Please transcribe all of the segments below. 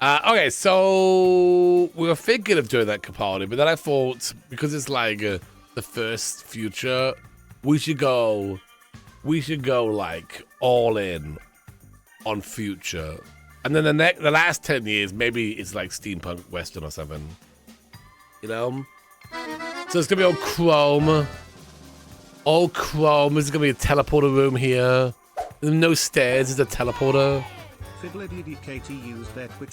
Okay, so we were thinking of doing that Capaldi, but then I thought because it's like the first future, we should go like all in on future, and then the last 10 years maybe it's like steampunk western or something, you know. So it's gonna be all chrome. All chrome. There's gonna be a teleporter room here. There's no stairs. There's a teleporter. It's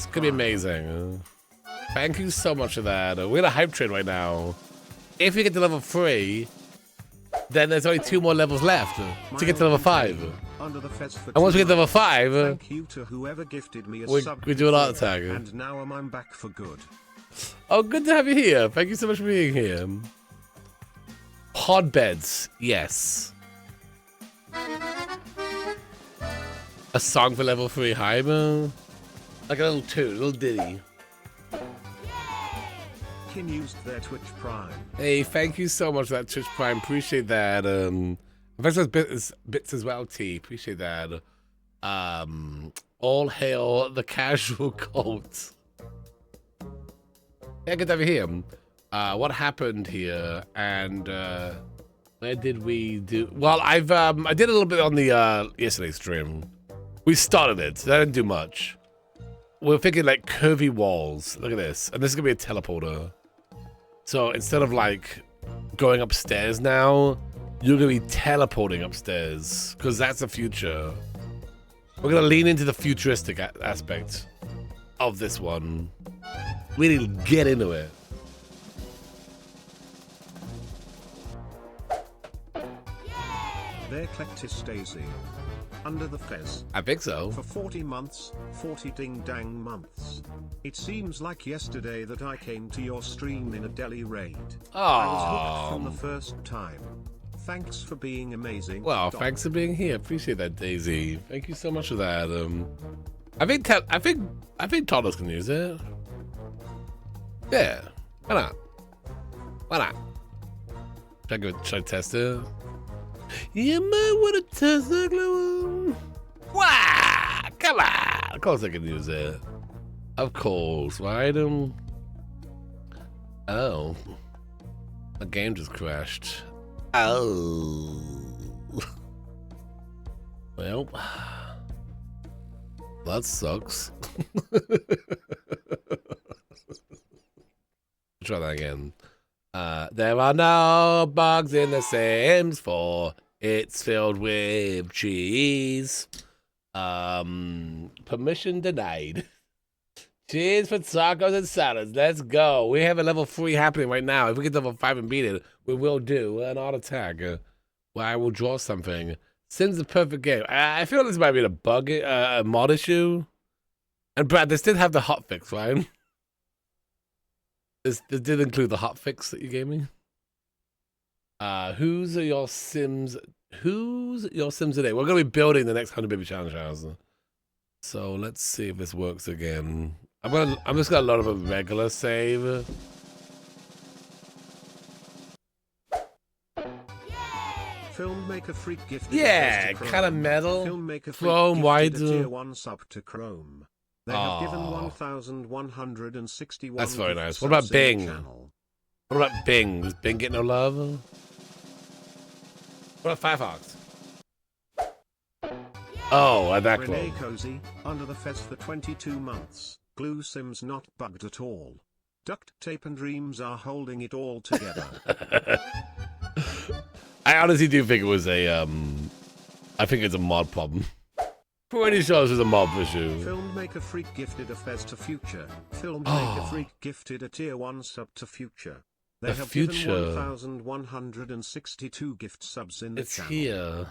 gonna be amazing. Thank you so much for that. We're in a hype train right now. If we get to level 3, then there's only 2 more levels left to get to level 5. And once we get to level 5, we do an art attack. And now I'm back for good. Oh, good to have you here. Thank you so much for being here. Pod beds, yes. A song for level 3 hype, like a little tune, a little ditty. Kin used their Twitch Prime. Hey, thank you so much for that Twitch Prime. Appreciate that. Thanks for those bits as well, T. Appreciate that. All hail the casual cult. Yeah, good to have you here. What happened here, and where did we do? Well, I did a little bit on the yesterday stream. We started it. So I didn't do much. We're thinking like curvy walls. Look at this, and this is gonna be a teleporter. So instead of like going upstairs now, you're gonna be teleporting upstairs because that's the future. We're gonna lean into the futuristic aspect of this one. Really get into it. Their Clectis Daisy. Under the fez. I think so. For 40 months, 40 ding-dang months. It seems like yesterday that I came to your stream in a deli raid. I was hooked from the first time. Thanks for being amazing. Well, thanks for being here. Appreciate that, Daisy. Thank you so much for that. I think Toddlers can use it. Yeah. Why not? Why not? Should I test it? You might want to test that glue. Wow! Come on! Of course I can use it. Of course, right? Oh. The game just crashed. Oh. Well. That sucks. Try that again. There are no bugs in The Sims 4. It's filled with cheese. Permission denied. Cheers for tacos and salads. Let's go. We have a level 3 happening right now. If we get to level 5 and beat it, we will do an art attack where I will draw something. Sims the perfect game. I feel this might be a bug, a mod issue. And Brad, this did have the hotfix, right? This did include the hotfix that you gave me. Who's your Sims today? We're gonna be building the next 100 baby challenge house. So let's see if this works again. I'm just gonna load up a regular save. Filmmaker Freak gifted Yeah, kind of metal. Filmmaker Chrome, Freak wide. gifted a tier 1 sub to Chrome. They have given 1,161. That's very nice. What about Bing? What about Bing? Does Bing get no love? What about Firefox? Oh, I'm that Renee close. Cozy, under the fez for 22 months. Glue Sims not bugged at all. Duct tape and dreams are holding it all together. I honestly do think it was a I think it's a mod problem. Pretty sure this was a mob issue. Filmmaker Freak gifted a fez to Future. Filmmaker Freak gifted a tier 1 sub to Future. They have given 1,162 gift subs in the channel. It's here.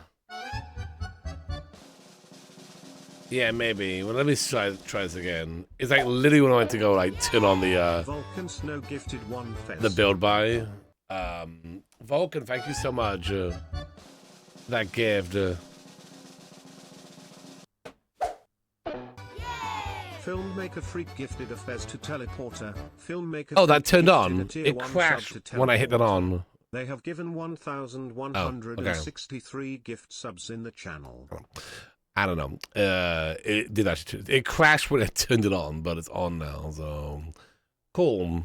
Yeah, maybe. Well, let me try this again. It's like literally when I went to go like turn on the Vulcan Snow gifted 1 fez. the build by. Vulcan, thank you so much. That gift. Filmmaker Freak gifted a fez to Teleporter. Filmmaker Oh, that Freak turned gifted on. a tier It 1 sub crashed to when I hit that Teleporter. on. They have given 1,163 gift subs in the channel. I don't know. It did actually. It crashed when I turned it on, but it's on now. So cool.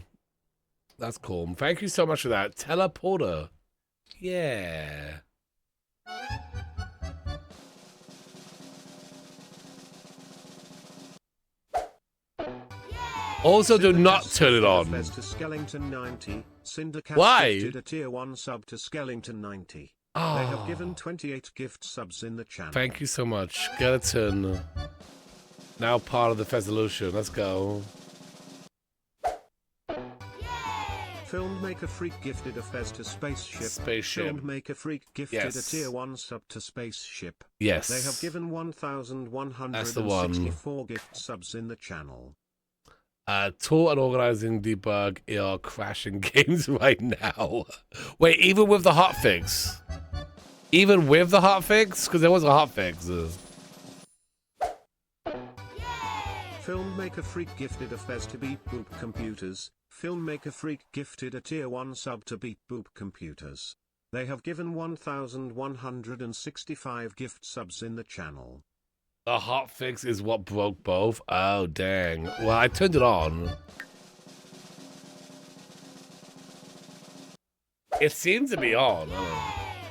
That's cool. Thank you so much for that. Teleporter. Yeah. Also, do not turn it on. Why? Did a tier 1 sub to Skellington 90. Oh. They have given 28 gift subs in the channel. Thank you so much. Skeleton. Now part of the Fesolution. Let's go. Filmmaker Freak gifted a Fez to Spaceship. Filmmaker Freak gifted a tier 1 sub to Spaceship. Yes. They have given 1,164 gift subs in the channel. Tool and organizing debug are crashing games right now. Wait, even with the hotfix? Even with the hotfix? Because there was a hotfix. Filmmaker Freak gifted a Fez to Beep Boop Computers. Filmmaker Freak gifted a tier 1 sub to Beep Boop Computers. They have given 1,165 gift subs in the channel. The hotfix is what broke both? Oh, dang. Well, I turned it on. It seems to be on.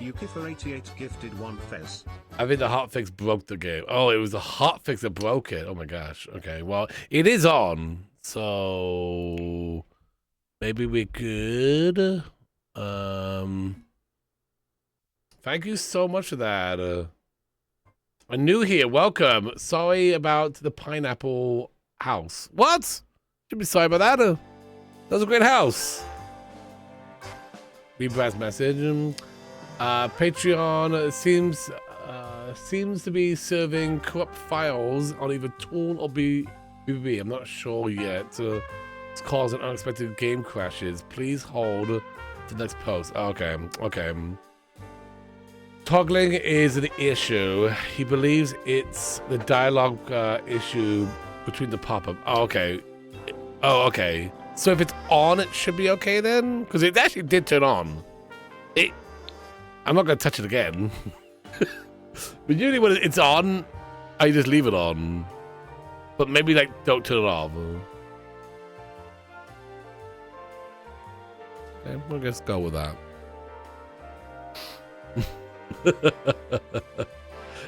Yuki for 88 gifted 1 Fez. I think the hotfix broke the game. Oh, it was the hotfix that broke it. Oh my gosh. Okay, well, it is on. So maybe we're good. Thank you so much for that. I'm new here. Welcome. Sorry about the pineapple house. What? Should be sorry about that. That was a great house. Rebrand's message. Patreon seems to be serving corrupt files on either Tool or BBB. I'm not sure yet. It's causing unexpected game crashes. Please hold to the next post. Okay. Okay. Toggling is an issue. He believes it's the dialogue issue between the pop-up. Oh, okay. Oh, okay. So if it's on, it should be okay then? Because it actually did turn on. I'm not going to touch it again. But usually when it's on, I just leave it on. But maybe, like, don't turn it off. Okay, we'll just go with that.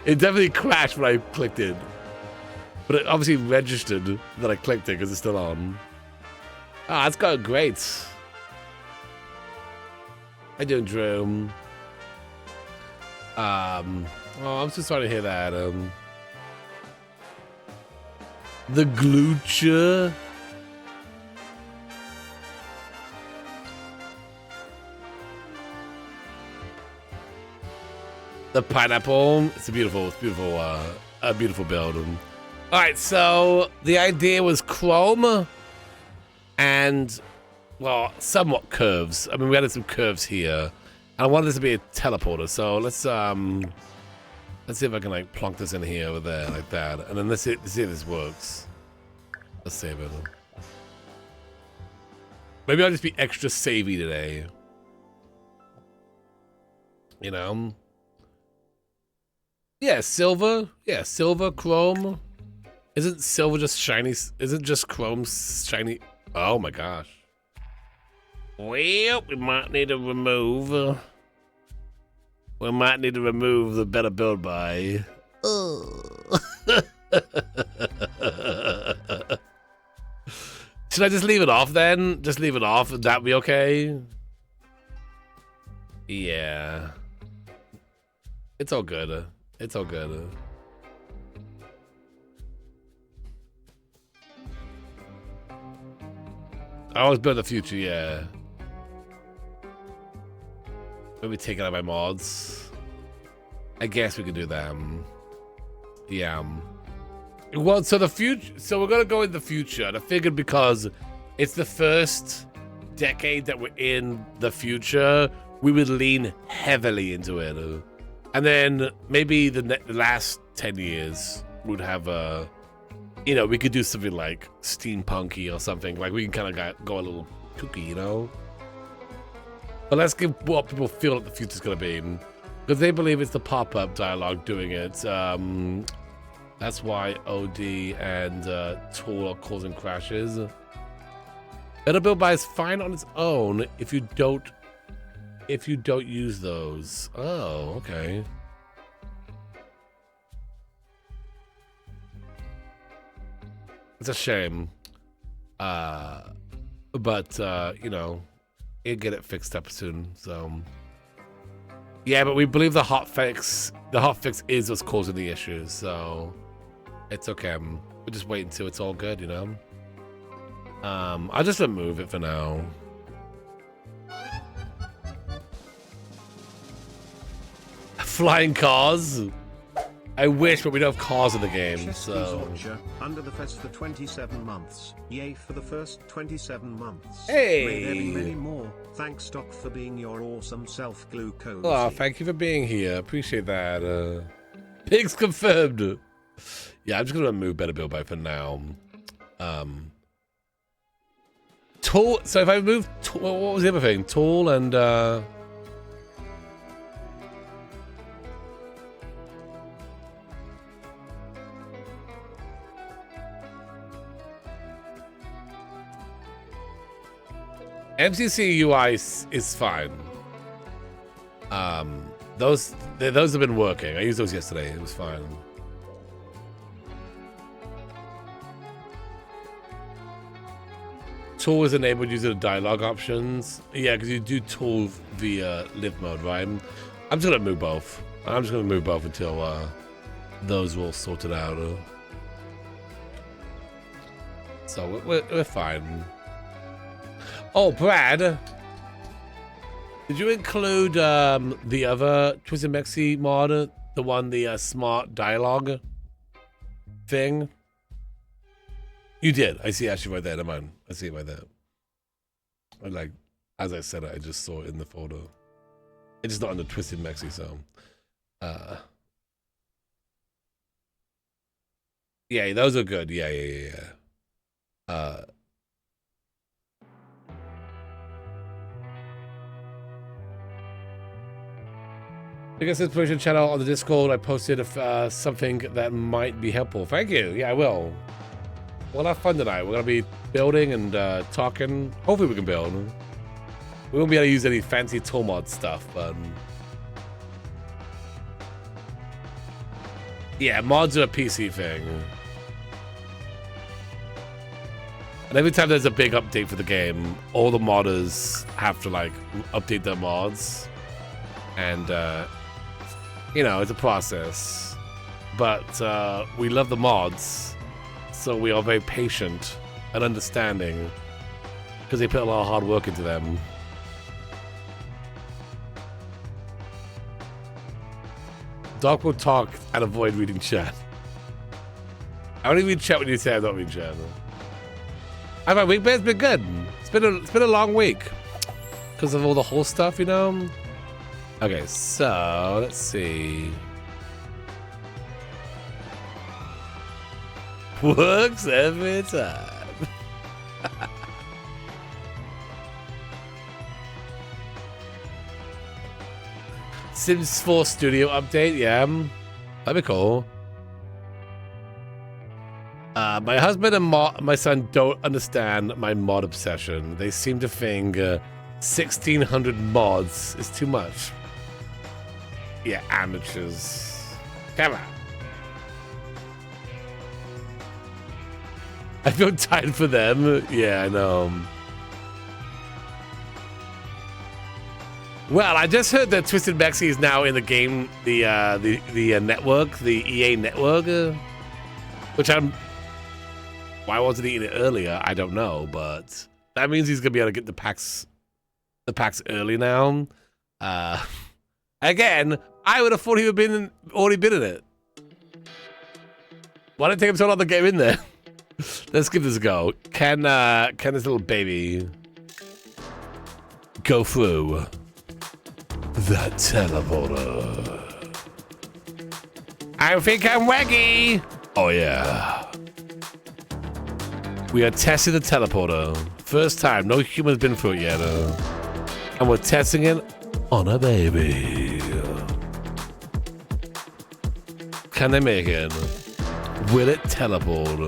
It definitely crashed when I clicked it, but it obviously registered that I clicked it because it's still on. Ah, it's going great. How you doing, Drew? Oh, I'm so sorry to hear that. The Glutcher. The pineapple. It's a beautiful build. All right, so the idea was Chrome and, well, somewhat curves. I mean, we added some curves here. I wanted this to be a teleporter, so let's see if I can like plonk this in here or there like that, and then let's see if this works. Let's save it. Maybe I'll just be extra savvy today. You know. Yeah, silver. Yeah, silver, chrome. Isn't silver just shiny? Isn't just chrome shiny? Oh my gosh. Well, we might need to remove. We might need to remove the better build by. Should I just leave it off then? Just leave it off. Would that be okay? Yeah. It's all good. It's all good. I always build the future, yeah. Maybe take it out of my mods. I guess we could do them. Yeah. Well, so the future. So we're gonna go in the future. And I figured because it's the first decade that we're in the future, we would lean heavily into it. And then maybe the last 10 years would have a, you know, we could do something like steampunky or something. Like we can kind of go a little kooky, you know? But let's give what people feel like the future's going to be. Because they believe it's the pop-up dialogue doing it. That's why OD and Tool are causing crashes. Better Build By is fine on its own if you don't use those. Oh, okay. It's a shame. But you know, you'll get it fixed up soon, so yeah, but we believe the hotfix is what's causing the issues, so it's okay. We'll just wait until it's all good, you know. I'll just remove it for now. Flying cars? I wish, but we don't have cars in the game, so... Under the fest for 27 months. Yay for the first 27 months. Hey! Many more. Thanks, Doc, for being your awesome self-glucose. Oh, thank you for being here. Appreciate that. Pigs confirmed. Yeah, I'm just gonna remove Better Build By for now. Tool. So if I move, what was the other thing? Tool and MCC UI is fine. Those have been working. I used those yesterday. It was fine. Tool is enabled using the dialogue options. Yeah, because you do tool via live mode, right? I'm just gonna move both. I'm just gonna move both until those will sort it out. So we're fine. Oh, Brad, did you include the other Twisted Mexi mod, the smart dialogue thing? You did. I see actually right there. Never mind. I see it right there. Like, as I said, I just saw it in the photo. It's just not on the Twisted Mexi, so. Yeah, those are good. Yeah. Biggest inspiration channel on the Discord. I posted something that might be helpful. Thank you. Yeah, I will. We'll have fun tonight. We're gonna be building and talking. Hopefully we can build. We won't be able to use any fancy tool mod stuff, but yeah, mods are a PC thing. And every time there's a big update for the game, all the modders have to like update their mods, and you know, it's a process. But we love the mods. So we are very patient and understanding because they put a lot of hard work into them. Doc will talk and avoid reading chat. I only read chat when you say I don't read chat. How's my week been? It's been good. It's been a long week because of all the whole stuff, you know. Okay, so let's see. Works every time. Sims 4 Studio update, yeah. That'd be cool. My husband and my son don't understand my mod obsession. They seem to think 1,600 mods is too much. Yeah, amateurs. Come on. I feel tired for them. Yeah, I know. Well, I just heard that Twisted Mexi is now in the game, the network, the EA network, which why wasn't he in it earlier? I don't know, but that means he's gonna be able to get the packs early now. Again, I would have thought he would have already been in it. Why didn't it take him so long to get in there? Let's give this a go. Can this little baby go through the teleporter? I think I'm waggy. Oh yeah. We are testing the teleporter. First time, no human's been through it yet. And we're testing it on a baby. Can they make it? Will it teleport?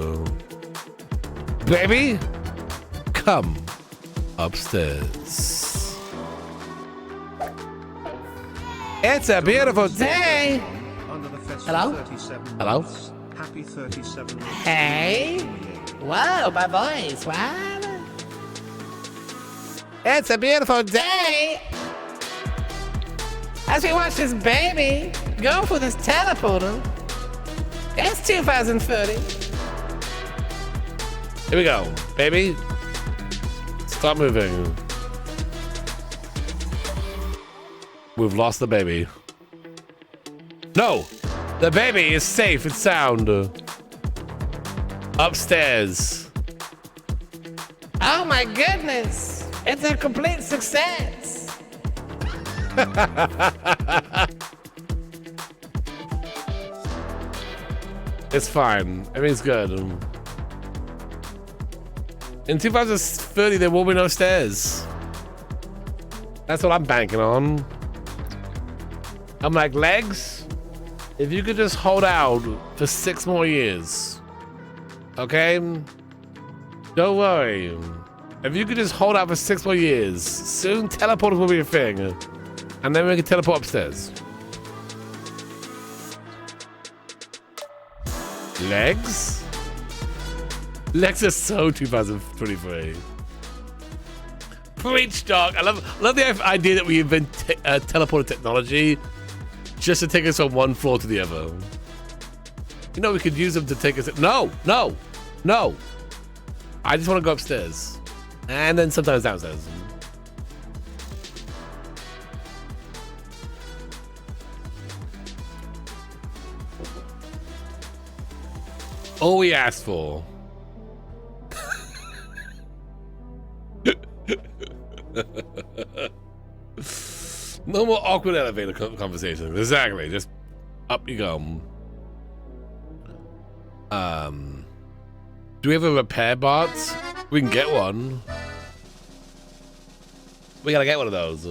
Baby, come upstairs. It's a beautiful day. Hello? Hello? Happy 37. Hey. Whoa, my voice. What? It's a beautiful day. As we watch this baby go for this teleporter. It's 2030. Here we go, baby. Stop moving. We've lost the baby. No, the baby is safe and sound. Upstairs. Oh my goodness. It's a complete success. It's fine. Everything's good. In 2030, there will be no stairs. That's what I'm banking on. I'm like, legs, if you could just hold out for 6 more years, okay? Don't worry. If you could just hold out for 6 more years, soon teleporters will be a thing. And then we can teleport upstairs. Legs? Legs are so 2023. Preach, dog. I love the idea that we invent teleporter technology just to take us from one floor to the other. You know, we could use them to take us. No. I just want to go upstairs. And then sometimes downstairs. All we asked for. No more awkward elevator conversations. Exactly. Just up you go. Do we have a repair bot? We can get one. We gotta get one of those.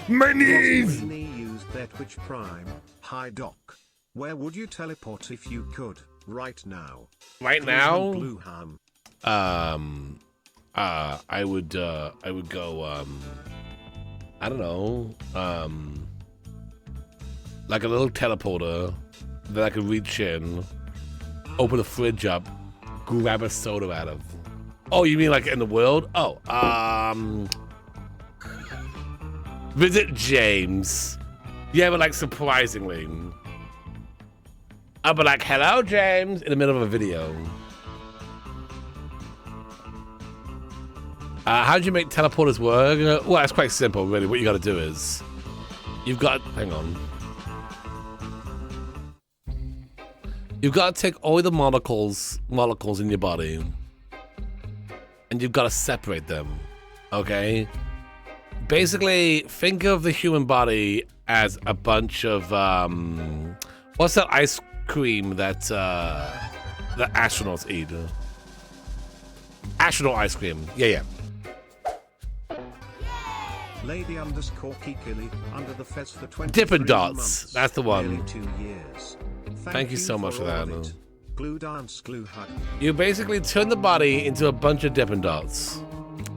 My knees! Use their Twitch Prime. Hi Doc. Where would you teleport if you could? Right now. Right now? Blueham. I would go, I don't know, like a little teleporter that I could reach in, open the fridge up, grab a soda out of. Oh, you mean like in the world? Oh, visit James. Yeah, but like surprisingly. I'll be like, hello, James, in the middle of a video. How do you make teleporters work? Well, it's quite simple, really. What you got to do is, you've got, hang on. You've got to take all the molecules in your body, and you've got to separate them, okay? Basically, think of the human body as a bunch of, what's that ice cream that the astronauts eat? Astronaut ice cream. Yeah. Lady _ Kikili under the fez for 20 Dippin' Dots. months, That's the one. nearly 2 years. Thank you so much for that. Glue dance, glue hug. You basically turn the body into a bunch of Dippin' Dots.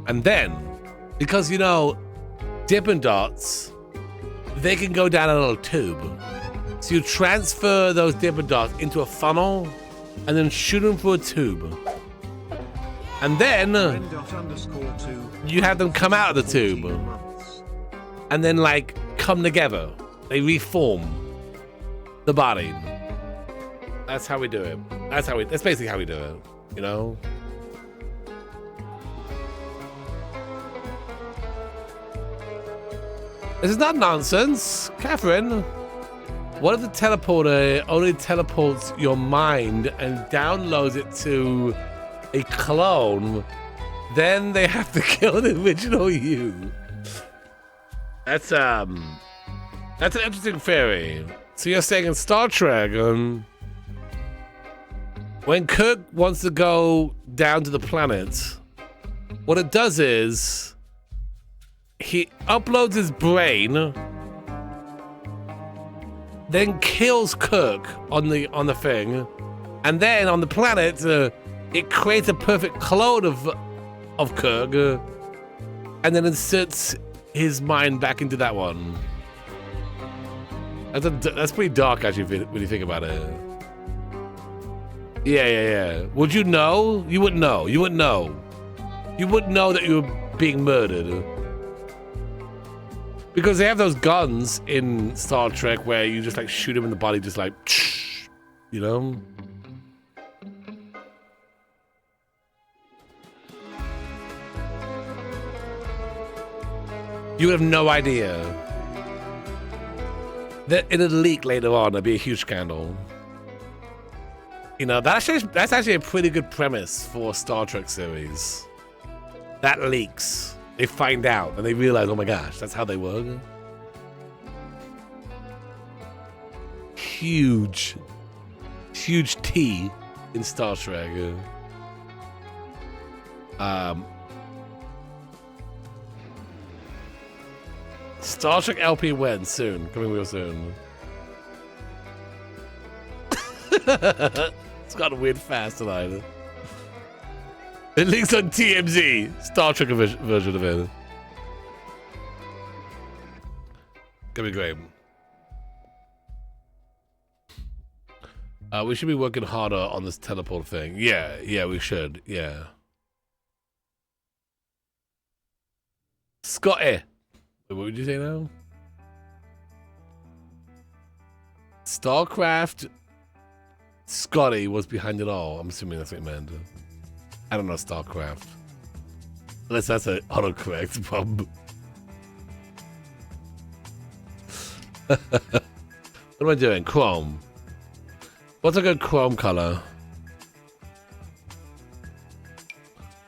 And then, because you know, Dippin' Dots, they can go down a little tube. So you transfer those Dippin' Dots into a funnel and then shoot them through a tube. And then you have them come out of the tube and then like come together. They reform the body. That's how we do it. That's basically how we do it, you know? This is not nonsense. Catherine, what if the teleporter only teleports your mind and downloads it to a clone? Then they have to kill the original you. That's an interesting theory. So you're saying in Star Trek, when Kirk wants to go down to the planet, what it does is he uploads his brain. then kills Kirk on the thing, and then on the planet, it creates a perfect clone of Kirk, and then inserts his mind back into that one. That's pretty dark, actually, when you think about it. Yeah. Would you know? You wouldn't know. You wouldn't know. You wouldn't know that you were being murdered. Because they have those guns in Star Trek where you just like shoot him in the body, just like, you know? You would have no idea. That it'd leak later on. It'd be a huge scandal. You know, that's actually a pretty good premise for a Star Trek series. That leaks. They find out and they realize, oh my gosh, that's how they work. Huge T in Star Trek. Star Trek LP when? Soon. Coming real soon. It's gotten weird fast tonight. It leaks on TMZ. Star Trek version of it. Gonna be great. We should be working harder on this teleport thing. Yeah, we should. Yeah. Scotty. What would you say now? StarCraft Scotty was behind it all. I'm assuming that's what you meant. I don't know StarCraft. Unless that's an autocorrect problem. What am I doing? Chrome. What's a good Chrome color?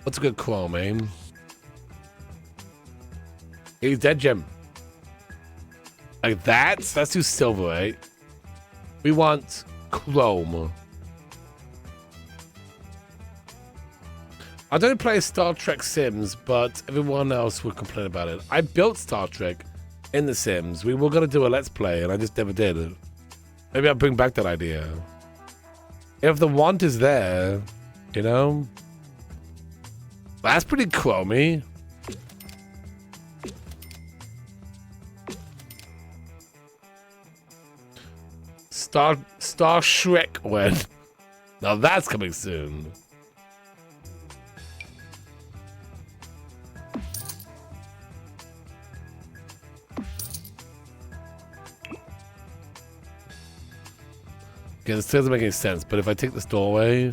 What's a good Chrome, eh? He's dead, Jim. Like that? That's too silver, right? We want Chrome. I don't play Star Trek Sims, but everyone else would complain about it. I built Star Trek in The Sims. We were gonna do a Let's Play, and I just never did it. Maybe I'll bring back that idea. If the want is there, you know? That's pretty chromy. Star Shrek when? Now that's coming soon. Okay, this doesn't make any sense, but if I take this doorway...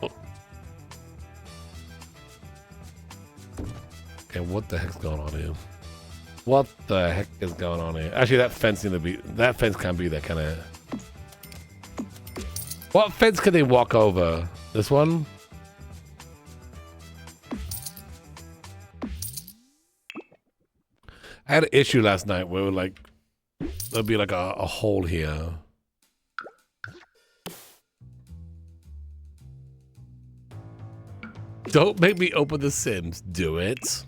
Oh. Okay, what the heck's going on here? What the heck is going on here? Actually, that fence needs to be... That fence can't be there, can it? What fence can they walk over? This one? I had an issue last night where like... There'll be like a hole here. Don't make me open The Sims. Do it.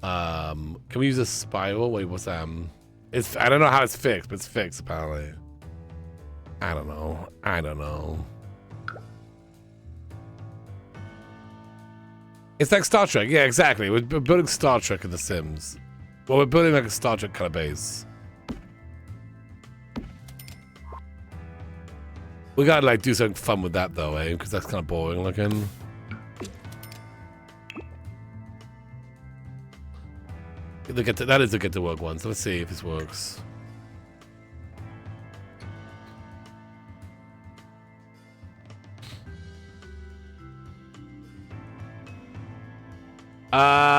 Can we use a spiral? Wait, what's it's I don't know how it's fixed, but it's fixed apparently. I don't know. It's like Star Trek. Yeah, exactly. We're building Star Trek in The Sims. Well, we're building like a Star Trek kind of base. We gotta like do something fun with that though, eh? Because that's kind of boring looking. That is a get to work one. So let's see if this works.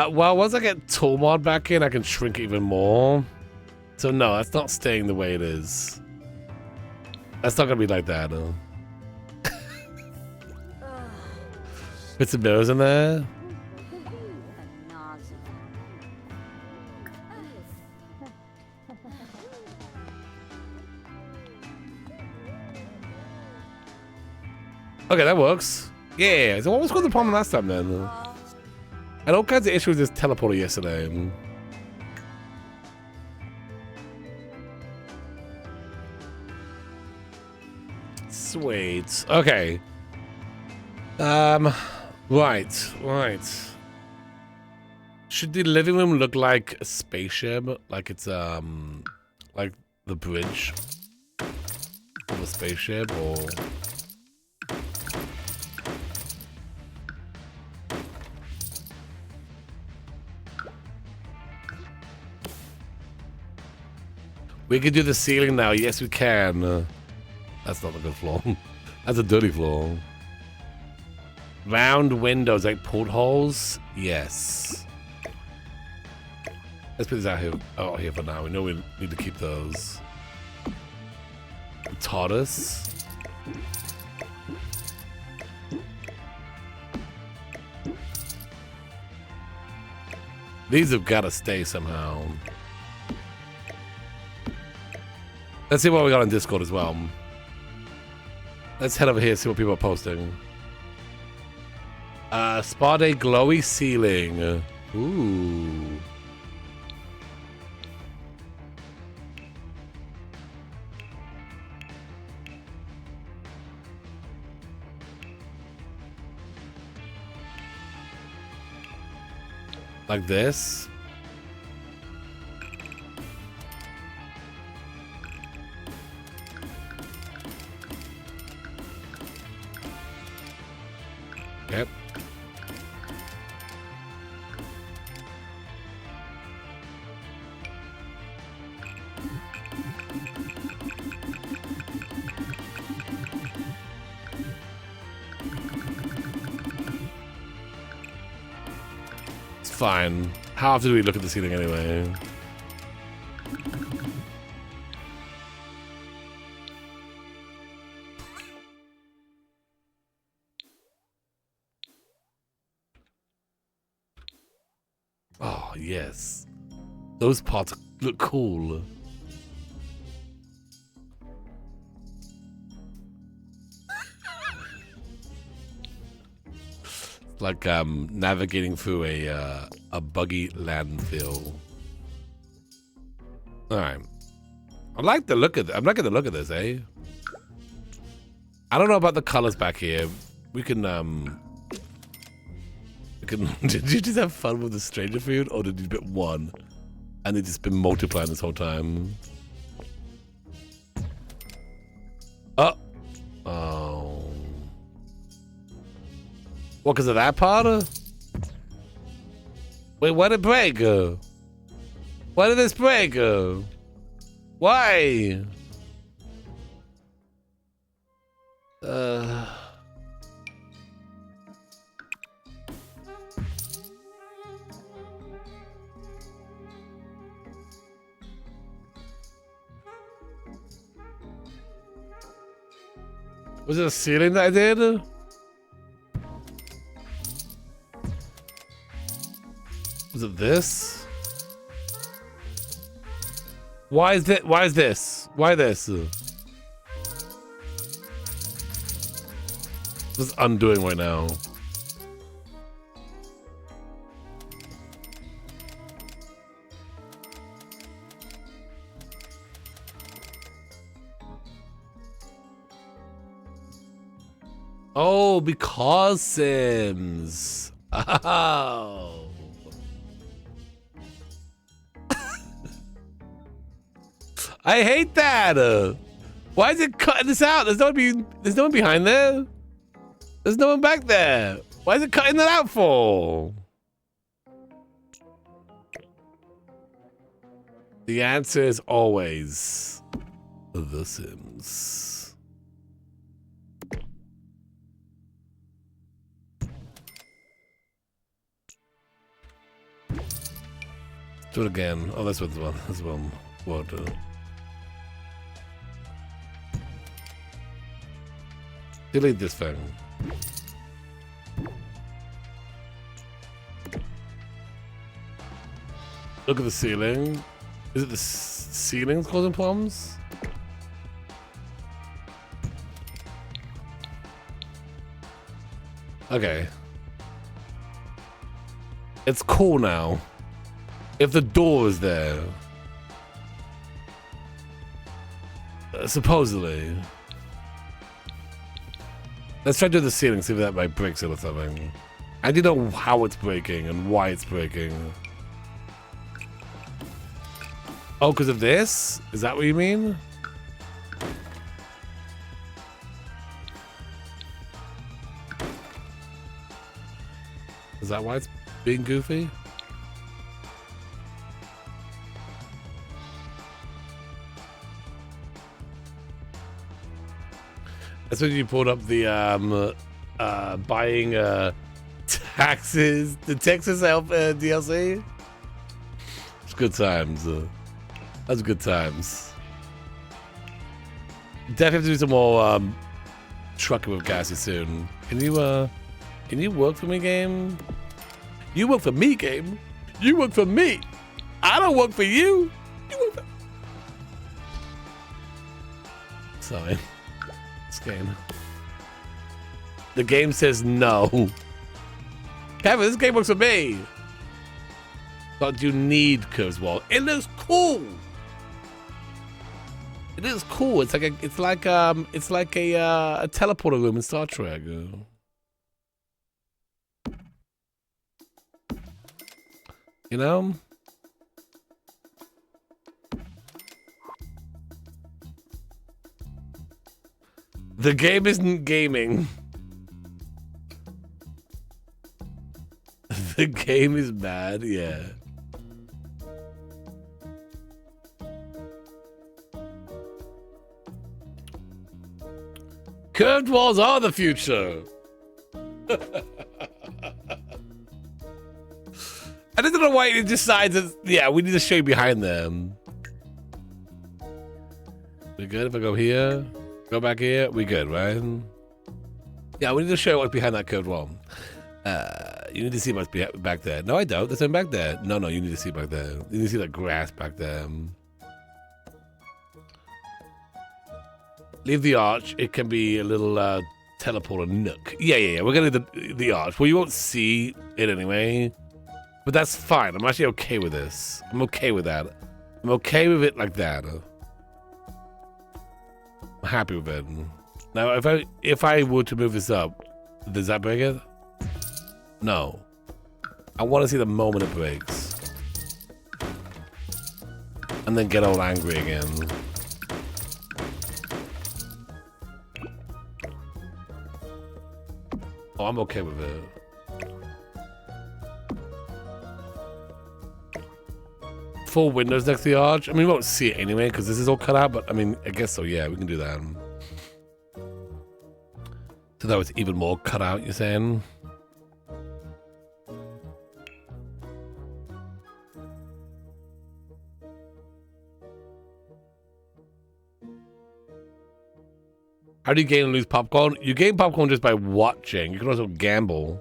Well, once I get tool mod back in, I can shrink it even more. So no, that's not staying the way it is. That's not gonna be like that. Put some mirrors in there. Okay, that works. Yeah. So what was the problem last time then? had all kinds of issues with this teleporter yesterday. Sweet. Okay. Right. Should the living room look like a spaceship? Like it's like the bridge of a spaceship, or we can do the ceiling now. Yes, we can. That's not a good floor. That's a dirty floor. Round windows, like portholes? Yes. Let's put this out here for now. We know we need to keep those. TARDIS. These have got to stay somehow. Let's see what we got on Discord as well. Let's head over here and see what people are posting. Spa day glowy ceiling. Ooh. Like this. Yep. It's fine. How often do we look at the ceiling anyway? Oh, yes. Those parts look cool. Like navigating through a buggy landfill. All right. I like the look of I'm liking the look of this, eh? I don't know about the colors back here. We can did you just have fun with the stranger food, or did you pick one and it's just been multiplying this whole time? Oh. What, because of that part? Wait, why did it break? Why did this break? Why? Was it a ceiling that I did? Was it this? Why is this? Why this? This is undoing right now. Oh, because Sims. Oh. I hate that. Why is it cutting this out? There's no one behind there. There's no one back there. Why is it cutting that out for? The answer is always The Sims. Do it again. Oh, that's what the one. That's one. Water. Delete this thing. Look at the ceiling. Is it the ceiling's causing problems? Okay. It's cool now. If the door is there. Supposedly. Let's try to do the ceiling, see if that might breaks it or something. I need to know how it's breaking and why it's breaking. Oh, because of this? Is that what you mean? Is that why it's being goofy? That's when you pulled up the buying taxes, the Texas Help DLC. It's good times. That's good times. Definitely have to do some more trucking with Gassy soon. Can you work for me, game? You work for me, game. You work for me. I don't work for you. You work for... Sorry. This game. The game says no. Kevin, this game works for me. But you need Kurzweil. It looks cool. It is cool. It's like a teleporter room in Star Trek. You know? The game isn't gaming. The game is bad, yeah. Curved walls are the future. I just don't know why he decides that, yeah, we need to show you behind them. We good if I go here? Go back here? We good, right? Yeah, we need to show you what's behind that curved wall. You need to see what's back there. No, I don't. There's something back there. No, you need to see back there. You need to see the grass back there. Leave the arch. It can be a little teleporter nook. Yeah. We're gonna do the arch. Well, you won't see it anyway. But that's fine. I'm actually okay with this. I'm okay with that. I'm okay with it like that. I'm happy with it. Now, if I were to move this up, does that break it? No. I want to see the moment it breaks. And then get all angry again. Oh, I'm okay with it. Full windows next to the arch. I mean, we won't see it anyway because this is all cut out, but I mean, I guess so, yeah, we can do that. So that was even more cut out, you're saying? How do you gain and lose popcorn? You gain popcorn just by watching. You can also gamble.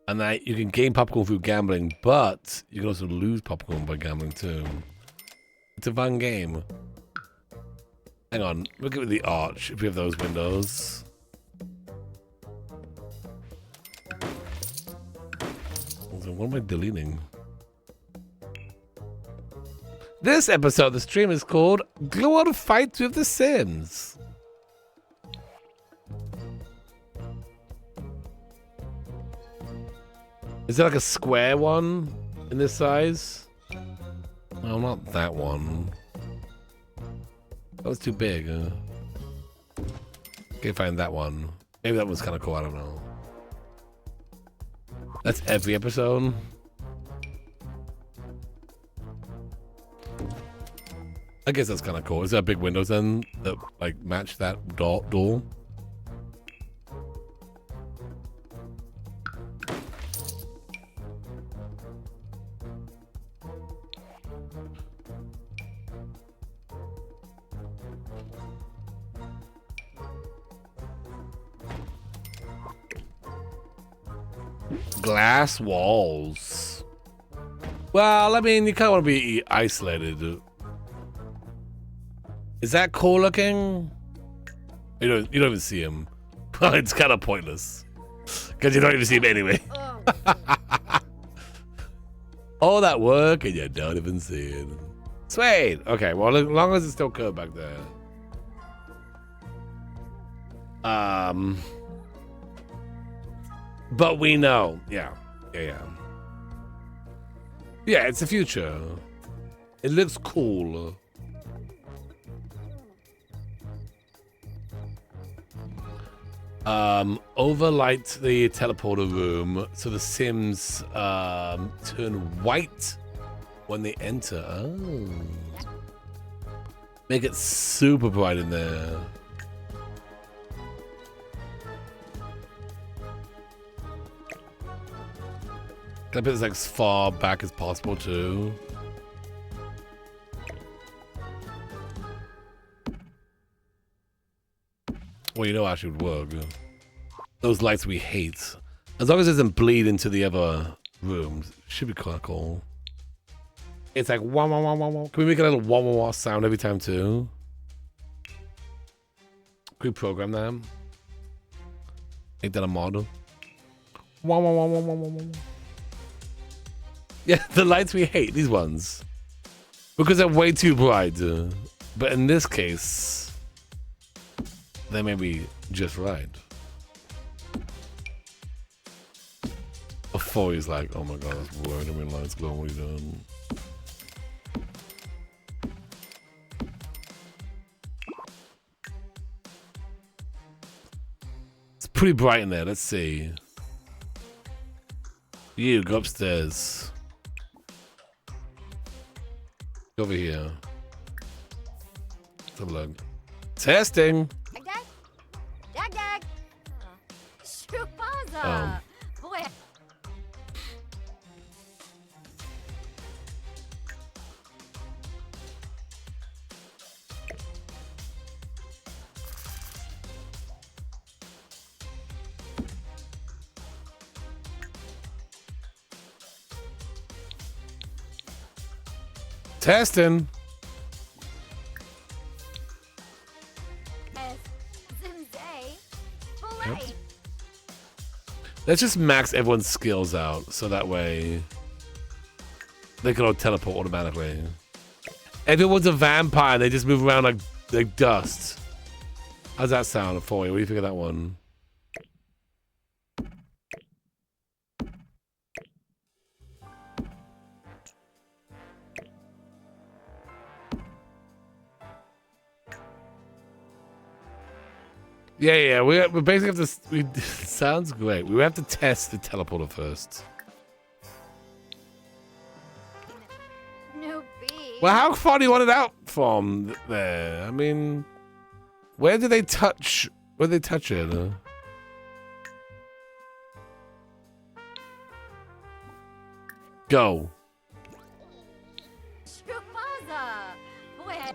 And you can gain popcorn through gambling, but you can also lose popcorn by gambling too. It's a fun game. Hang on, we'll give it the arch if we have those windows. So what am I deleting? This episode of the stream is called Go On Fights with the Sims. Is there like a square one in this size? No, not that one. That was too big. Can't find that one. Maybe that one's kind of cool. I don't know. That's every episode. I guess that's kind of cool. Is there big windows then that like match that door? Glass walls. Well, I mean, you kind of want to be isolated. Is that cool looking? You don't even see him. It's kind of pointless because you don't even see him anyway. All that work and you don't even see it. Sweet. Okay, well, as long as it's still curved back there. But we know. Yeah. Yeah, it's the future. It looks cool. Overlight the teleporter room so the Sims turn white when they enter. Oh. Make it super bright in there. Can I put this like as far back as possible too? Well, you know, actually would work. Those lights we hate. As long as it doesn't bleed into the other rooms, should be quite cool. It's like wah wah wah wah wah. Can we make a little wah wah wah sound every time too? Can we program that? Make that a model. Wah wah wah wah wah wah wah. Yeah, the lights we hate, these ones. Because they're way too bright. But in this case, they may be just right. Before he's like, oh my god, that's weird. I mean, lights glowing, what are you doing? It's pretty bright in there, let's see. You, go upstairs. Go over here. Let's have a look. Testing! Testing. Yep. Let's just max everyone's skills out so that way they can all teleport automatically. Everyone's a vampire, they just move around like dust. How's that sound for you? What do you think of that one? Yeah, we basically have to. Sounds great. We have to test the teleporter first. No B. Well, how far do you want it out from there? I mean, where do they touch? Where do they touch it? Go.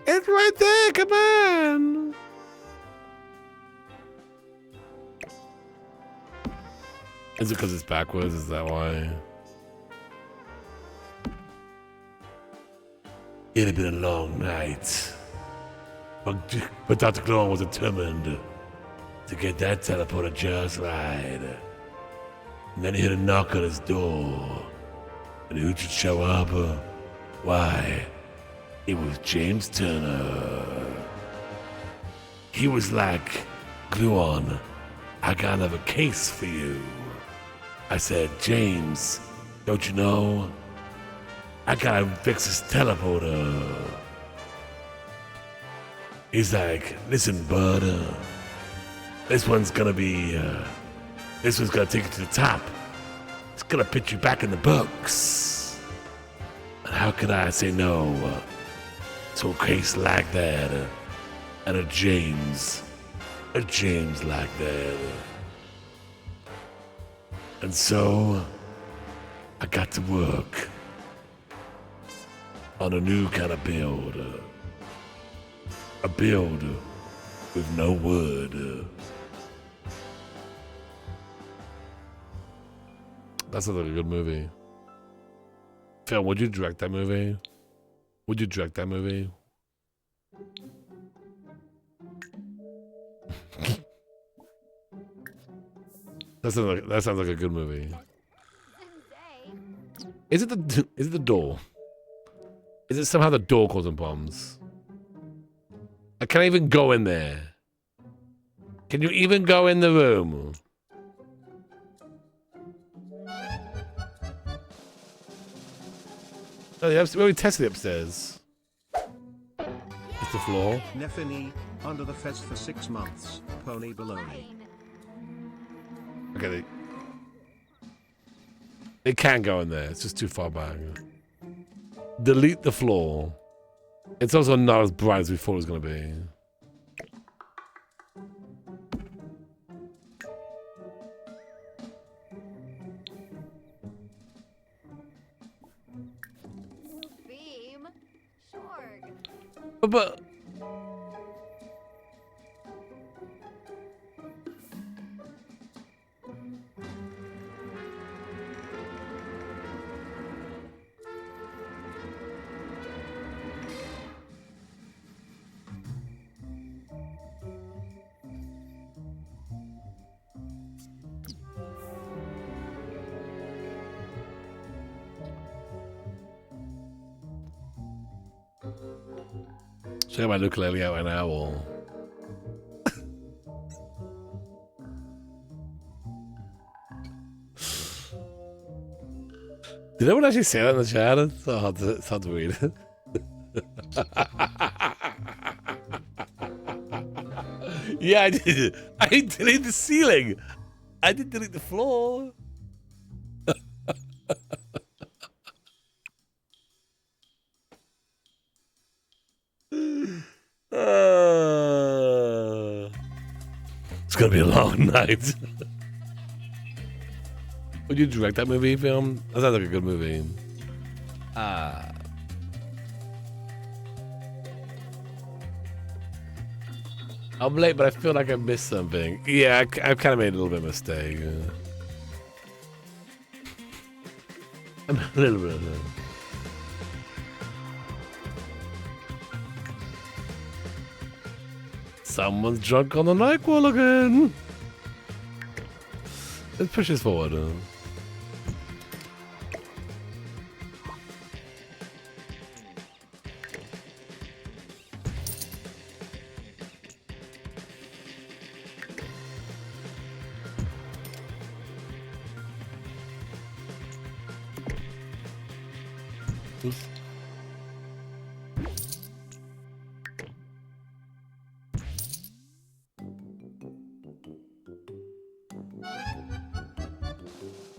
It's right there. Come on. Is it because it's backwards? Is that why? It had been a long night. But Dr. Clone was determined to get that teleporter just right. And then he heard a knock on his door. And who should show up? Why, it was James Turner. He was like, Gluon, I got another case for you. I said, James, don't you know? I gotta fix this teleporter. He's like, listen, bud, this one's gonna take you to the top. It's gonna put you back in the books. And how could I say no to a case like that? And a James like that. And so, I got to work on a new kind of build. A build with no wood. That sounds like a good movie. Phil, would you direct that movie? Would you direct that movie? That sounds like a good movie. Is it the door? Is it somehow the door causing bombs? I can't even go in there. Can you even go in the room? Oh, we tested the upstairs. It's the floor. Nefini, under the fez for 6 months. Pony baloney. Okay, they can't go in there. It's just too far back. Delete the floor. It's also not as bright as we thought it was going to be. Beam. Shorg. But check my ukulele out right now, or did anyone actually say that in the chat? It's hard to read. Yeah, I did. I didn't delete the ceiling. I didn't delete the floor. It's gonna be a long night. Would you direct that movie film? That sounds like a good movie. I'm late, but I feel like I missed something. Yeah, I kind of made a little bit of a mistake. A little bit. Someone's drunk on the NyQuil again. Let's push this forward. Oops.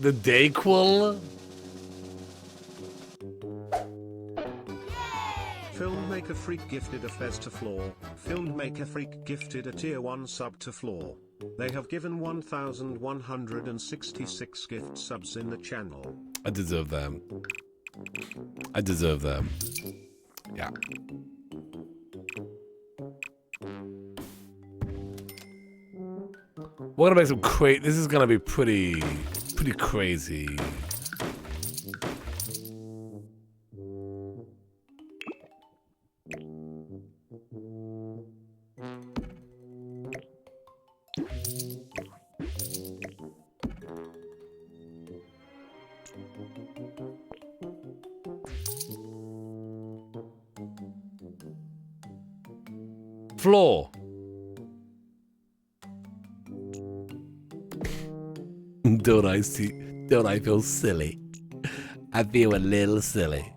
The Dayquil? Filmmaker Freak gifted a fez to Floor. Filmmaker Freak gifted a tier 1 sub to Floor. They have given 1,166 gift subs in the channel. I deserve them. I deserve them. Yeah. We're gonna make some this is gonna be pretty crazy. Floor. Don't I feel silly? I feel a little silly.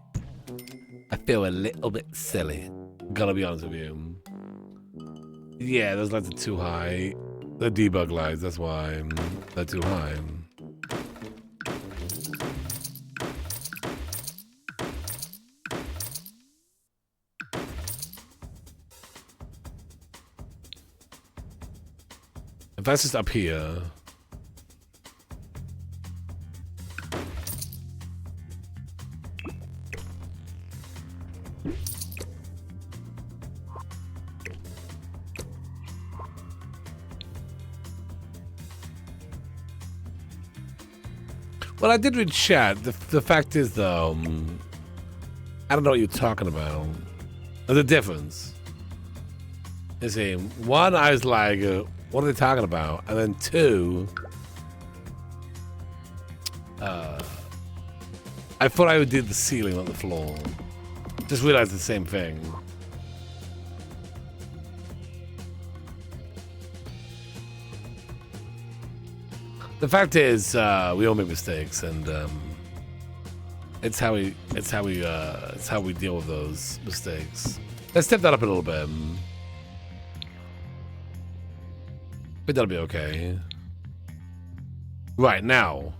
I feel a little bit silly. Gotta be honest with you. Yeah, those lights are too high. The debug lights, that's why they're too high. If that's just up here. Well, I did read chat. The fact is, though, I don't know what you're talking about. There's a difference. You see, one, I was like, what are they talking about? And then two, I thought I would do the ceiling, not the floor. Just realized the same thing. The fact is, we all make mistakes, and it's how we deal with those mistakes. Let's step that up a little bit. But that'll be okay. Right now,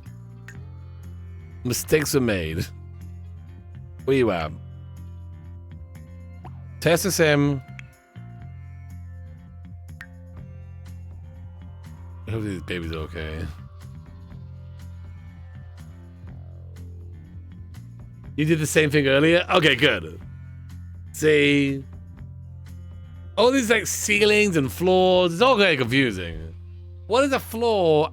mistakes are made. Where you at? Test the sim. Hopefully this baby's okay. You did the same thing earlier? Okay, good. See? All these like ceilings and floors, it's all very confusing. What is a floor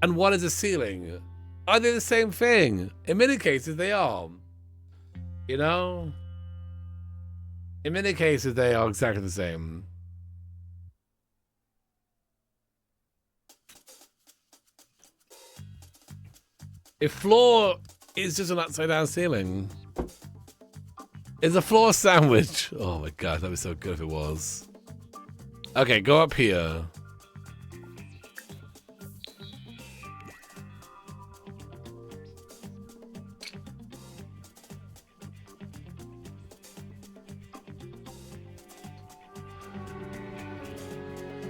and what is a ceiling? Are they the same thing? In many cases, they are. You know? In many cases, they are exactly the same. A floor is just an upside down ceiling. It's a floor sandwich. Oh my god, that'd be so good if it was. Okay, go up here.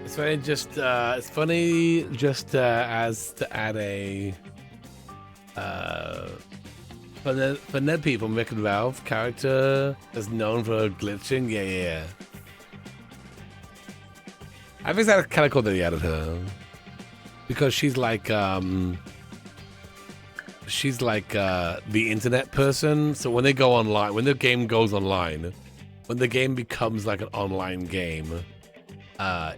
It's funny just as to add a for Ned people, Rick and Ralph character is known for glitching. Yeah. I think that's kind of cool that he added her because she's like the internet person. So when they go online, when the game goes online, when the game becomes like an online game,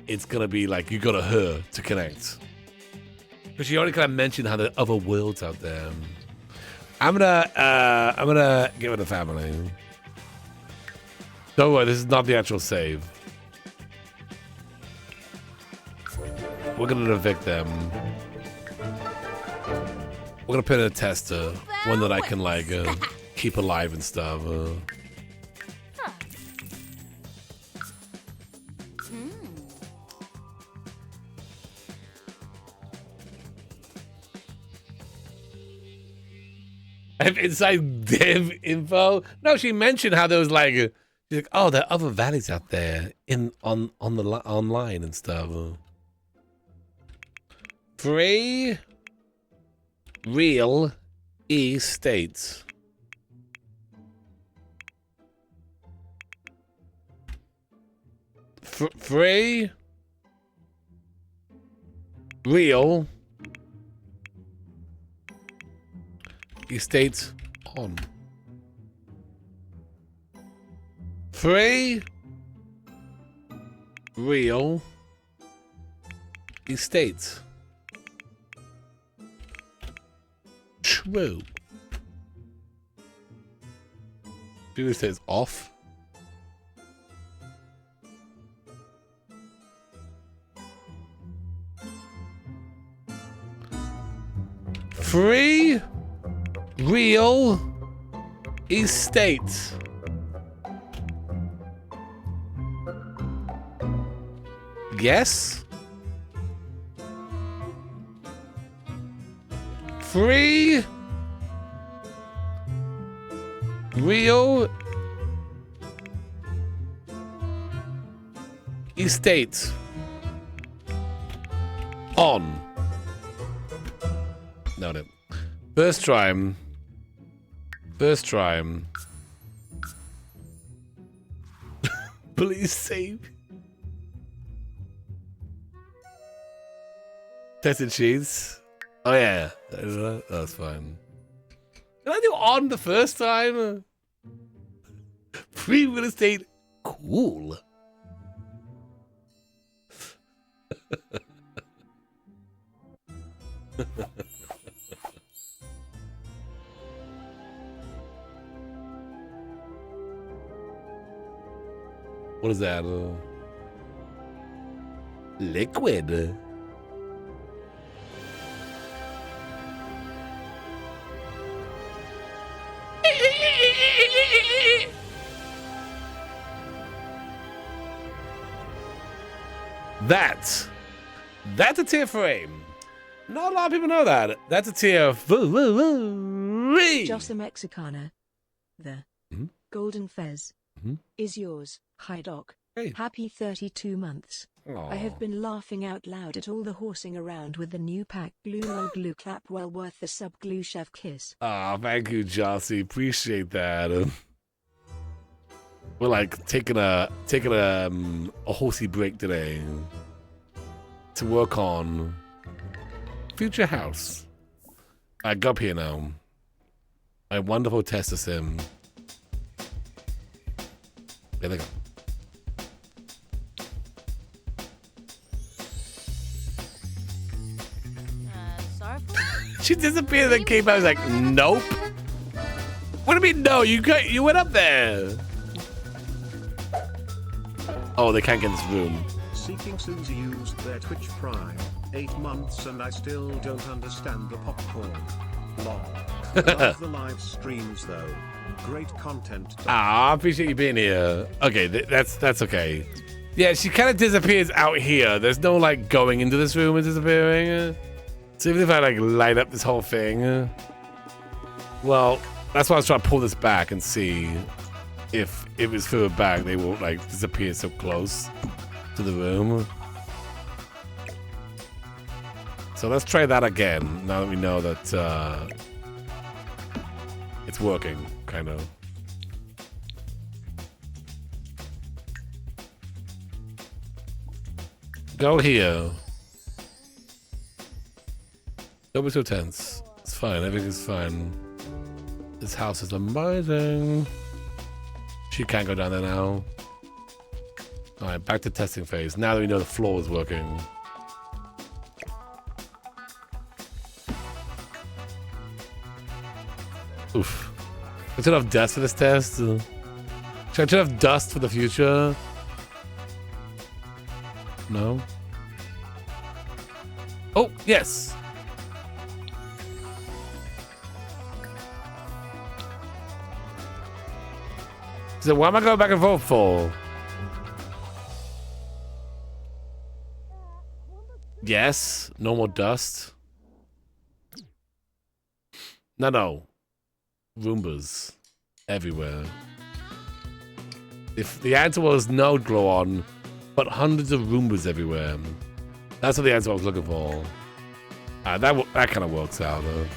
it's gonna be like you go to her to connect. Because she already kind of mentioned how there are other worlds out there. I'm gonna give it a family. Don't worry, this is not the actual save. We're gonna evict them. We're gonna put in a tester, one that I can like keep alive and stuff. I have inside dev info. No, she mentioned how there was like, she's like, oh, there are other valleys out there on the online and stuff. Free real estates. Free real estates on. Free real estates. True. Real estates off. Free real estate. Yes. Free real estate on. Noted. First time. Please save. Tested cheese. Oh yeah, that's fine. Did I do on the first time? Free real estate, cool. What is that? Liquid. That's a tier frame. Not a lot of people know that. That's a tier free. Jossa Mexicana. The golden fez is yours. Hi Doc. Hey. Happy 32 months. Aw. I have been laughing out loud at all the horsing around with the new pack glue no glue clap, well worth the sub glue chef kiss. Oh, thank you, Jossie. Appreciate that. We're like taking a horsey break today to work on Future House. I go up here now. My wonderful tester sim. There they go. Sorry. She disappeared and then came out. I was like, nope. What do you mean no? You went up there. Oh, they can't get in this room. Seeking Susie used their Twitch Prime. 8 months and I still don't understand the popcorn. Lol. Love the live streams though. Great content. Ah, I appreciate you being here. Okay, that's okay. Yeah, she kind of disappears out here. There's no like going into this room and disappearing. So even if I like light up this whole thing, well, that's why I was trying to pull this back and see if it was further back, they won't like disappear so close to the room. So let's try that again. Now that we know that it's working, kind of. Go here. Don't be so tense. It's fine. Everything's fine. This house is amazing. She can't go down there now. Alright, back to testing phase. Now that we know the floor is working. Oof. I turn off dust for this test. Should I turn off dust for the future? No. Oh, yes. So why am I going back and forth for? Yes. No more dust. No. Roombas. Everywhere. If the answer was no glow on, but hundreds of Roombas everywhere. That's what the answer I was looking for. That kind of works out, though.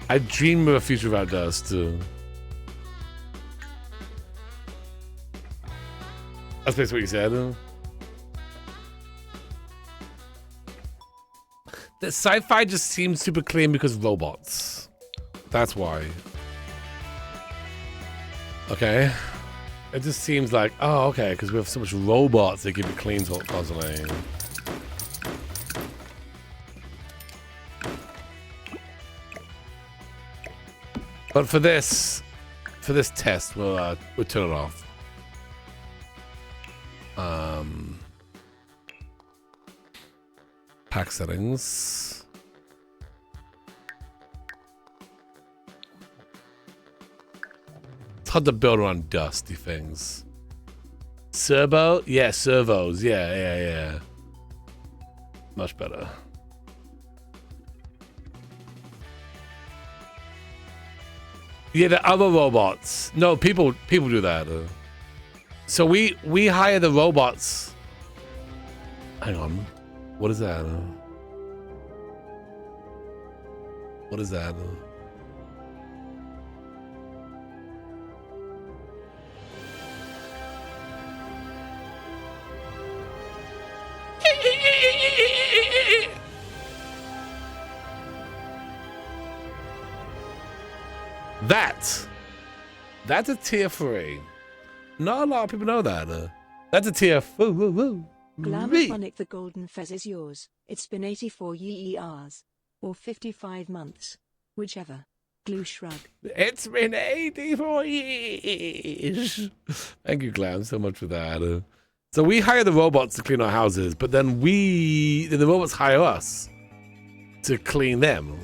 I dream of a future without dust, too. That's basically what you said. The sci-fi just seems super clean because robots. That's why. Okay. It just seems like, oh, okay, because we have so much robots they keep it clean constantly. But for this test, we'll turn it off. Pack settings. It's hard to build around dusty things. Servo? Yeah, servos. Yeah. Much better. Yeah, the other robots. No, people do that. So we hire the robots. Hang on. What is that? What is that? That's a tier 3. Not a lot of people know that. That's a tier 4. Glamophonic, the golden fez is yours. It's been 84 years. Or 55 months. Whichever. Glue shrug. It's been 84 years. Thank you, Glam, so much for that. So we hire the robots to clean our houses, but then the robots hire us to clean them.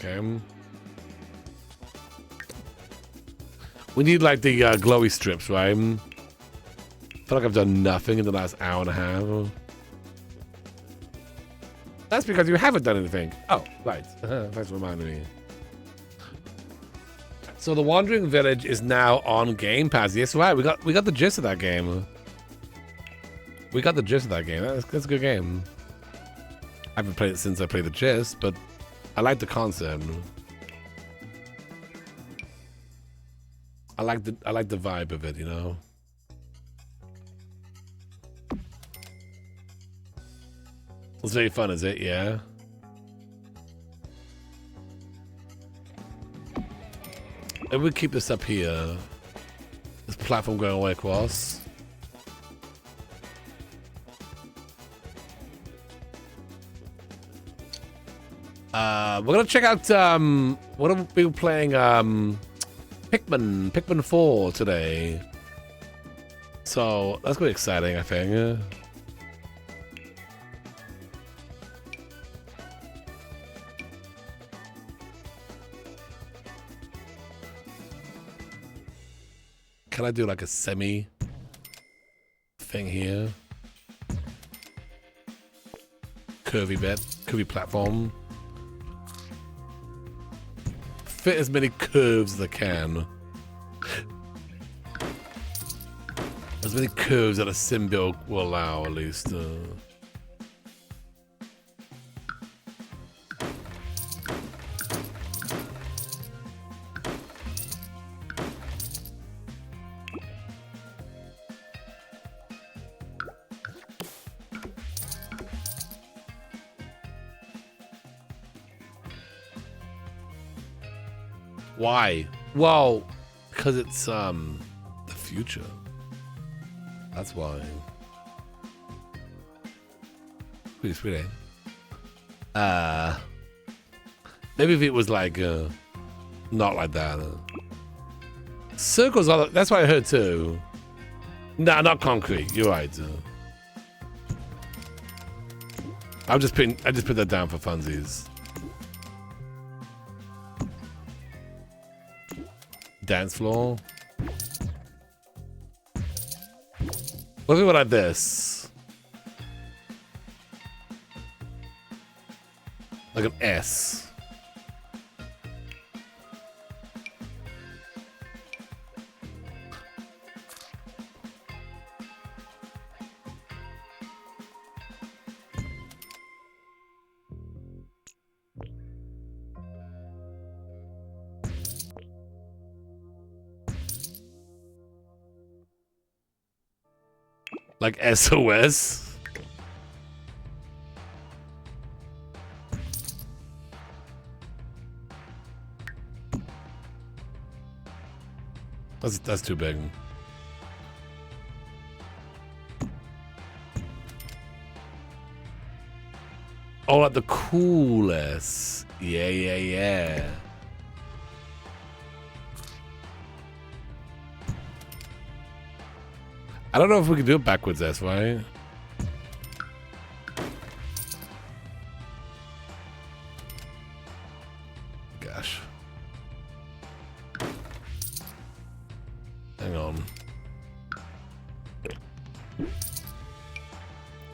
Okay. We need like the glowy strips, right? I feel like I've done nothing in the last hour and a half. That's because you haven't done anything. Oh, right. Thanks for reminding me. So the Wandering Village is now on Game Pass. Yes, right. We got the gist of that game. That's a good game. I haven't played it since I played the gist, but I like the concept. I like the vibe of it, you know. It's very fun, is it? Yeah. And we'll keep this up here. This platform going all the way across. We're gonna check out what are we playing Pikmin 4 today. So that's gonna be exciting, I think. Can I do like a semi thing here? Curvy platform. Fit as many curves as I can. As many curves that a sim build will allow, at least. Why? Well, because it's the future. That's why. Really? Maybe if it was like not like that. Circles are. That's what I heard too. Nah, not concrete. You're right. I just put that down for funsies. Dance floor. What if we went like this? Like an S. Like SOS? That's too big. Oh, like the coolest. Yeah. I don't know if we can do it backwards, S, right? Gosh. Hang on.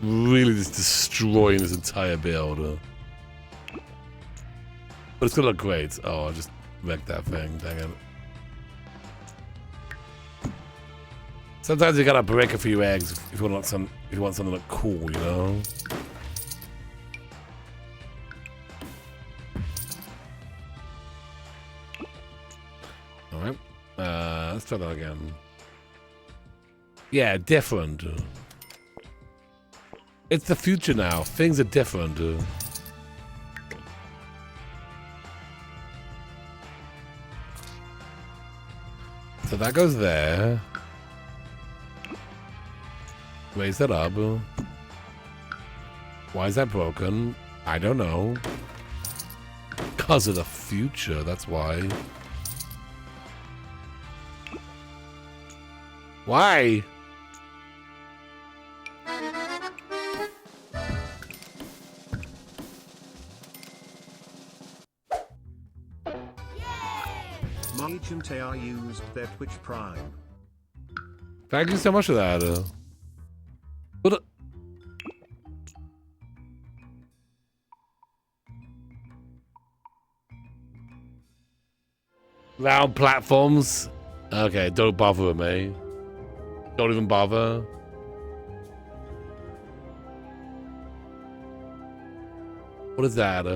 Really just destroying this entire build. But it's gonna look great. Oh, I just wrecked that thing. Dang it. Sometimes you gotta break a few eggs if you want something to look cool, you know. All right, let's try that again. Yeah, different. It's the future now. Things are different. So that goes there. Raise that up. Why is that broken? I don't know. Because of the future, that's why. Why? My agent AR used their Twitch Prime. Thank you so much for that. What? Round platforms. Okay, don't bother with me. Don't even bother. What is that?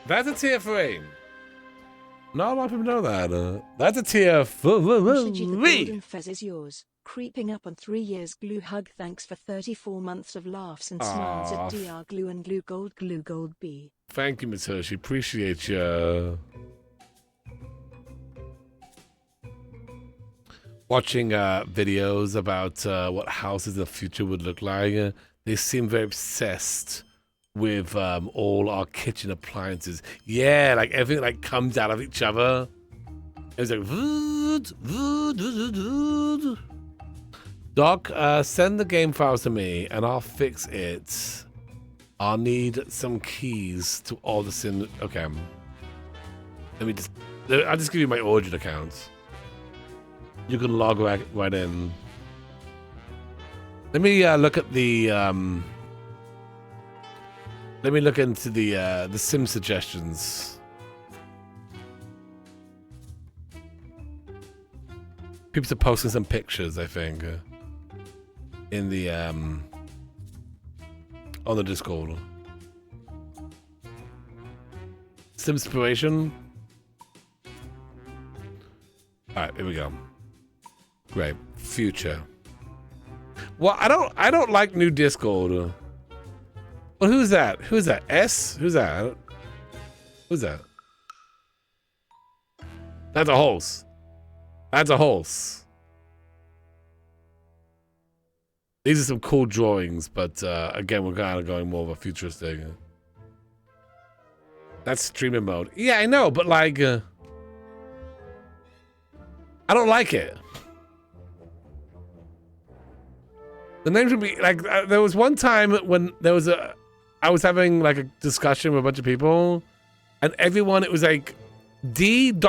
That's a tier 3. Not a lot of people know that. That's a tier 3. Shiji, the golden fez is yours. Creeping up on 3 years. Glue hug. Thanks for 34 months of laughs and smiles at DR Glue and Glue Gold B. Thank you, Miss Hershey. Appreciate you. Watching videos about what houses in the future would look like. They seem very obsessed with all our kitchen appliances. Yeah, like everything like comes out of each other. It was like vood, vood, vood, vood. Doc, send the game files to me and I'll fix it. I'll need some keys to all the sim. Okay. I'll just give you my Origin account. You can log right in. Let me look at the let me look into the sim suggestions. People are posting some pictures, I think, in the on the Discord. Simspiration. All right, here we go. Great. Future. Well, I don't like new Discord. Well, who's that? Who's that? S? Who's that? Who's that? That's a horse. That's a horse. These are some cool drawings, but again, we're kind of going more of a futuristic. That's streaming mode. Yeah, I know, but like, I don't like it. The name should be like. There was one time when I was having like a discussion with a bunch of people, and everyone, it was like D ... and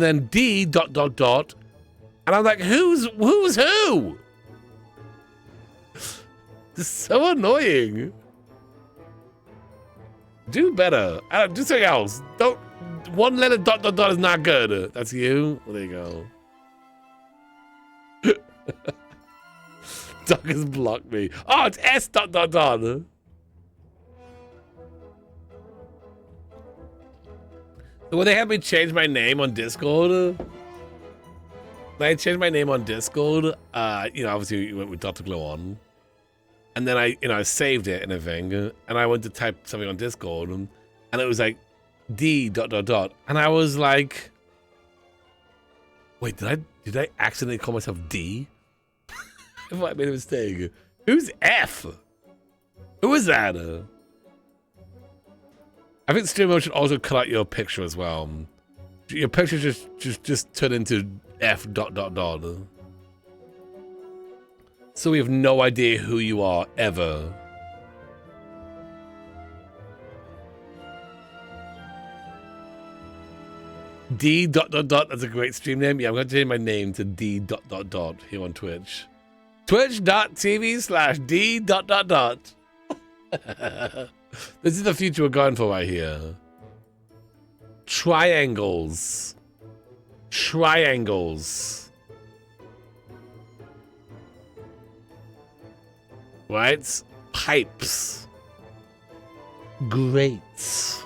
then D ... and I'm like, who's who? This is so annoying. Do better. Do something else. Don't. One letter ... is not good. That's you. Well, there you go. Doug has blocked me. Oh, it's S ... When they had me change my name on Discord, when I changed my name on Discord, you know, obviously you went with Dr. Glow on, and then I saved it and everything, and I went to type something on Discord, and it was like D ... and I was like, wait, did I accidentally call myself D? If I made a mistake. Who's F? Who is that? I think stream mode should also cut out your picture as well. Your picture just turn into F ... So we have no idea who you are ever. D ... That's a great stream name. Yeah, I'm going to change my name to D ... here on Twitch. Twitch.tv/D ... This is the future we're going for right here. Triangles. Triangles. Right? Pipes. Grates.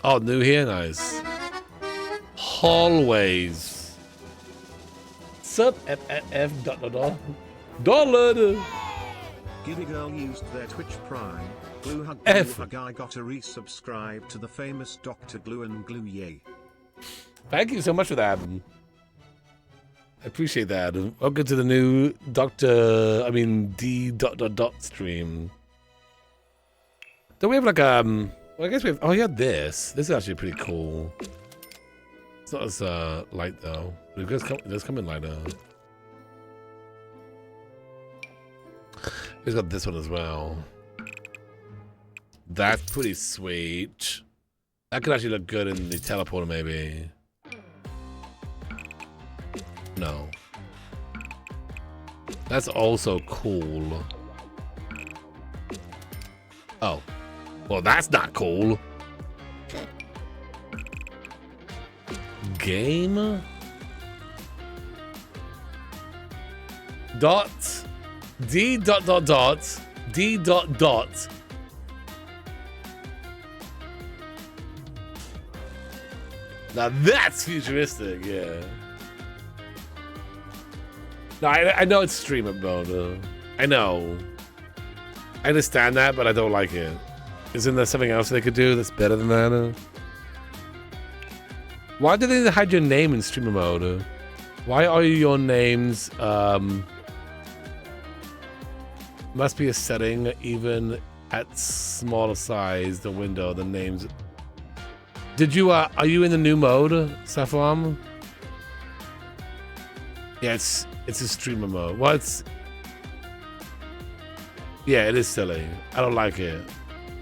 Oh, new here? Nice. Hallways. Sub F ... Dollar. Giddy Girl used their Twitch Prime. Glue hug. I got to resubscribe to the famous Dr. Glue and Glue. Yay. Thank you so much for that. I appreciate that. Welcome to the new D ... stream. Don't we have like Well, I guess we have. Oh, yeah, this. This is actually pretty cool. It's not as light though. It does come in lighter. He's got this one as well. That's pretty sweet. That could actually look good in the teleporter, maybe. No. That's also cool. Oh. Well, that's not cool. Game? Dot. D dot dot dot. D dot dot. Now that's futuristic, yeah. No, I know it's streamer mode. I know. I understand that, but I don't like it. Isn't there something else they could do that's better than that? Why do they hide your name in streamer mode? Why are your names, must be a setting even at smaller size, the window, the names. Did you, are you in the new mode, Saffron? Yeah, it's a streamer mode. Well, yeah, it is silly. I don't like it.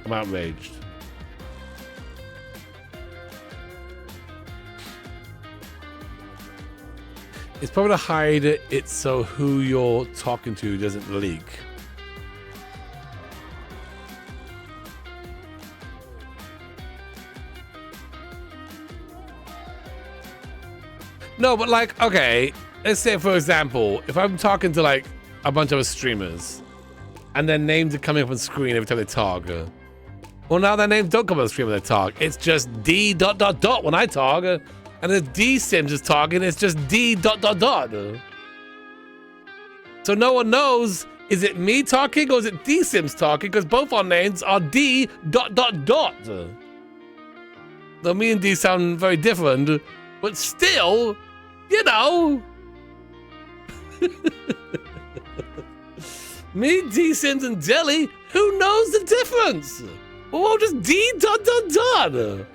I'm outraged. It's probably to hide it so who you're talking to doesn't leak. No, but like, okay, let's say for example, if I'm talking to like a bunch of streamers and their names are coming up on screen every time they talk. Well, now their names don't come up on screen when they talk. It's just D dot dot dot when I talk. And if D Sims is talking, it's just D dot dot dot. So no one knows, is it me talking or is it D Sims talking? Because both our names are D dot dot dot. Though me and D sound very different, but still, you know. Me, D Sims, and Jelly, who knows the difference? We're all just D dot dot dot.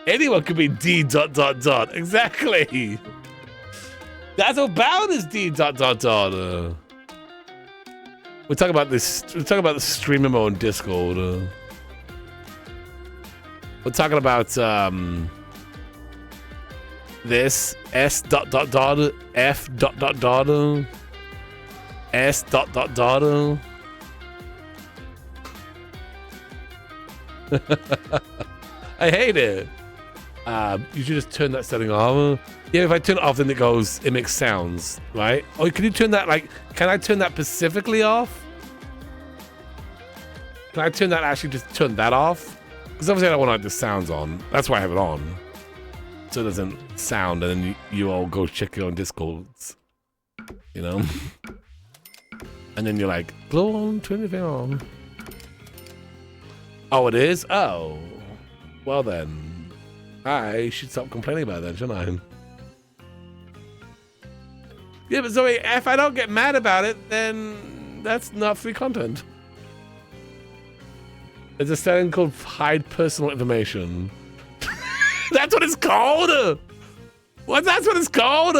Anyone could be D dot dot dot. Exactly. That's what bound is D dot dot dot. We're talking about this. We're talking about the streamer mode on Discord. We're talking about this S dot dot dot F dot dot dot S dot dot dot. I hate it. You should just turn that setting off. Yeah, if I turn it off, then it makes sounds, right? Or can you turn that, like, can I turn that specifically off? Can I turn that, actually just turn that off? Because obviously I don't want like, the sounds on. That's why I have it on. So it doesn't sound, and then you all go check your own Discords. You know? And then you're like, glow on, turn the thing on. Oh, it is? Oh. Well then. I should stop complaining about that, shouldn't I? Yeah, but Zoe, if I don't get mad about it, then that's not free content. There's a setting called hide personal information. That's what it's called? What? That's what it's called?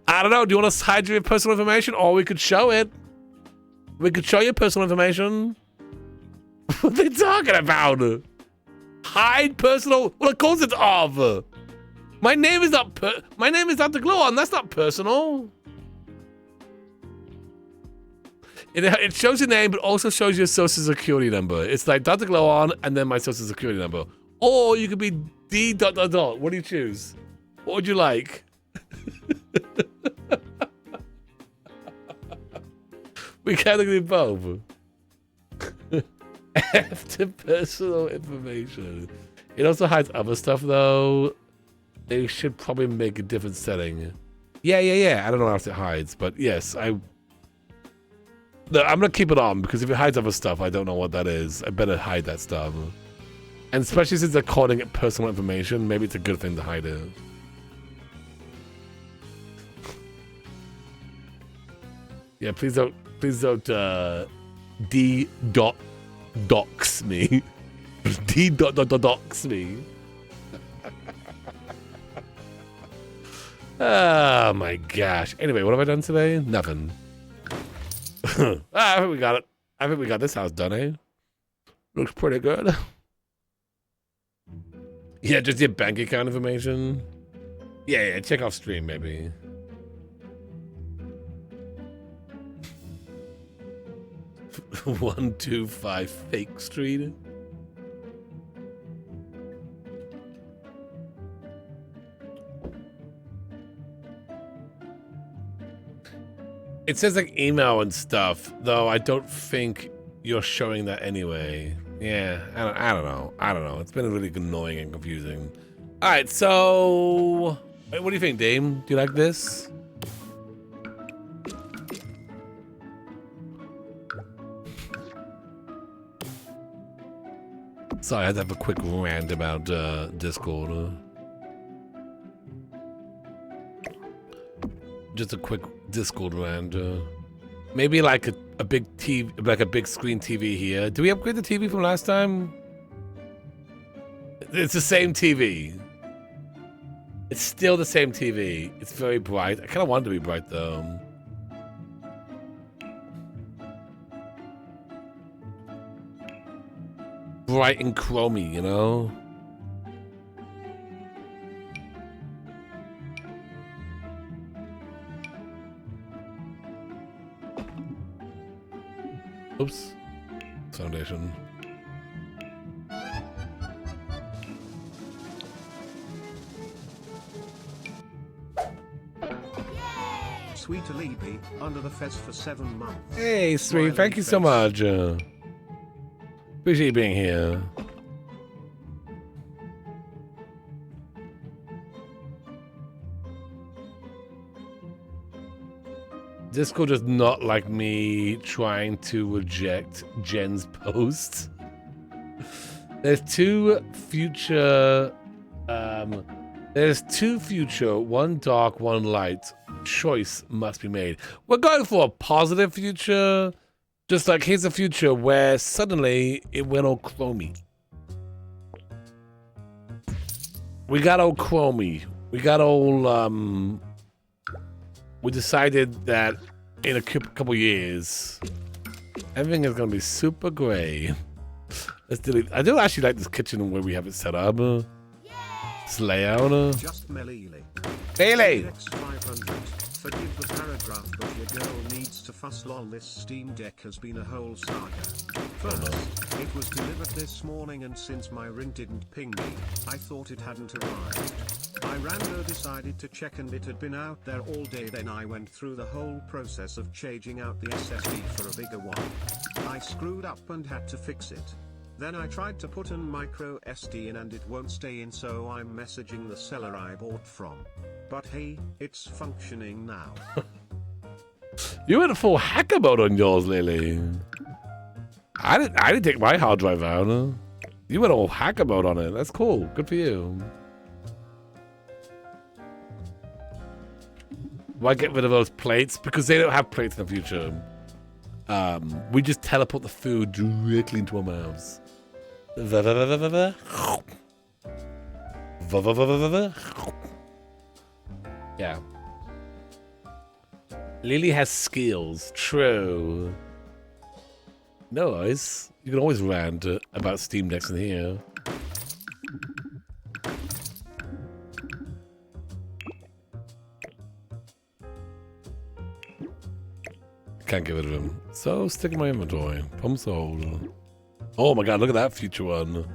I don't know. Do you want us to hide your personal information? Or we could show it. We could show you personal information. What are they talking about? Hide personal. Well, of course it's off. My name is not my name is Dr. Gluon. That's not personal. It shows your name, but also shows your social security number. It's like Dr. Gluon and then my social security number. Or you could be D dot dot dot. What do you choose? What would you like? We can't do both. After personal information. It also hides other stuff though. They should probably make a different setting. Yeah. I don't know how else it hides, but yes, I'm gonna keep it on because if it hides other stuff, I don't know what that is. I better hide that stuff. And especially since they're calling it personal information, maybe it's a good thing to hide it. Yeah, please don't D dot dox me. Dox me. Oh my gosh. Anyway, what have I done today? Nothing. I think we got it. I think we got this house done, eh? Looks pretty good. Yeah, just your bank account information. Yeah, check off stream, maybe. One, 2, 5 Fake Street. It says like email and stuff, though I don't think you're showing that anyway. Yeah, I don't know. It's been really annoying and confusing. All right, so what do you think, Dame? Do you like this? Sorry, I had to have a quick rant about Discord. Just a quick Discord rant. Maybe like a big TV, like a big screen TV here. Did we upgrade the TV from last time? It's the same TV. It's still the same TV. It's very bright. I kind of want it to be bright though. Bright and chromy, you know? Oops. Foundation. Sweet Alibi, under the fez for 7 months. Hey, sweet. Thank you so much. Appreciate you being here. Discord does not like me trying to reject Jen's posts. There's two future, one dark, one light. Choice must be made. We're going for a positive future. Just like here's a future where suddenly it went all chromy. We got all chromy. We got all, we decided that in a couple years, everything is going to be super gray. Let's delete. I do actually like this kitchen where we have it set up. This layout. Just Melili. Bailey! Forgive the paragraph, but your girl needs to fuss lol. This Steam Deck has been a whole saga. First, it was delivered this morning, and since my ring didn't ping me, I thought it hadn't arrived. I rando decided to check and it had been out there all day. Then I went through the whole process of changing out the SSD for a bigger one. I screwed up and had to fix it. Then I tried to put an micro SD in and it won't stay in, so I'm messaging the seller I bought from. But hey, it's functioning now. You went full hacker mode on yours, Lily. I didn't take my hard drive out. You went all hacker mode on it. That's cool. Good for you. Why get rid of those plates? Because they don't have plates in the future. We just teleport the food directly into our mouths. Yeah. Lily has skills. True. No worries. You can always rant about Steam Decks in here. Can't get rid of him. So stick in my inventory. Problem solved. Oh my god, look at that future one.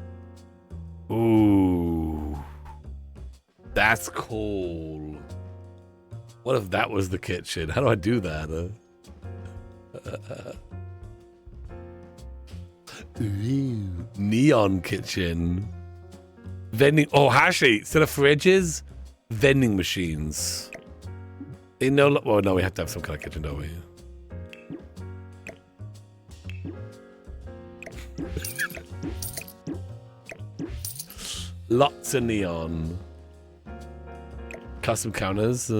Ooh. That's cool. What if that was the kitchen? How do I do that? Neon kitchen. Vending. Oh, actually, instead of fridges, vending machines. They know. Well, no, we have to have some kind of kitchen, don't we? Lots of neon. Custom counters.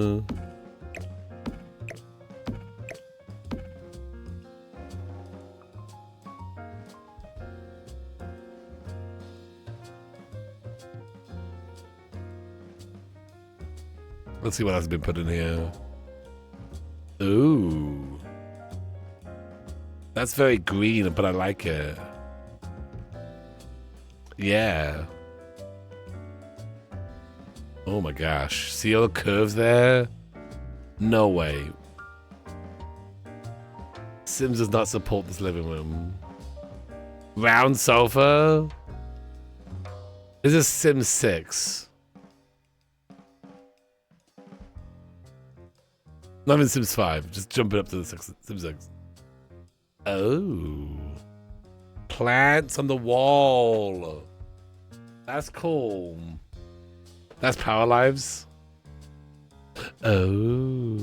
Let's see what else has been put in here. Ooh. That's very green, but I like it. Yeah. Oh my gosh. See all the curves there? No way. Sims does not support this living room. Round sofa? This is Sims 6. Not even Sims 5. Just jump it up to the Sims 6. Oh. Plants on the wall. That's cool. That's Power Lives. Oh.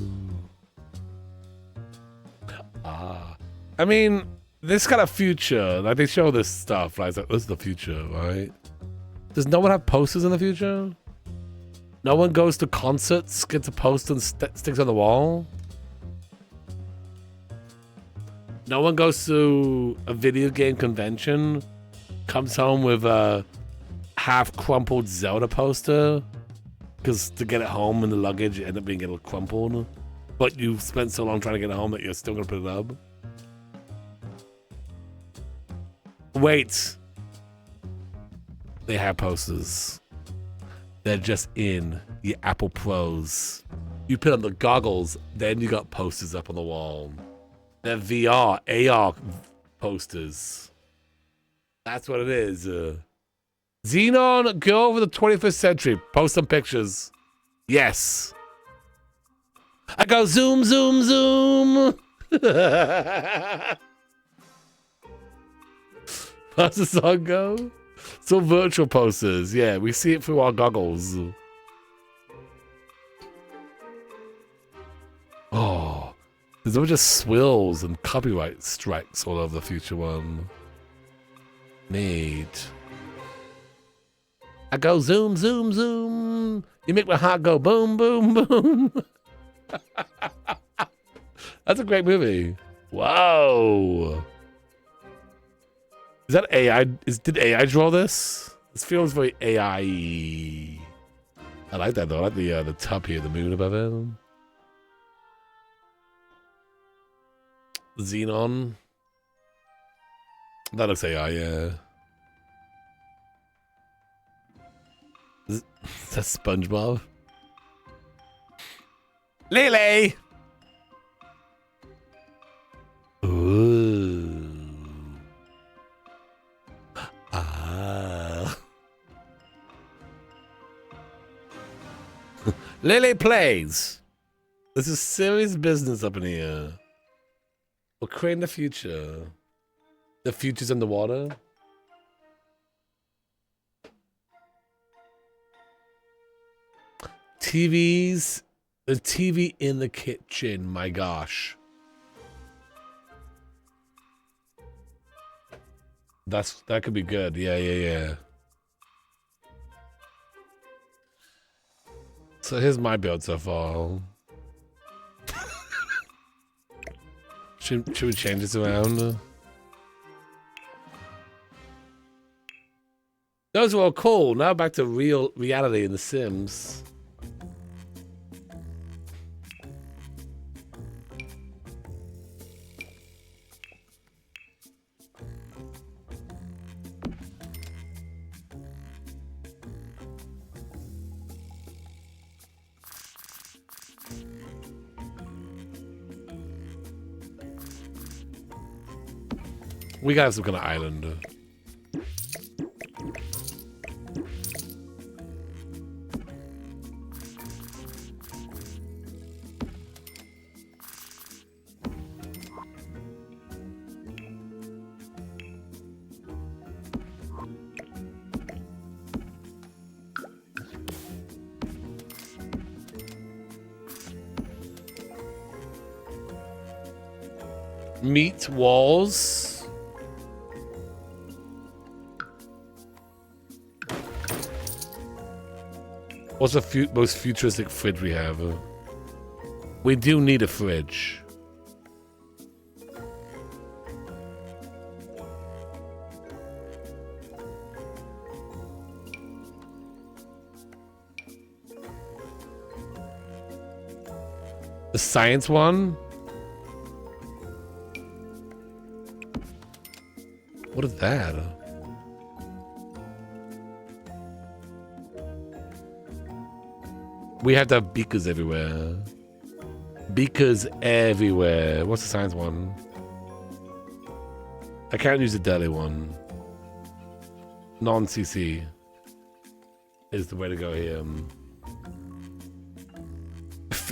Ah. I mean, this kind of future, like they show this stuff, like this is the future, right? Does no one have posters in the future? No one goes to concerts, gets a poster and sticks on the wall? No one goes to a video game convention, comes home with a half-crumpled Zelda poster, because to get it home in the luggage, it ended up being a little crumpled. But you spent so long trying to get it home that you're still going to put it up. Wait. They have posters. They're just in the Apple Pros. You put on the goggles, then you got posters up on the wall. They're VR, AR posters. That's what it is. Xenon, go over the 21st century. Post some pictures. Yes. I go zoom, zoom, zoom. How's the song go? So virtual posters. Yeah, we see it through our goggles. Oh, there's all just swills and copyright strikes all over the future one. Neat. I go zoom, zoom, zoom. You make my heart go boom, boom, boom. That's a great movie. Whoa. Is that AI? Did AI draw this? This feels very AI-y. I like that though. I like the top here, the moon above it. Xenon. That looks AI, yeah. Is that SpongeBob? Lily! Ooh. Ah. Lily plays. This is serious business up in here. We're creating the future. The future's in the water. TVs. The TV in the kitchen. My gosh. That could be good. Yeah. So here's my build so far. Should we change this around? Those were all cool. Now back to reality in The Sims. We got some kind of island. Meat walls. What's the most futuristic fridge we have? We do need a fridge. The science one? What is that? We have to have beakers everywhere. Beakers everywhere. What's the science one? I can't use the deli one. Non-CC is the way to go here.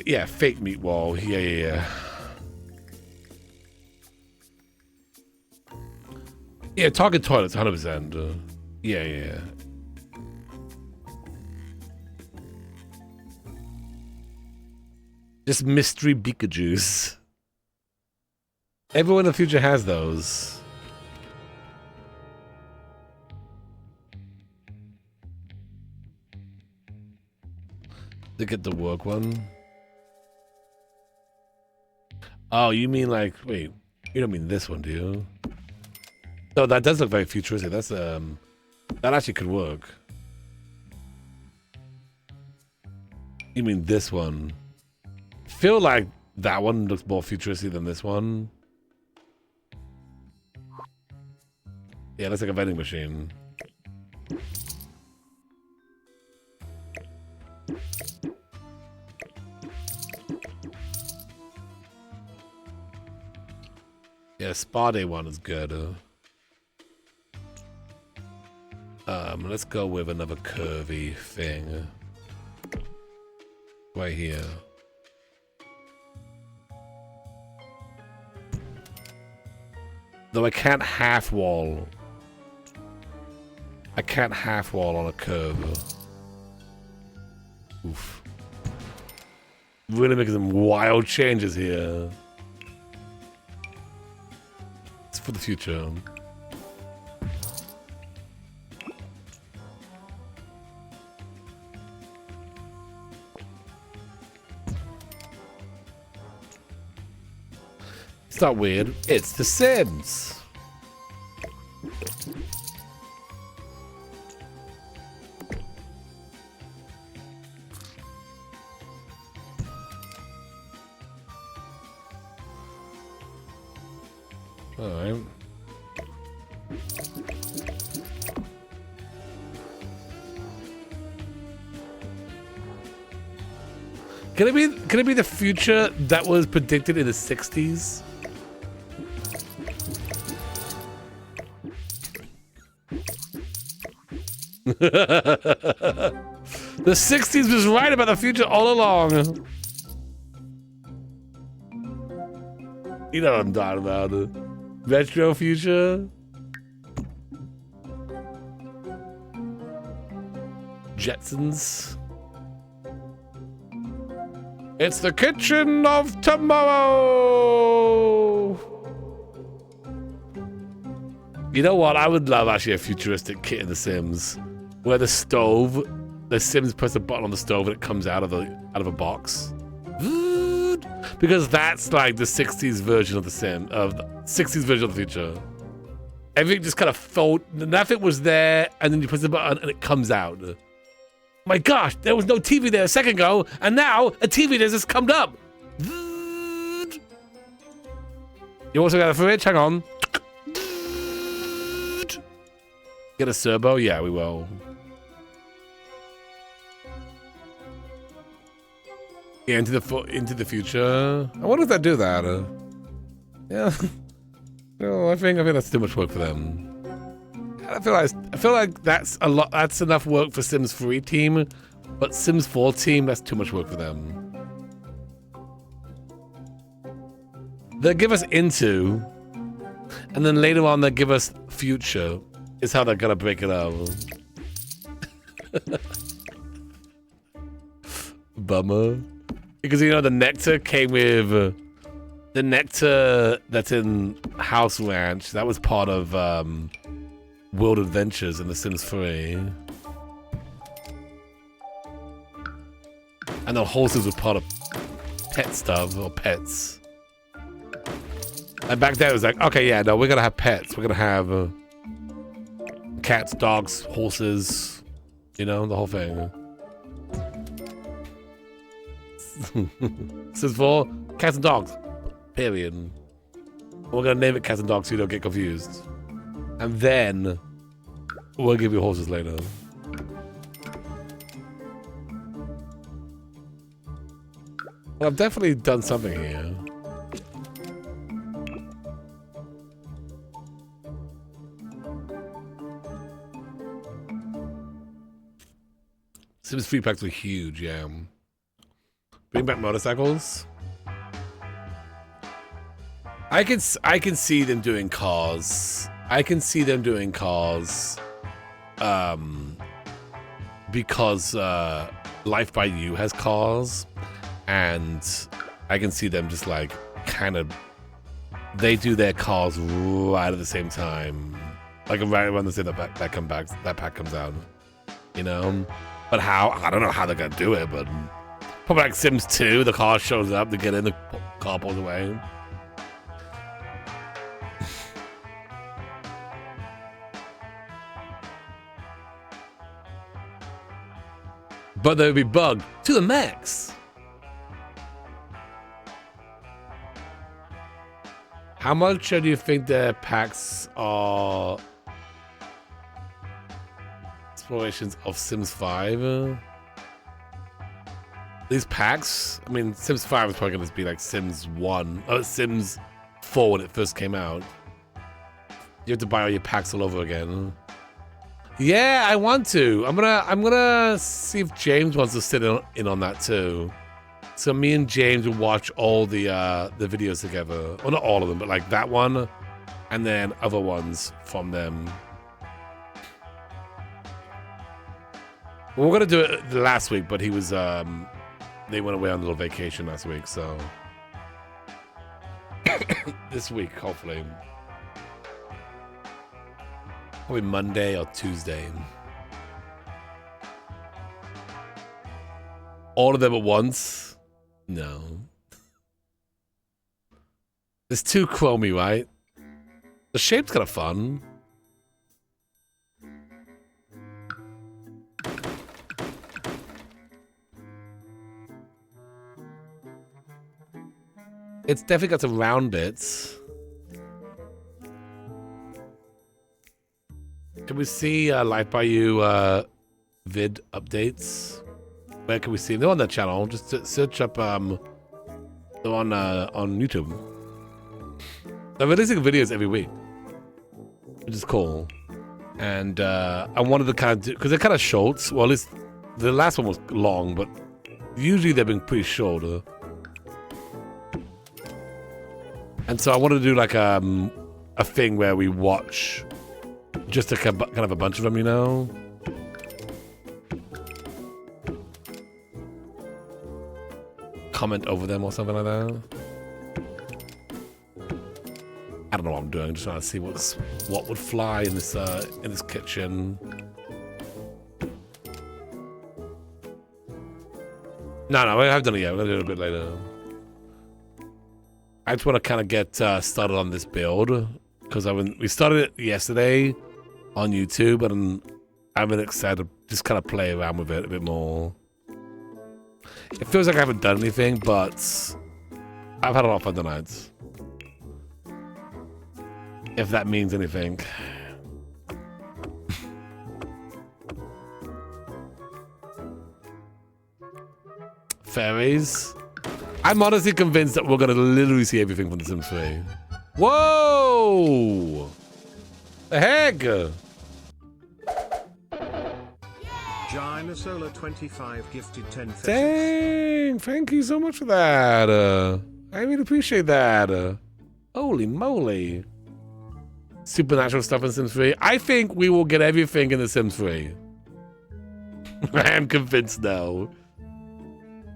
Yeah, fake meat wall. Yeah. Yeah, Target toilets, 100%. Yeah. Just mystery beaker juice. Everyone in the future has those. To get the work one. Oh, you mean like, wait, you don't mean this one, do you? No, that does look very futuristic. That's that actually could work. You mean this one? Feel like that one looks more futuristic than this one. Yeah, looks like a vending machine. Yeah, Spa Day one is good. Let's go with another curvy thing. Right here. Though I can't half wall. I can't half wall on a curve. Oof. Really making some wild changes here. It's for the future. It's not weird. It's The Sims. All right. Can it be the future that was predicted in the 60s? The 60s was right about the future all along. You know what I'm talking about. Retro future. Jetsons. It's the kitchen of tomorrow. You know what? I would love actually a futuristic kit in The Sims, where the stove, the Sims press a button on the stove and it comes out of a box. Because that's like the 60s version of the Sim, of the 60s version of the future. Everything just kind of nothing was there, and then you press the button and it comes out. My gosh, there was no TV there a second ago, and now a TV has just come up. You also got a fridge? Hang on. Get a servo? Yeah, we will. Yeah, into the future. I wonder if they do that. Yeah. No, I think that's too much work for them. I feel like that's a lot. That's enough work for Sims 3 team, but Sims 4 team, that's too much work for them. They'll give us into, and then later on they'll give us future. Is how they're gonna break it up. Bummer. Because you know the nectar came with the nectar that's in House Ranch. That was part of World Adventures in The Sims 3. And the horses were part of pet stuff or pets. And back then it was like, okay, yeah, no, we're gonna have pets. We're gonna have cats, dogs, horses, you know, the whole thing. Sims 4, cats and dogs. Period. We're gonna name it cats and dogs so you don't get confused. And then we'll give you horses later. Well, I've definitely done something here. Sims 3 packs were huge, yeah. Bring back motorcycles. I can see them doing cars. I can see them doing cars. Because Life by You has cars, and I can see them just like kind of. They do their cars right at the same time, like right around the same that pack comes out. You know. But how? I don't know how they're gonna do it, but probably like Sims 2, the car shows up, they get in, the car pulls away. But they would be bugged to the max. How much do you think their packs are? Explorations of Sims 5. These packs, I mean, Sims 5 is probably going to be like Sims 1, Sims 4 when it first came out. You have to buy all your packs all over again. Yeah, I want to. I'm gonna see if James wants to sit in on that too. So me and James will watch all the videos together. Well, not all of them, but like that one, and then other ones from them. We were gonna do it last week, but he was they went away on a little vacation last week, so this week hopefully. Probably Monday or Tuesday. All of them at once? No. It's too chromy, right? The shape's kind of fun. It's definitely got some round bits. Can we see Life by You vid updates? Where can we see them? They're on that channel. Just search up they're on YouTube. They're releasing videos every week, which is cool. And I wanted to kind of do, because they're kind of short. Well, at least the last one was long, but usually they've been pretty short. And so I wanted to do like a thing where we watch just a kind of a bunch of them, you know? Comment over them or something like that. I don't know what I'm doing. I'm just trying to see what would fly in this kitchen. No, I haven't done it yet. We're gonna do it a bit later. I just want to kind of get started on this build because we started it yesterday on YouTube, and I've been excited to just kind of play around with it a bit more. It feels like I haven't done anything, but I've had a lot of fun tonight. If that means anything. Fairies. I'm honestly convinced that we're going to literally see everything from The Sims 3. Whoa! The heck? Gina Solar 25 gifted 10 fezzes. Dang! Thank you so much for that. I really appreciate that. Holy moly. Supernatural stuff in Sims 3. I think we will get everything in The Sims 3. I am convinced now.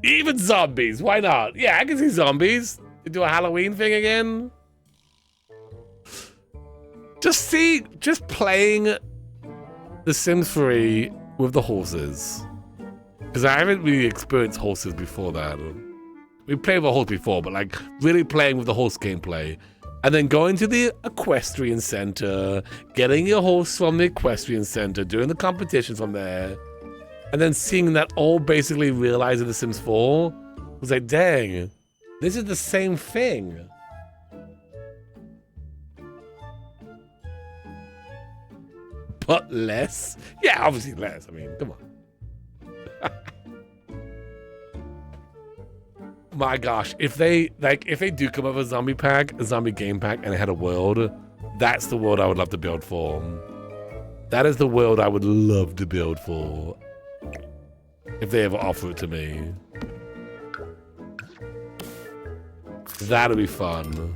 Even zombies. Why not? Yeah, I can see zombies. You do a Halloween thing again. Just playing The Sims 3 with the horses. Because I haven't really experienced horses before that. We played with a horse before, but like really playing with the horse gameplay. And then going to the equestrian center, getting your horse from the equestrian center, doing the competition from there, and then seeing that all basically realized in The Sims 4. was like, dang, this is the same thing. But less? Yeah, obviously less. I mean, come on. My gosh, if they do come up with a zombie pack, a zombie game pack, and it had a world, that's the world I would love to build for. That is the world I would love to build for. If they ever offer it to me. That'll be fun.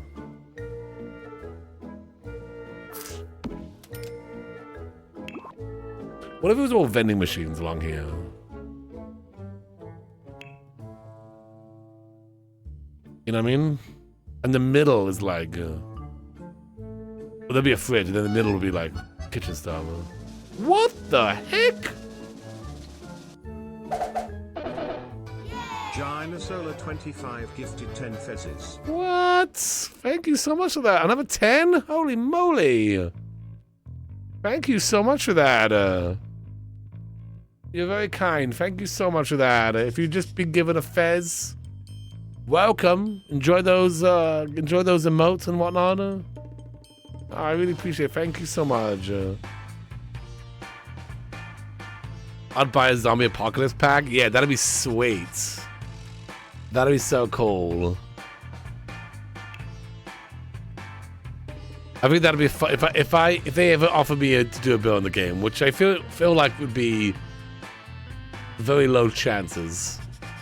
What if it was all vending machines along here? You know what I mean? And the middle is like... well, there'll be a fridge, and then the middle will be like kitchen style. What the heck? Gina Solar 25 gifted 10 fezzes. What? Thank you so much for that. Another 10? Holy moly. Thank you so much for that. You're very kind. Thank you so much for that. If you've just been given a fez, welcome. Enjoy those emotes and whatnot. I really appreciate it. Thank you so much. I'd buy a zombie apocalypse pack. Yeah, that'd be sweet. That'd be so cool. I think that'd be fun if they ever offer me to do a build in the game, which I feel like would be very low chances.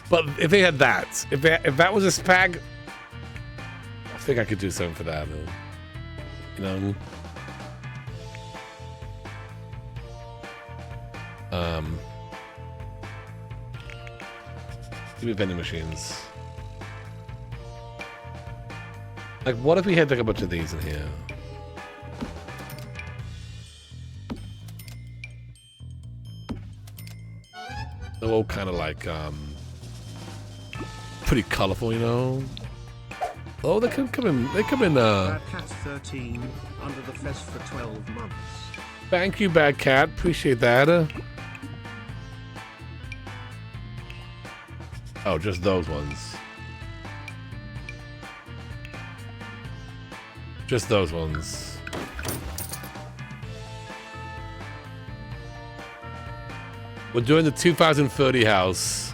But if they had that, if that was a pack, I think I could do something for that. You know. Give me vending machines. Like, what if we had like a bunch of these in here? They're all kind of like, pretty colorful, you know? Oh, they come in, Bad Cat 13, under the fez for 12 months. Thank you, Bad Cat. Appreciate that. Oh, just those ones. Just those ones. We're doing the 2030 house.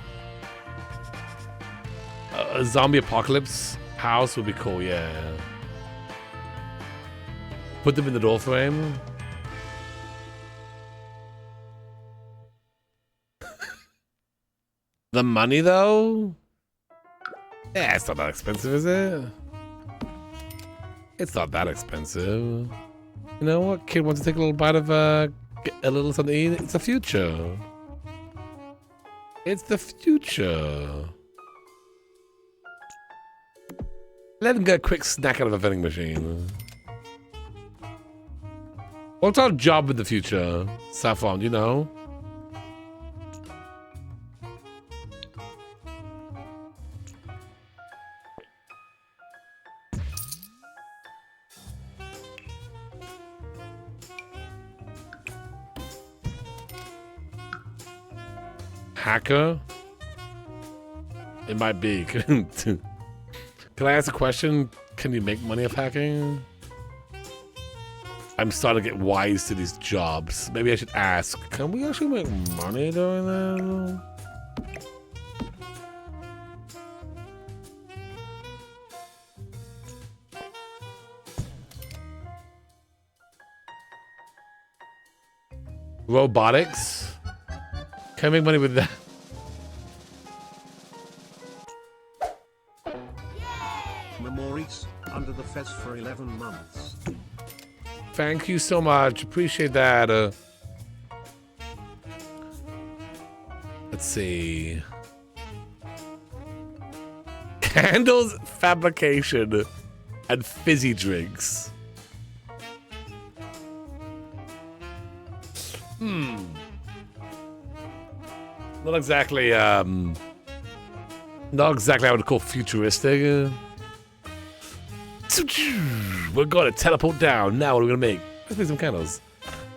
A zombie apocalypse house would be cool, yeah. Put them in the door frame. The money, though? Yeah, it's not that expensive, is it? It's not that expensive. You know what? Kid wants to take a little bite of a little something to eat. It's the future. It's the future. Let him get a quick snack out of a vending machine. What's our job in the future, Saffron? Do you know? Hacker? It might be. Can I ask a question? Can you make money off hacking? I'm starting to get wise to these jobs. Maybe I should ask. Can we actually make money doing that? Robotics? Can I make money with that? Maurice, under the fez for 11 months. Thank you so much. Appreciate that. Let's see. Candles, fabrication, and fizzy drinks. Not exactly, not exactly I would call futuristic. We're gonna teleport down. Now what are we gonna make? Let's make some candles.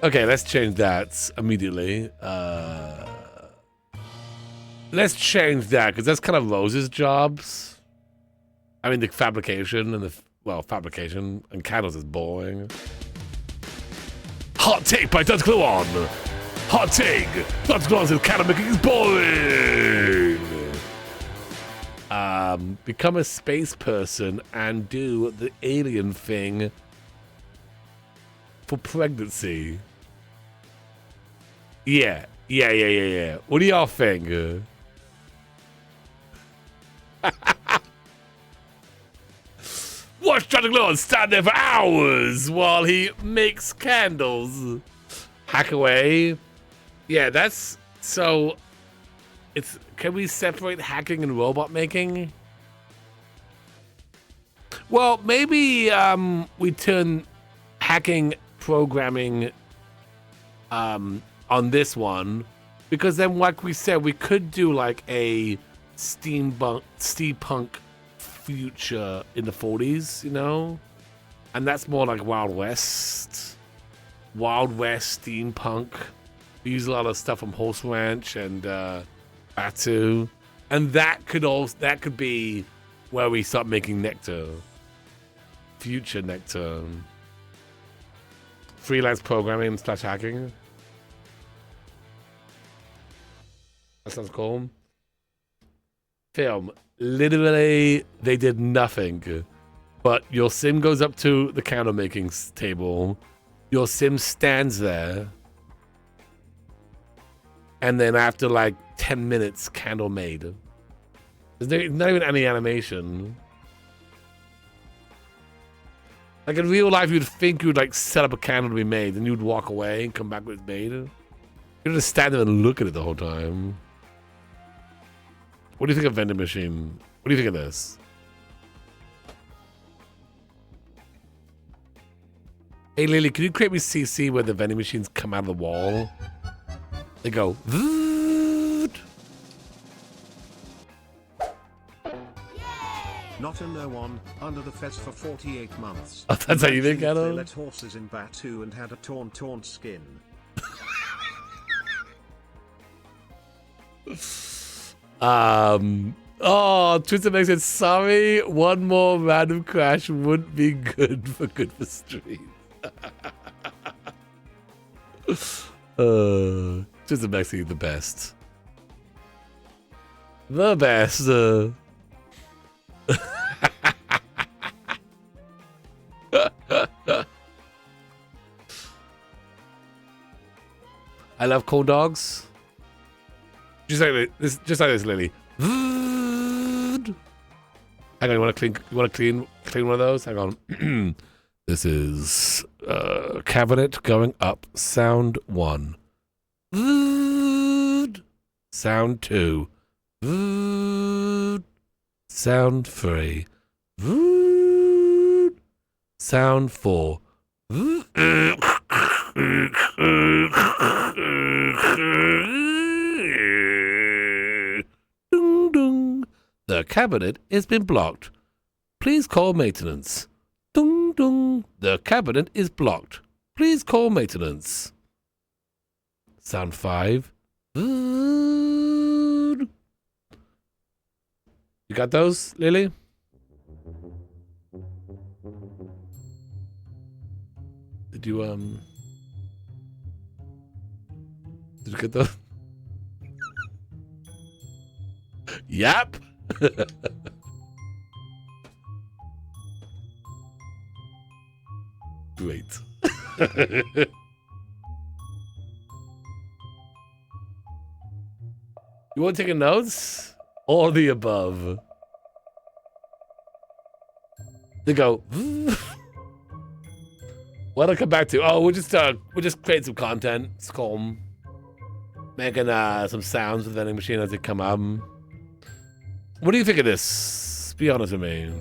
Okay, let's change that immediately. let's change that because that's kind of Rose's jobs. I mean, the fabrication and fabrication and candles is boring. Hot take by Dutch Gluon. Hot take. Dutch Gluon says candle making is boring. Become a space person and do the alien thing for pregnancy. Yeah. What do y'all think? Watch Dr. Gluon stand there for hours while he makes candles. Hack away. Yeah, that's so. It's. Can we separate hacking and robot making? Well, maybe we turn hacking programming on this one, because then, like we said, we could do like a steampunk future in the 40s, you know, and that's more like Wild West steampunk. We use a lot of stuff from Horse Ranch and Batu, and that could be where we start making nectar, future nectar, freelance programming / hacking. That sounds cool. Film. Literally, they did nothing. But your sim goes up to the candle making table. Your sim stands there. And then after like 10 minutes, candle made. There's not even any animation. Like in real life, you'd think you'd like set up a candle to be made, and you'd walk away and come back when it's made. You'd just stand there and look at it the whole time. What do you think of vending machine? What do you think of this? Hey Lily, can you create me CC where the vending machines come out of the wall? They go. Voot. Not a no one, under the fez for 48 months. Oh, that's how you think, Adam? They let horses in Batu and had a torn skin. Twister makes it sorry. One more random crash wouldn't be good for stream. Twister makes it the best. The best. I love cold dogs. Just like this, Lily. Hang on, you want to clean one of those? Hang on. This is cabinet going up. Sound 1. Sound 2. Sound 3. Sound 4. The cabinet has been blocked. Please call maintenance. Dung dung. The cabinet is blocked. Please call maintenance. Sound 5. You got those, Lily? Did you get those? Yep. Great. You want to take a notes? All the above. They go. What I'll come back to? Oh, we'll just create some content. It's calm. Making some sounds with the vending machine as they come up. What do you think of this? Be honest with me.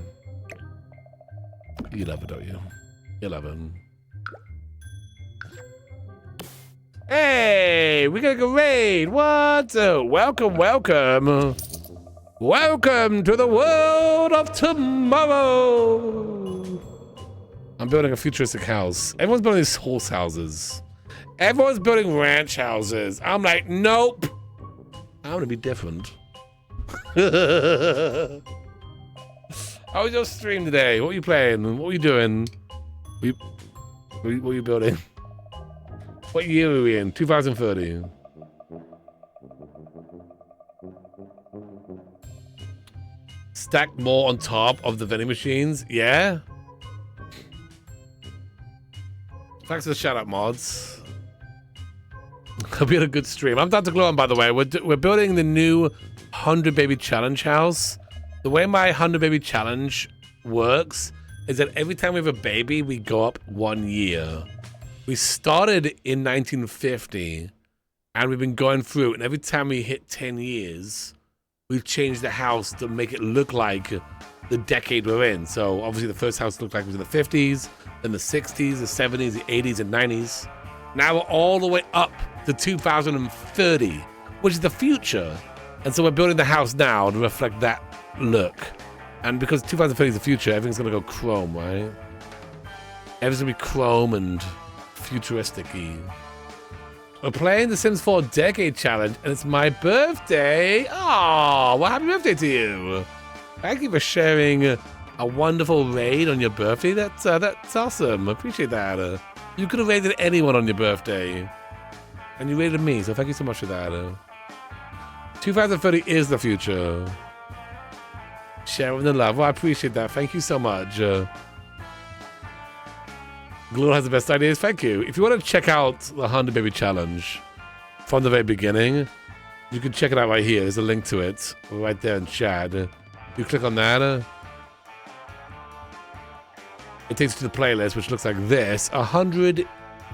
You love it, don't you? You love it. Hey, we got a raid. What? Welcome. Welcome to the world of tomorrow. I'm building a futuristic house. Everyone's building these horse houses. Everyone's building ranch houses. I'm like, nope. I want to be different. How was your stream today? What were you playing? What were you doing? What were you building? What year are we in? 2030. Stack more on top of the vending machines? Yeah? Thanks for the shout out, mods. Hope you had a good stream. I'm Dr. Glow, by the way. We're building the new 100 Baby Challenge house. The way my 100 Baby Challenge works is that every time we have a baby, we go up 1 year. We started in 1950, and we've been going through, and every time we hit 10 years, we've changed the house to make it look like the decade we're in. So obviously the first house looked like it was in the 50s, then the 60s, the 70s, the 80s, and 90s. Now we're all the way up to 2030, which is the future. And so we're building the house now to reflect that look. And because 2030 is the future, everything's gonna go chrome, right? Everything's gonna be chrome and futuristic-y. We're playing The Sims 4 Decade Challenge, and it's my birthday. Oh, well, happy birthday to you. Thank you for sharing a wonderful raid on your birthday. That's awesome. I appreciate that. You could have raided anyone on your birthday, and you raided me, so thank you so much for that. 2030 is the future. Sharing the love. Well, I appreciate that. Thank you so much. Glow has the best ideas. Thank you. If you want to check out the 100 Baby Challenge from the very beginning, you can check it out right here. There's a link to it right there in chat. You click on that. It takes you to the playlist, which looks like this. 100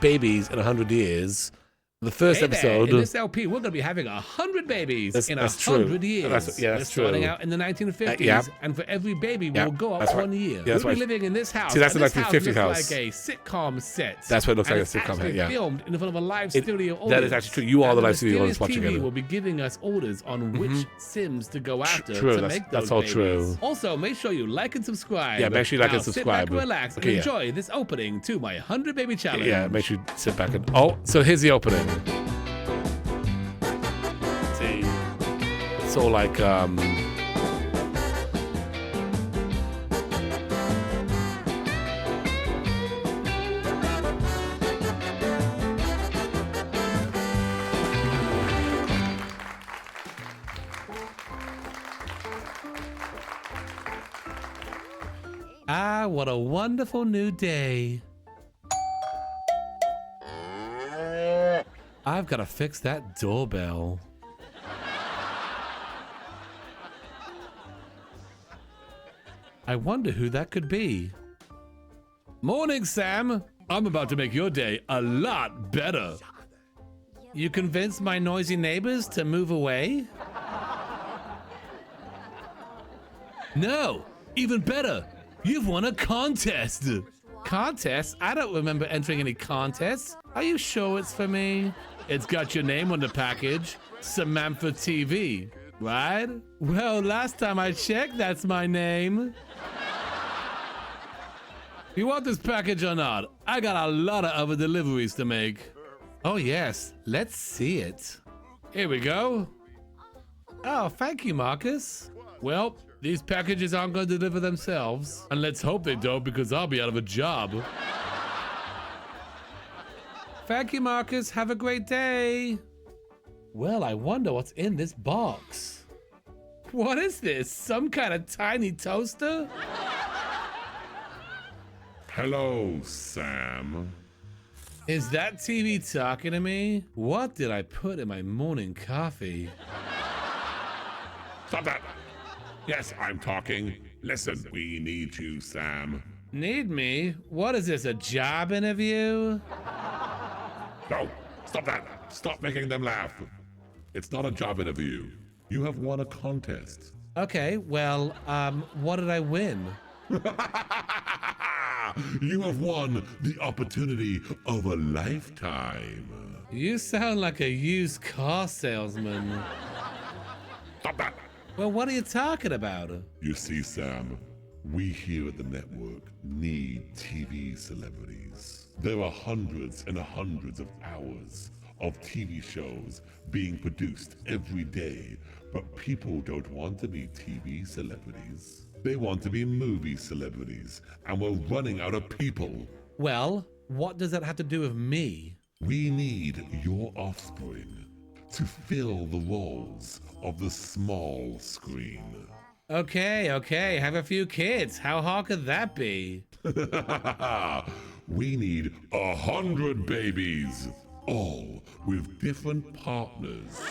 babies in 100 years. The first episode. In this LP, we're going to be having 100 babies in 100 years. That's we're true. Starting out in the 1950s, and for every baby, we'll go up 1 year. Yeah, we'll be living in this house. See, that's and the this 1950s house. Looks like a sitcom set. That's what it looks like, a it's sitcom set, yeah. filmed in front of a live studio audience. That is actually true. You are the live studio audience watching TV it. will be giving us orders on which Sims to go after True, to make those that's all babies. true. Also, make sure you like and subscribe. Yeah, make sure you like now and subscribe. Sit back, relax, and enjoy this opening to my 100 Baby Challenge. Yeah, make sure you sit back and... Oh, so here's the opening. See? It's all like, Ah, what a wonderful new day. I've got to fix that doorbell. I wonder who that could be. Morning, Sam. I'm about to make your day a lot better. You convinced my noisy neighbors to move away? No, even better. You've won a contest. Contest? I don't remember entering any contests. Are you sure it's for me? It's got your name on the package, Samantha TV, right? Well, last time I checked, that's my name. You want this package or not? I got a lot of other deliveries to make. Oh yes, let's see it. Here we go. Oh, thank you, Marcus. Well, these packages aren't going to deliver themselves. And let's hope they don't, because I'll be out of a job. Thank you, Marcus. Have a great day. Well, I wonder what's in this box. What is this? Some kind of tiny toaster? Hello, Sam. Is that TV talking to me? What did I put in my morning coffee? Stop that. Yes, I'm talking. Listen, we need you, Sam. Need me? What is this, a job interview? No, stop that. Stop making them laugh. It's not a job interview. You have won a contest. Okay, well, what did I win? You have won the opportunity of a lifetime. You sound like a used car salesman. Stop that. Well, what are you talking about? You see, Sam, we here at the network need TV celebrities. There are hundreds and hundreds of hours of TV shows being produced every day, but people don't want to be TV celebrities. They want to be movie celebrities, and we're running out of people. Well, what does that have to do with me? We need your offspring to fill the roles of the small screen. Okay, have a few kids. How hard could that be? We need 100 babies, all with different partners.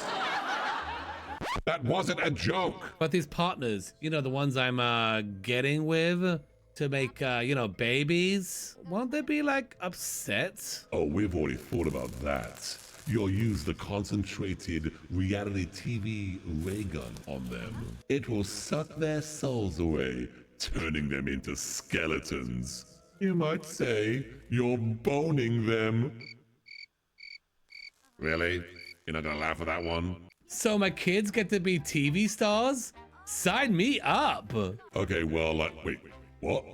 That wasn't a joke. But these partners, you know, the ones I'm getting with to make, you know, babies, won't they be like upset? Oh, we've already thought about that. You'll use the concentrated reality TV ray gun on them. It will suck their souls away, turning them into skeletons. You might say you're boning them. Really? You're not gonna laugh at that one? So my kids get to be TV stars? Sign me up. Okay, well, wait, what?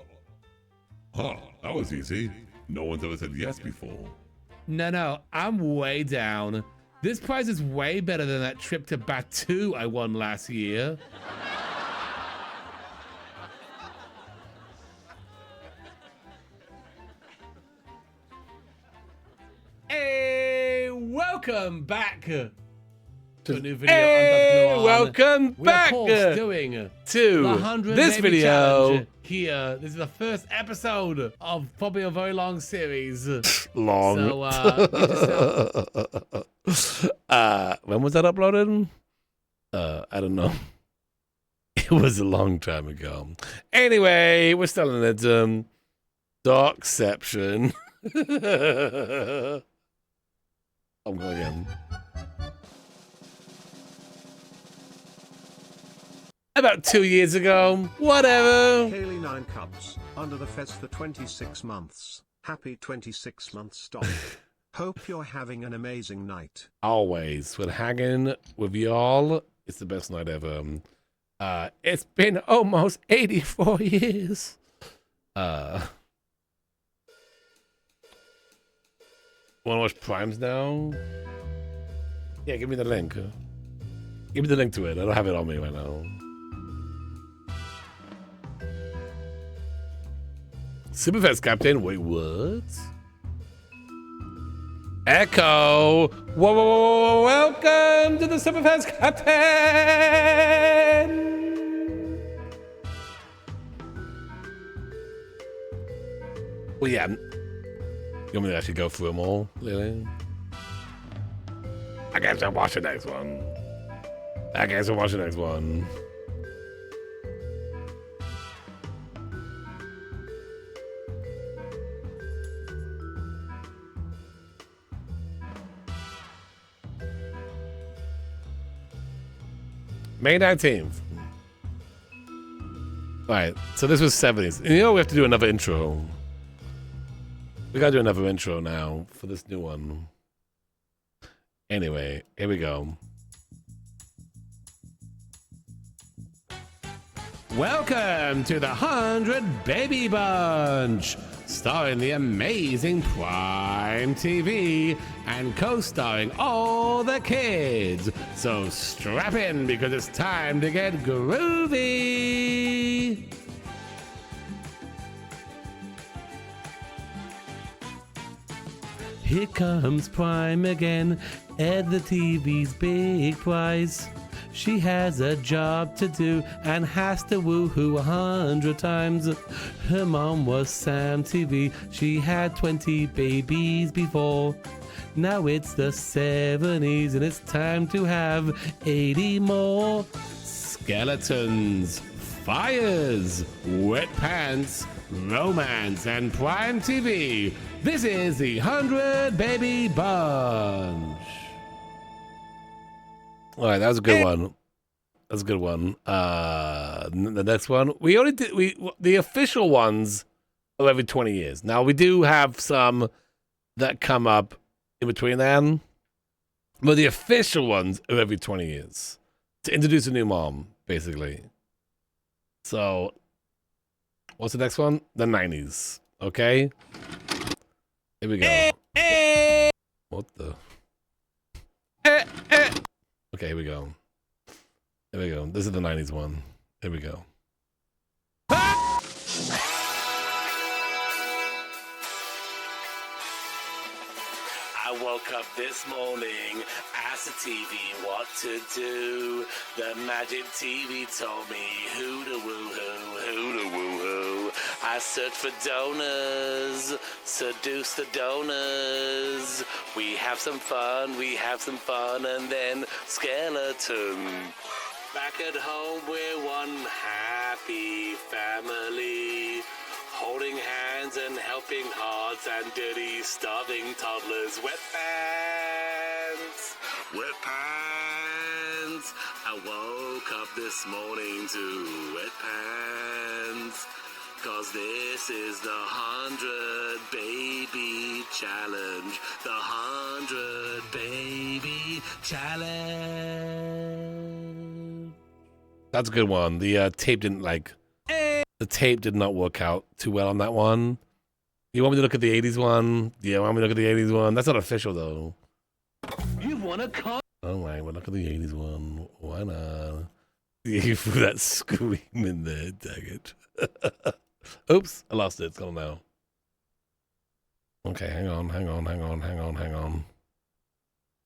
Huh, that was easy. No one's ever said yes before. No, I'm way down. This prize is way better than that trip to Batu I won last year. Hey, welcome back to a new video. Hey, welcome back doing to the 100 this Baby video. Challenge here. This is the first episode of probably a very long series. Long. So, when was that uploaded? I don't know. It was a long time ago. Anyway, we're still in it. Darkception. I'm going again. About 2 years ago. Whatever. Haley 9 Cubs, under the fez for 26 months. Happy 26 months stop. Hope you're having an amazing night. Always. When hanging with y'all, it's the best night ever. It's been almost 84 years. Wanna watch Primes now? Yeah, give me the link. Give me the link to it. I don't have it on me right now. Superfest Captain? Wait, what? Echo! Whoa, welcome to the Superfest Captain! Well, yeah. You want me to actually go through them all, Lily? I guess I'll watch the next one. May 19th. Alright, so this was 70s. And you know we have to do another intro. We gotta do another intro now for this new one. Anyway, here we go. Welcome to the 100 Baby Bunch, starring the amazing Prime TV and co-starring all the kids. So strap in because it's time to get groovy. Here comes Prime again, Ed the TV's big prize. She has a job to do and has to woohoo 100 times. Her mom was Sam TV. She had 20 babies before. Now it's the 70s and it's time to have 80 more. Skeletons, fires, wet pants, romance, and Prime TV. This is the 100 Baby Bunch. All right, that was a good one. That's a good one. The next one, we only did the official ones are every 20 years. Now we do have some that come up in between them, but the official ones are every 20 years to introduce a new mom, basically. So, what's the next one? The 90s. Okay, here we go. What the? Okay, here we go. Here we go. This is the 90s one. Here we go. I woke up this morning, asked the TV what to do. The magic TV told me who to woo-hoo. I searched for donors, seduce the donors. We have some fun, and then skeleton. Back at home, we're one happy family. Holding hands and helping hearts and dirty, starving toddlers. Wet pants. I woke up this morning to wet pants. 'Cause this is the 100 baby challenge. The 100 baby challenge. That's a good one. The tape didn't The tape did not work out too well on that one. You want me to look at the 80s one? Yeah, want me to look at the 80s one? That's not official, though. You've won a All right, we'll look at the 80s one. Why not? You threw that scream in there, dang it. Oops, I lost it. It's gone now. Okay, hang on.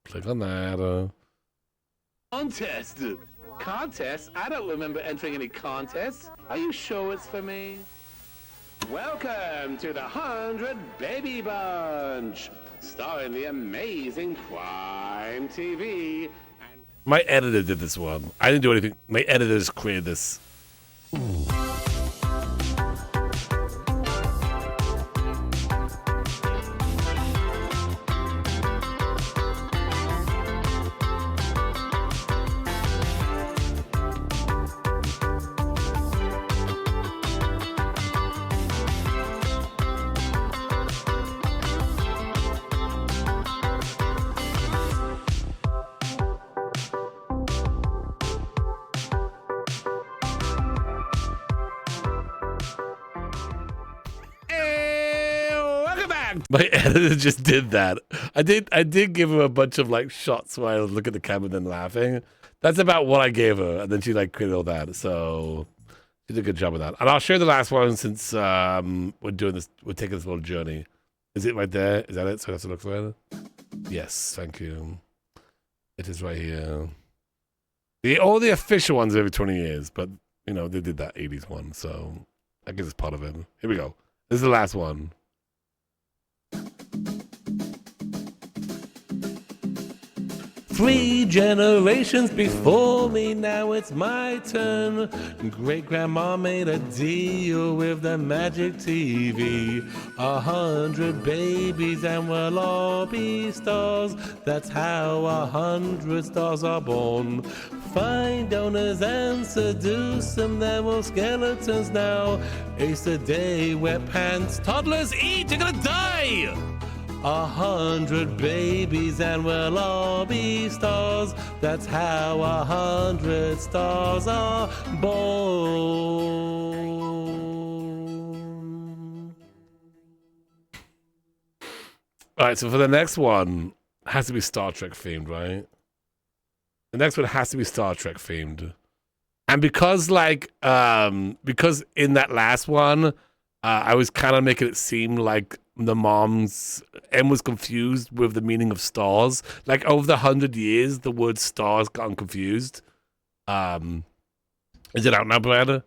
Click on that. Contest? I don't remember entering any contests. Are you sure it's for me? Welcome to the 100 Baby Bunch, starring the amazing Prime TV. My editor did this one. I didn't do anything. My editors created this. My editor just did that. I did give her a bunch of like shots where I was looking at the camera and then laughing. That's about what I gave her, and then she like created all that. So she did a good job with that. And I'll share the last one since we're doing this. We're taking this little journey. Is it right there? Is that it? So I have to look for it. Yes, thank you. It is right here. All the official ones are every 20 years, but you know they did that 80s one, so I guess it's part of it. Here we go. This is the last one. 3 generations before me, now it's my turn. Great-grandma made a deal with the magic TV. 100 babies and we'll all be stars. That's how 100 stars are born. Find donors and seduce them, then we'll skeletons now. Ace a day, wet pants, toddlers eat, you're gonna die! 100 babies and we'll all be stars. That's how 100 stars are born. All right, so for the next one, it has to be Star Trek themed, right? The next one has to be Star Trek themed. And because because in that last one, I was kind of making it seem like the mom's Em was confused with the meaning of stars. Like over the 100 years, the word stars gotten confused. Is it out now, Brad?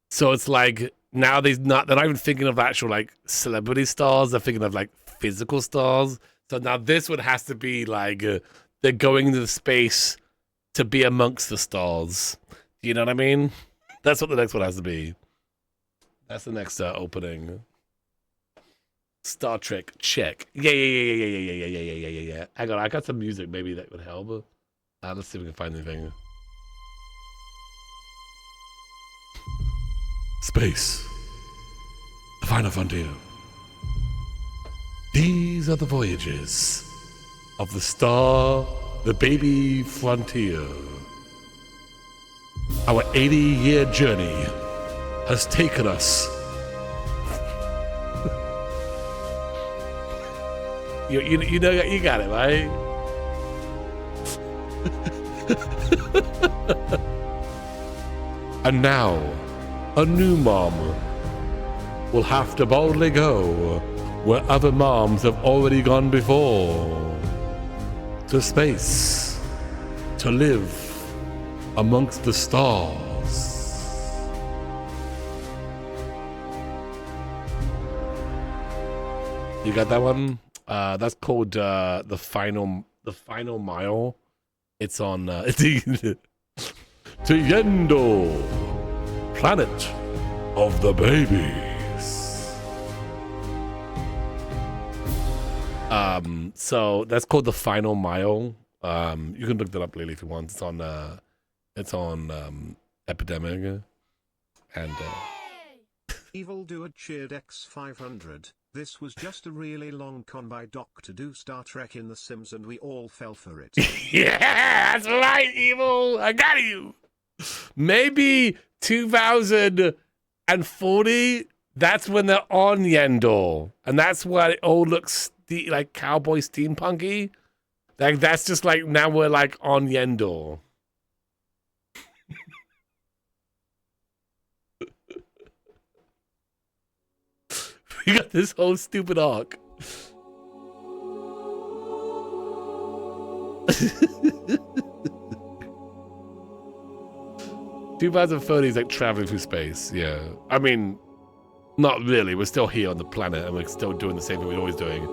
So it's like now they're not even thinking of actual like celebrity stars. They're thinking of like physical stars. So now this one has to be like they're going into the space to be amongst the stars. Do you know what I mean? That's what the next one has to be. That's the next opening. Star Trek, check. Yeah. I got some music maybe that would help. Let's see if we can find anything. Space. The final frontier. These are the voyages of the star, the baby frontier. Our 80-year journey has taken us. You know, you got it, right? And now, a new mom will have to boldly go where other moms have already gone before. To space. To live amongst the stars. You got that one? That's called the final mile. It's on to Yendo, planet of the babies. So that's called the final mile. You can look that up, Lily, if you want. It's on Epidemic, and Evil Doer cheered X500. This was just a really long con by Doc to do Star Trek in The Sims, and we all fell for it. Yeah, that's right, Evil. I got you. Maybe 2040. That's when they're on Yendor, and that's why it all looks like cowboy steampunky. Like that's just like now we're like on Yendor. We got this whole stupid arc. 2030 is like traveling through space. Yeah, I mean, not really. We're still here on the planet, and we're still doing the same thing we're always doing.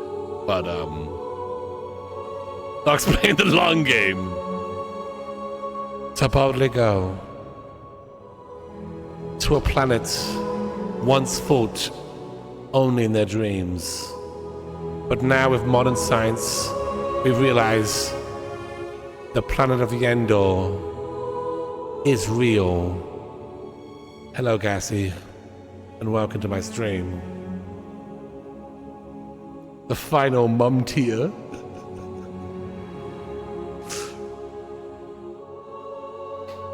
But I'll explain the long game. To boldly go to a planet once thought only in their dreams. But now with modern science, we realize the planet of Yendor is real. Hello, Gassy, and welcome to my stream. The final mum tier.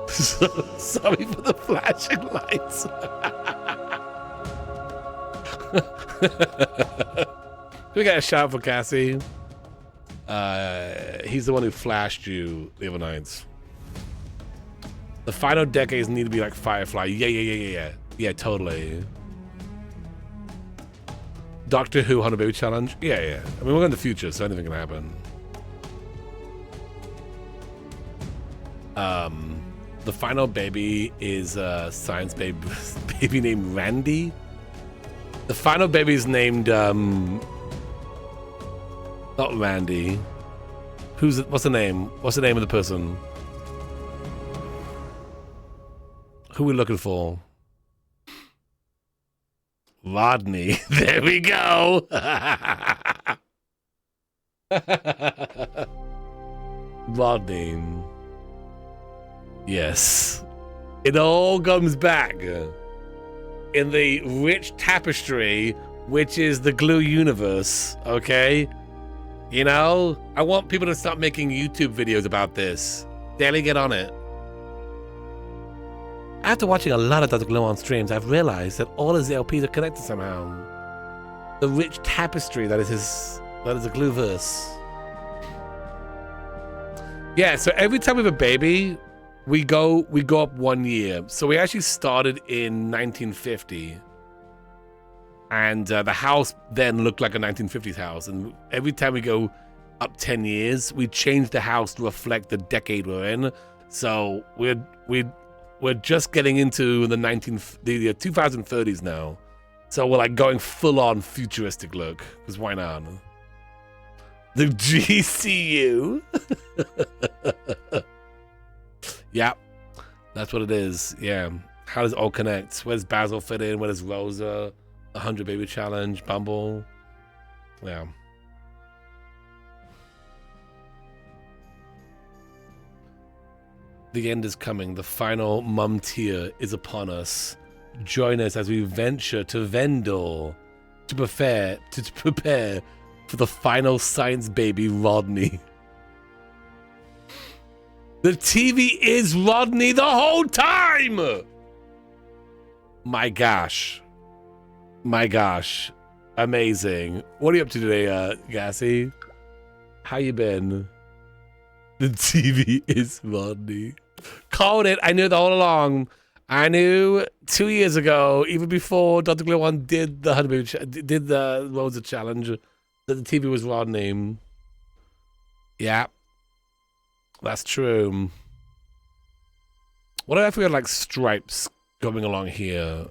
Sorry for the flashing lights. We got a shout for Cassie. He's the one who flashed you the other nights. The final decades need to be like Firefly. Yeah, totally. Doctor Who 100 Baby Challenge. Yeah. I mean, we're in the future, so anything can happen. The final baby is a science baby named Randy. The final baby is named, not Randy. What's the name? What's the name of the person? Who are we looking for? Rodney. There we go. Rodney. Yes. It all comes back. In the rich tapestry, which is the Glue universe, okay? You know, I want people to start making YouTube videos about this. Daily, get on it. After watching a lot of Dr. Glue on streams, I've realized that all his LPs are connected somehow. The rich tapestry that is the Glueverse. Yeah, so every time we have a baby, we go up 1 year. So we actually started in 1950. And the house then looked like a 1950s house. And every time we go up 10 years, we change the house to reflect the decade we're in. So we're just getting into the 2030s now. So we're like going full on futuristic look. Because why not? The GCU. Yeah, that's what it is. Yeah. How does it all connect? Where's Basil fit in? Where does Rosa? 100 Baby Challenge, Bumble. Yeah. The end is coming. The final mum tier is upon us. Join us as we venture to Vendor to prepare for the final science baby, Rodney. The TV is Rodney the whole time! My gosh. Amazing. What are you up to today, Gassy? How you been? The TV is Rodney. Called it. I knew it all along. I knew 2 years ago, even before Dr. Glue One did the what was the challenge, that the TV was Rodney. Yeah, that's true. What if we had like stripes going along here?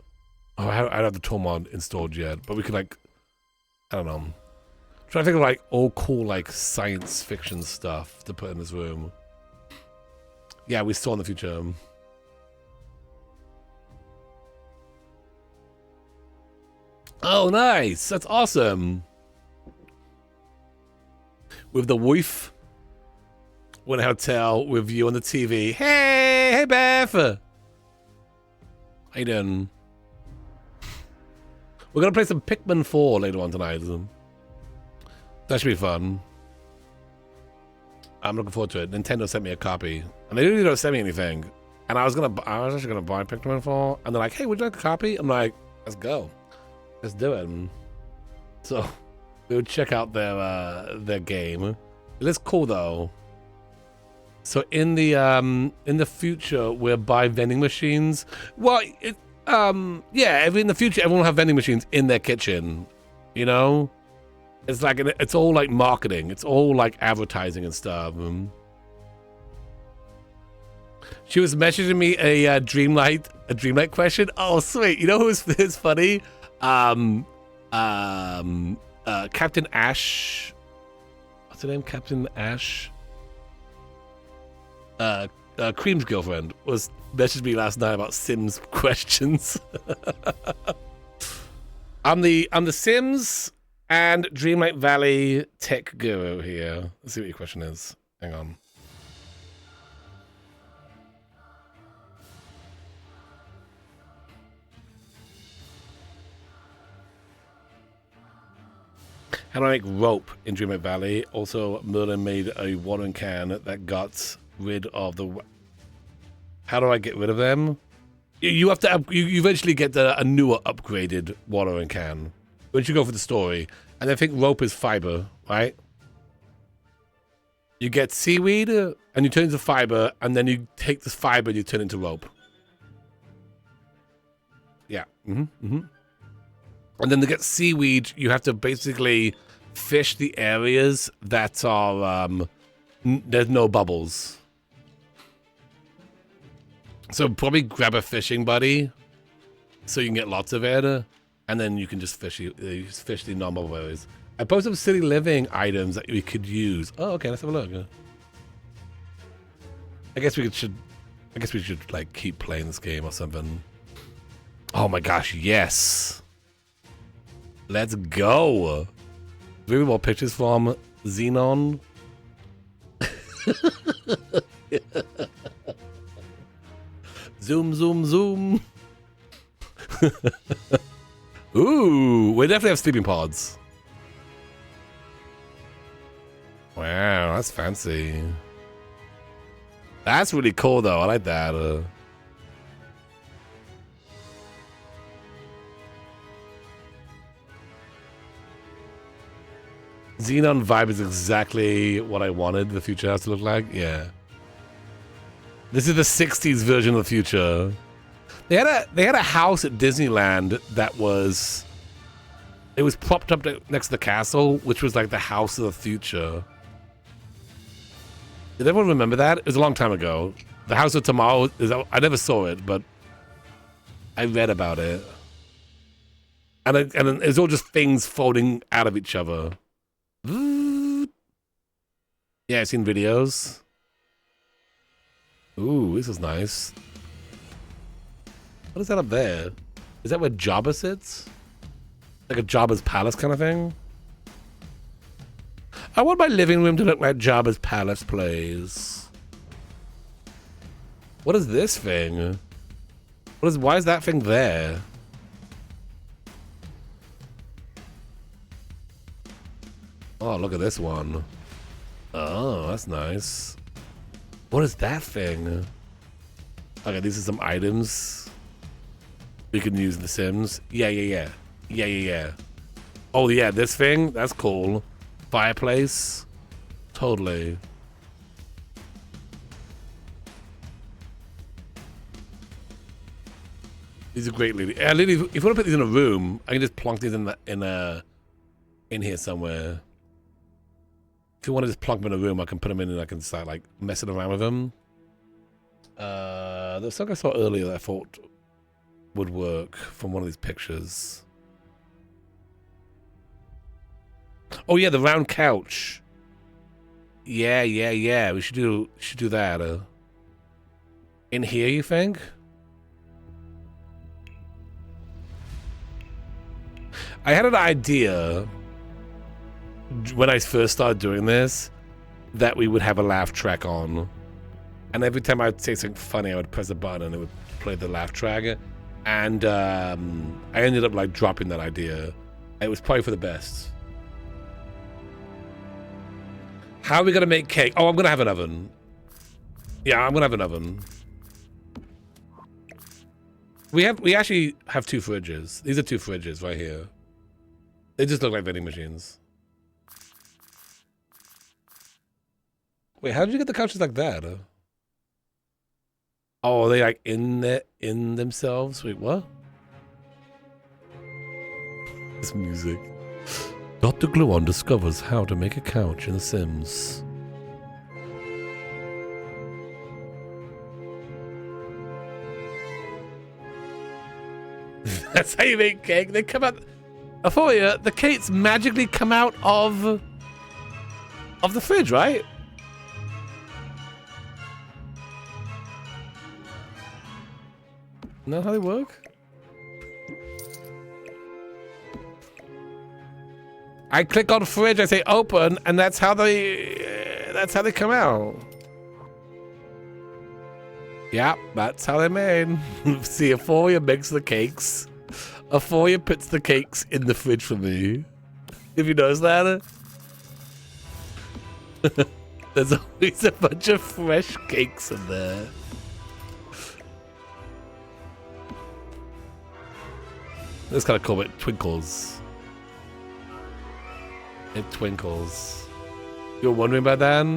Oh, I don't have the tool mod installed yet, but we could like, I don't know. I'm trying to think of like all cool like science fiction stuff to put in this room. Yeah, we saw in the future. Oh, nice. That's awesome. With the wolf. We're in a hotel with you on the TV. Hey Beth. How you doing? We're going to play some Pikmin 4 later on tonight. That should be fun. I'm looking forward to it. Nintendo sent me a copy. And they really don't send me anything. And I was actually going to buy Pikmin 4. And they're like, hey, would you like a copy? I'm like, let's go. Let's do it. So we would check out their game. It looks cool though. So in the future we'll buy vending machines. Well, yeah, in the future everyone will have vending machines in their kitchen. You know, it's like it's all like marketing. It's all like advertising and stuff. She was messaging me a Dreamlight question. Oh, sweet. You know who's funny? Captain Ash. What's her name? Captain Ash. Cream's girlfriend was messaged me last night about Sims questions. I'm the Sims and Dreamlight Valley tech guru here. Let's see what your question is. Hang on. How do I make rope in Dreamlight Valley? Also, Merlin made a watering can that got rid of the... How do I get rid of them? You have to... You eventually get a newer, upgraded watering can. Once you go for the story. And I think rope is fiber, right? You get seaweed, and you turn it into fiber, and then you take this fiber and you turn it into rope. Yeah. And then to get seaweed, you have to basically fish the areas that are, there's no bubbles. So probably grab a fishing buddy so you can get lots of it, and then you can just fish the non-bubble areas. I posted some city living items that we could use. Oh, okay, let's have a look. I guess we should like keep playing this game or something. Oh my gosh, yes. Let's go. Maybe more pictures from Xenon. Zoom, zoom, zoom. Ooh, we definitely have sleeping pods. Wow, that's fancy. That's really cool though. I like that. Xenon vibe is exactly what I wanted the future house to look like. Yeah. This is the 60s version of the future. They had a house at Disneyland that was... It was propped up next to the castle, which was like the house of the future. Did everyone remember that? It was a long time ago. The House of Tomorrow, I never saw it, but I read about it. And it's all just things folding out of each other. Yeah, I've seen videos. Ooh, this is nice. What is that up there? Is that where Jabba sits? Like a Jabba's palace kind of thing? I want my living room to look like Jabba's palace, please. What is this thing? Why is that thing there? Oh, look at this one. Oh, that's nice. What is that thing? Okay, these are some items we can use in The Sims. Yeah. Oh, yeah, this thing? That's cool. Fireplace? Totally. These are great, Lily. Lily, if you want to put these in a room, I can just plonk these in here somewhere. If you want to just plonk them in a room, I can put them in and I can start like messing around with them. There's something I saw earlier that I thought would work from one of these pictures. Oh yeah, the round couch. Yeah. We should do that. In here, you think? I had an idea when I first started doing this that we would have a laugh track on, and every time I'd say something funny, I would press a button and it would play the laugh track. And I ended up like dropping that idea. It was probably for the best. How are we gonna make cake? Oh, I'm gonna have an oven. Yeah, I'm gonna have an oven. We actually have 2 fridges. These are 2 fridges right here. They just look like vending machines. Wait, how did you get the couches like that? Oh, are they like in themselves? Wait, what? This music. Dr. Gluon discovers how to make a couch in The Sims. That's how you make cake. They come out. Aphoria, the cakes magically come out of the fridge, right? Know how they work? I click on fridge, I say open, and that's how they come out. Yeah, that's how they're made. See, Aphoria makes the cakes. Aphoria puts the cakes in the fridge for me. If you notice that. There's always a bunch of fresh cakes in there. That's kind of cool, but it twinkles. It twinkles. You're wondering about that?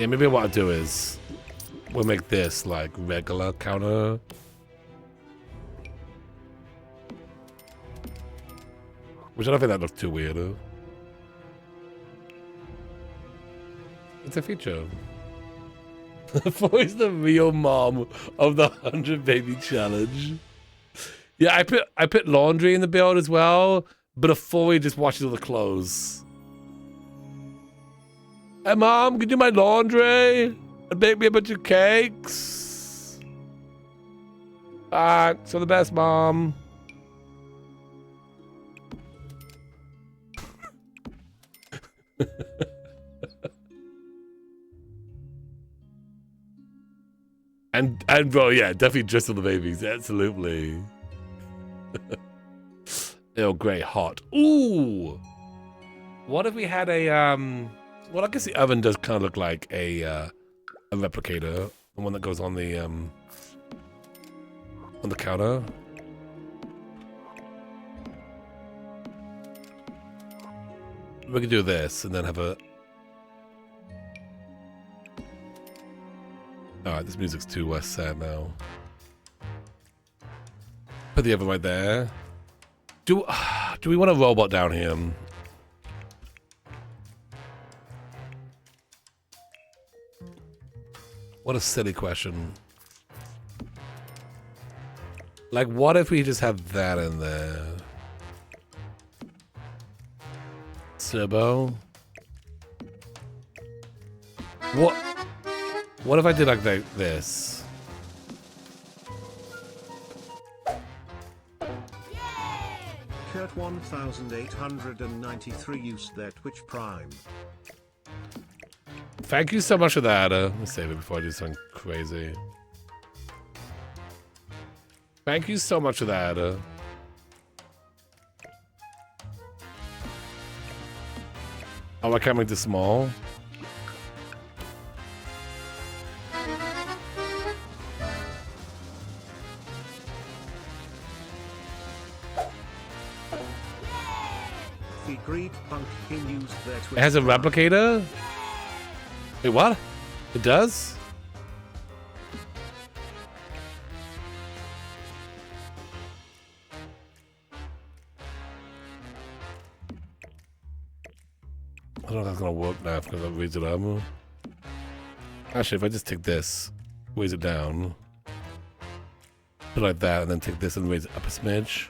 Yeah, maybe what I'll do is we'll make this like regular counter. Which I don't think that looks too weird. It's a feature. Always the real mom of the 100 baby challenge. Yeah, I put laundry in the build as well, but Aphoria just washes all the clothes. Hey mom, can you do my laundry and bake me a bunch of cakes? Alright, so the best, mom. and bro, yeah, definitely just on the babies, absolutely. Oh, great, hot. Ooh, what if we had a well, I guess the oven does kind of look like a replicator, the one that goes on the counter. We could do this and then have a. Alright, this music's too sad now. Put the oven right there. Do we want a robot down here? What a silly question. Like, what if we just have that in there? Turbo. What if I did like this? Kurt 1893 used their Twitch Prime. Thank you so much for that. Let me save it before I do something crazy. Thank you so much for that. Oh, I can't make this small. It has a replicator? Wait, what? It does? don't know if that's gonna work now because I raise it up. Actually, if I just take this, raise it down, put it like that, and then take this and raise it up a smidge.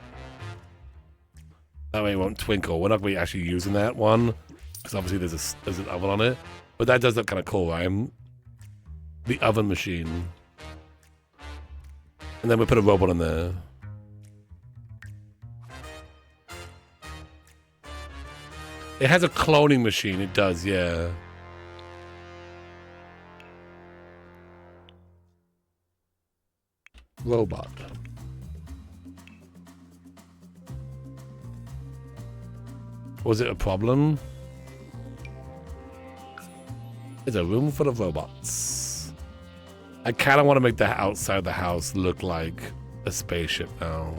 That way it won't twinkle. We're not going to be actually using that one because obviously there's an oven on it. But that does look kind of cool, right? The oven machine. And then we put a robot in there. It has a cloning machine. It does, yeah. Robot. Was it a problem? It's a room full of robots. I kind of want to make the outside of the house look like a spaceship now.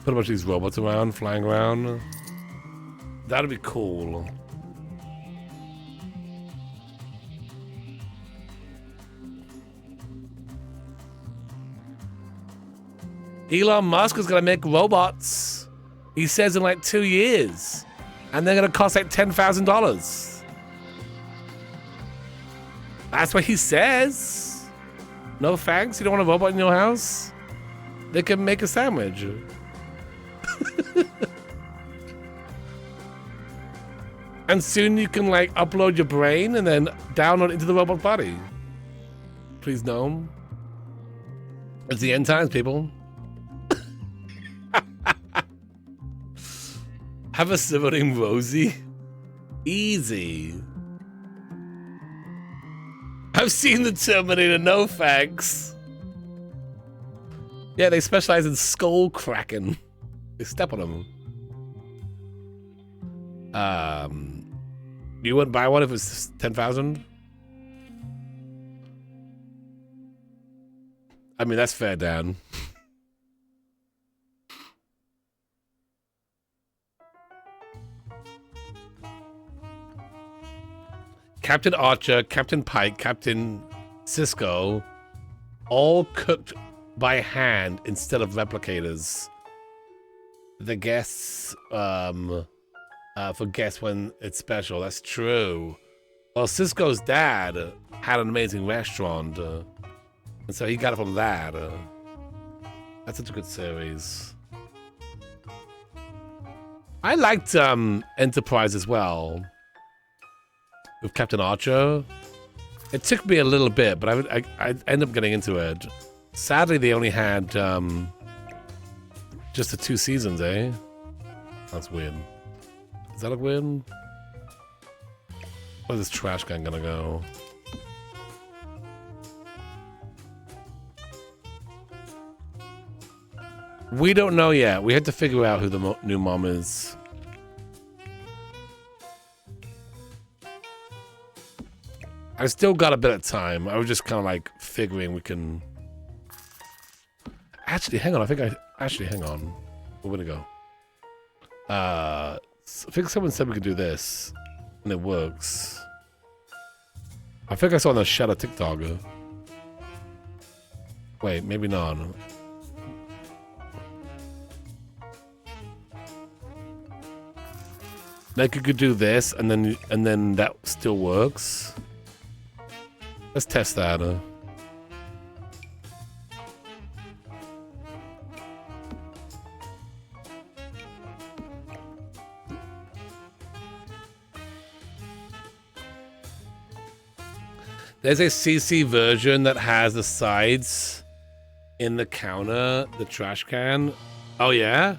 Put a bunch of these robots around, flying around. That'd be cool. Elon Musk is gonna make robots. He says in like 2 years, and they're gonna cost like $10,000. That's what he says. No thanks. You don't want a robot in your house? They can make a sandwich. And soon you can like upload your brain and then download it into the robot body. Please no. It's the end times, people. Have a sibling Rosie? Easy. I've seen the Terminator, no thanks. Yeah, they specialize in skull cracking. They step on them. You wouldn't buy one if it was 10,000? I mean, that's fair, Dan. Captain Archer, Captain Pike, Captain Sisko, all cooked by hand instead of replicators. The guests, for guests when it's special. That's true. Well, Sisko's dad had an amazing restaurant, and so he got it from that. That's such a good series. I liked Enterprise as well. With Captain Archer. It took me a little bit, but I ended up getting into it. Sadly, they only had just the 2 seasons, eh? That's weird. Does that look weird? Where's this trash can gonna go? We don't know yet. We had to figure out who the new mom is. I still got a bit of time. I was just kind of like figuring we can... Actually, hang on. Hang on. Where'd it go? I think someone said we could do this, and it works. I think I saw on the Shadow TikTok. Wait, maybe not. Like you could do this, and then that still works. Let's test that. There's a CC version that has the sides in the counter, the trash can. Oh yeah?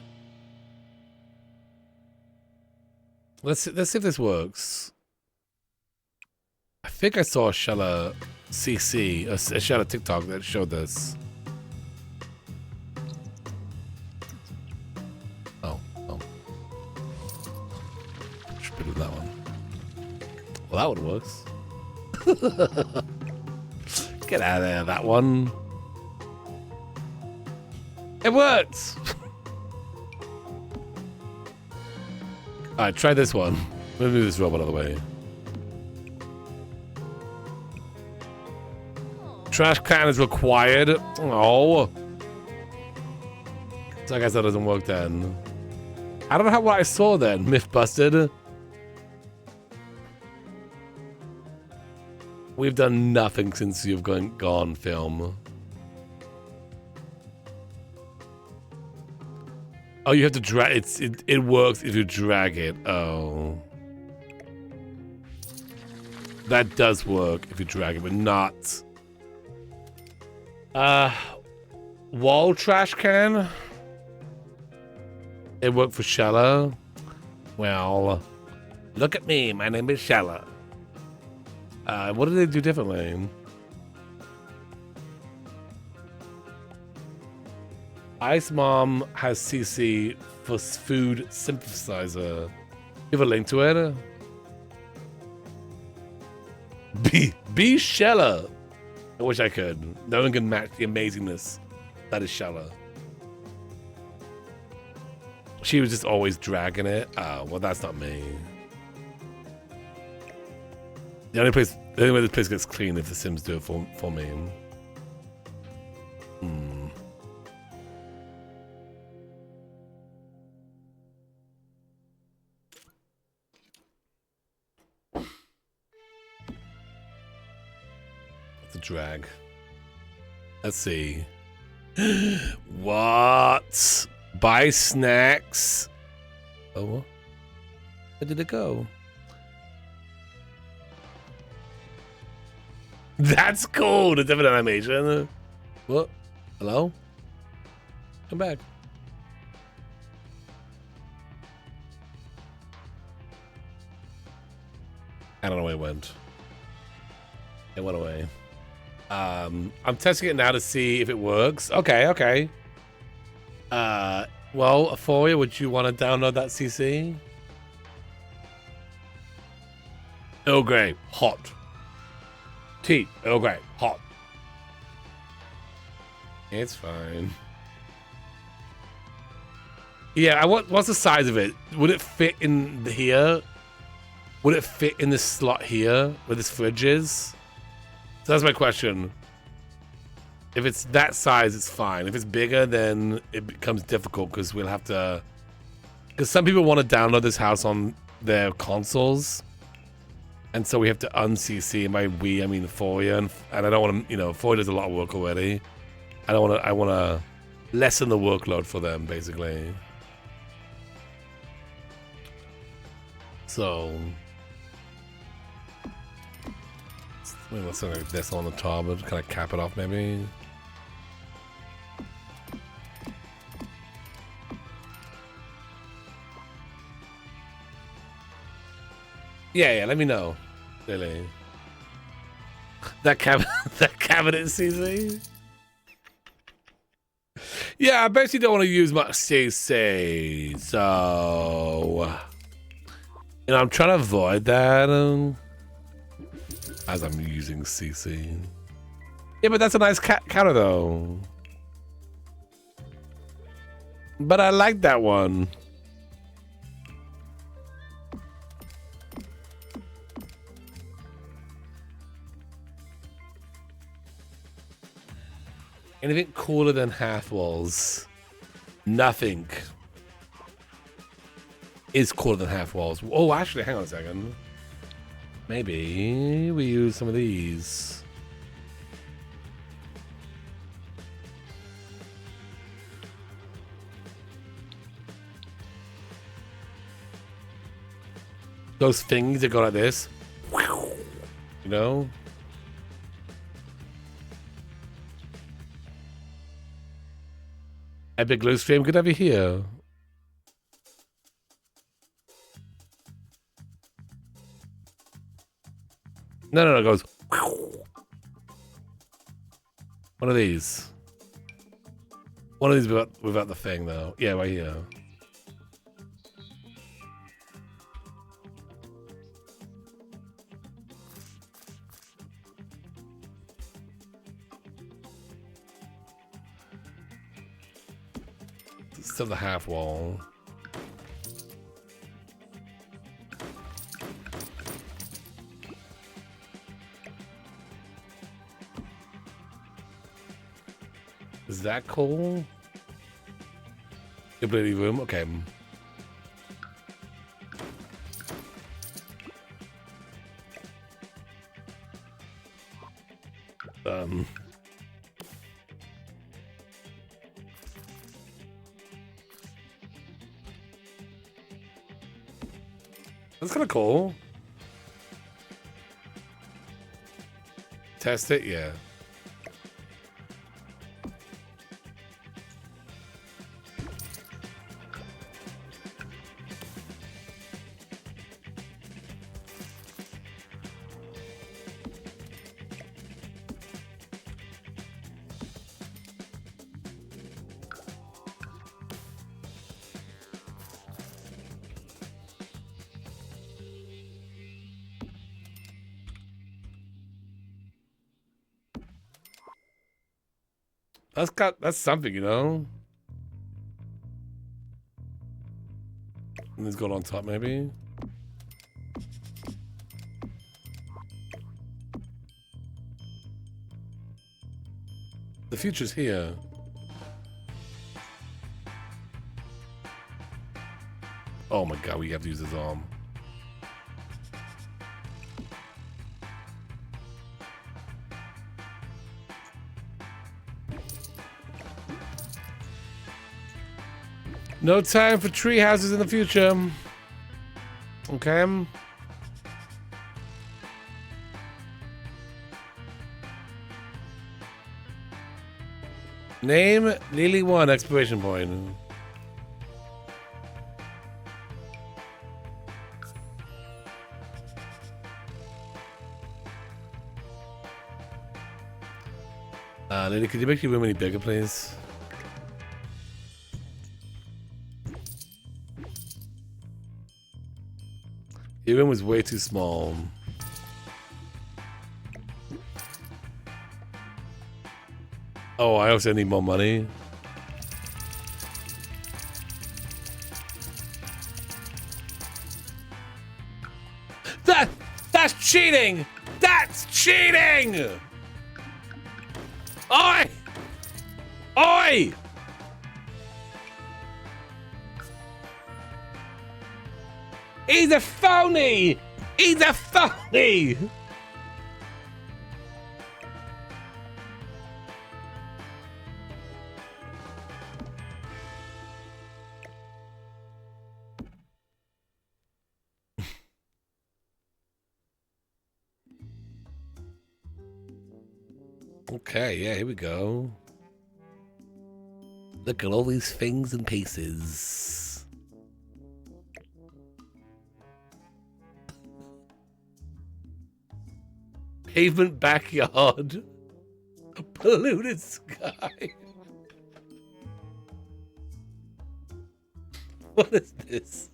Let's see if this works. I think I saw a Shella CC, a Shella TikTok that showed this. Oh. Should do that one. Well, that one works. Get out of there, that one. It works! Alright, try this one. Let me move this robot out of the way. Trash can is required. Oh. So I guess that doesn't work then. I don't know what I saw then. Myth busted. We've done nothing since you've gone film. Oh, you have to drag it works if you drag it. Oh. That does work if you drag it, but not. Wall trash can. It worked for Shella. Well, look at me. My name is Shella. What did they do differently? Ice Mom has CC for food synthesizer. You have a link to it? Be Shella. I wish I could. No one can match the amazingness that is Shella. She was just always dragging it. Oh, well, that's not me. The only way this place gets clean if the Sims do it for me. That's a drag. Let's see. What? Buy snacks. Oh, where did it go? That's cool. The different animation. What? Hello? Come back. I don't know where it went. It went away. I'm testing it now to see if it works. Okay. Well, Aphoria, would you want to download that CC? Earl Grey, hot. Tea, Earl Grey, hot. It's fine. Yeah, what's the size of it? Would it fit in here? Would it fit in this slot here where this fridge is? So that's my question. If it's that size, it's fine. If it's bigger, then it becomes difficult because we'll have to... Because some people want to download this house on their consoles. And so we have to un-CC. And by we, I mean Aphoria. And I don't want to... You know, Aphoria does a lot of work already. I want to lessen the workload for them, basically. So... Let's something like this on the top and kind of cap it off, maybe. Yeah, let me know. Really. That cabinet CC? Yeah, I basically don't want to use much CC, so... You know, I'm trying to avoid that, as I'm using CC. Yeah, but that's a nice counter, though. But I like that one. Anything cooler than half walls? Nothing is cooler than half walls. Oh, actually, hang on a second. Maybe we use some of these. Those things that go like this. You know? Epic Glue Stream, good to have you here. No, it goes. One of these. One of these without the thing, though. Yeah, right here. Still the half wall. Is that cool? Ability room, okay. That's kind of cool. Test it, yeah. That's something, you know. And it's got on top, maybe. The future's here. Oh my god, we have to use his arm. No time for tree houses in the future. Okay. Name Lily 1 exclamation point. Lily, could you make your room any bigger, please? Your room was way too small. Oh, I also need more money. That's cheating! That's cheating! Oi! Oi! He's a phony! He's a phony! Okay, yeah, here we go. Look at all these things and pieces. Pavement backyard. Polluted sky. What is this?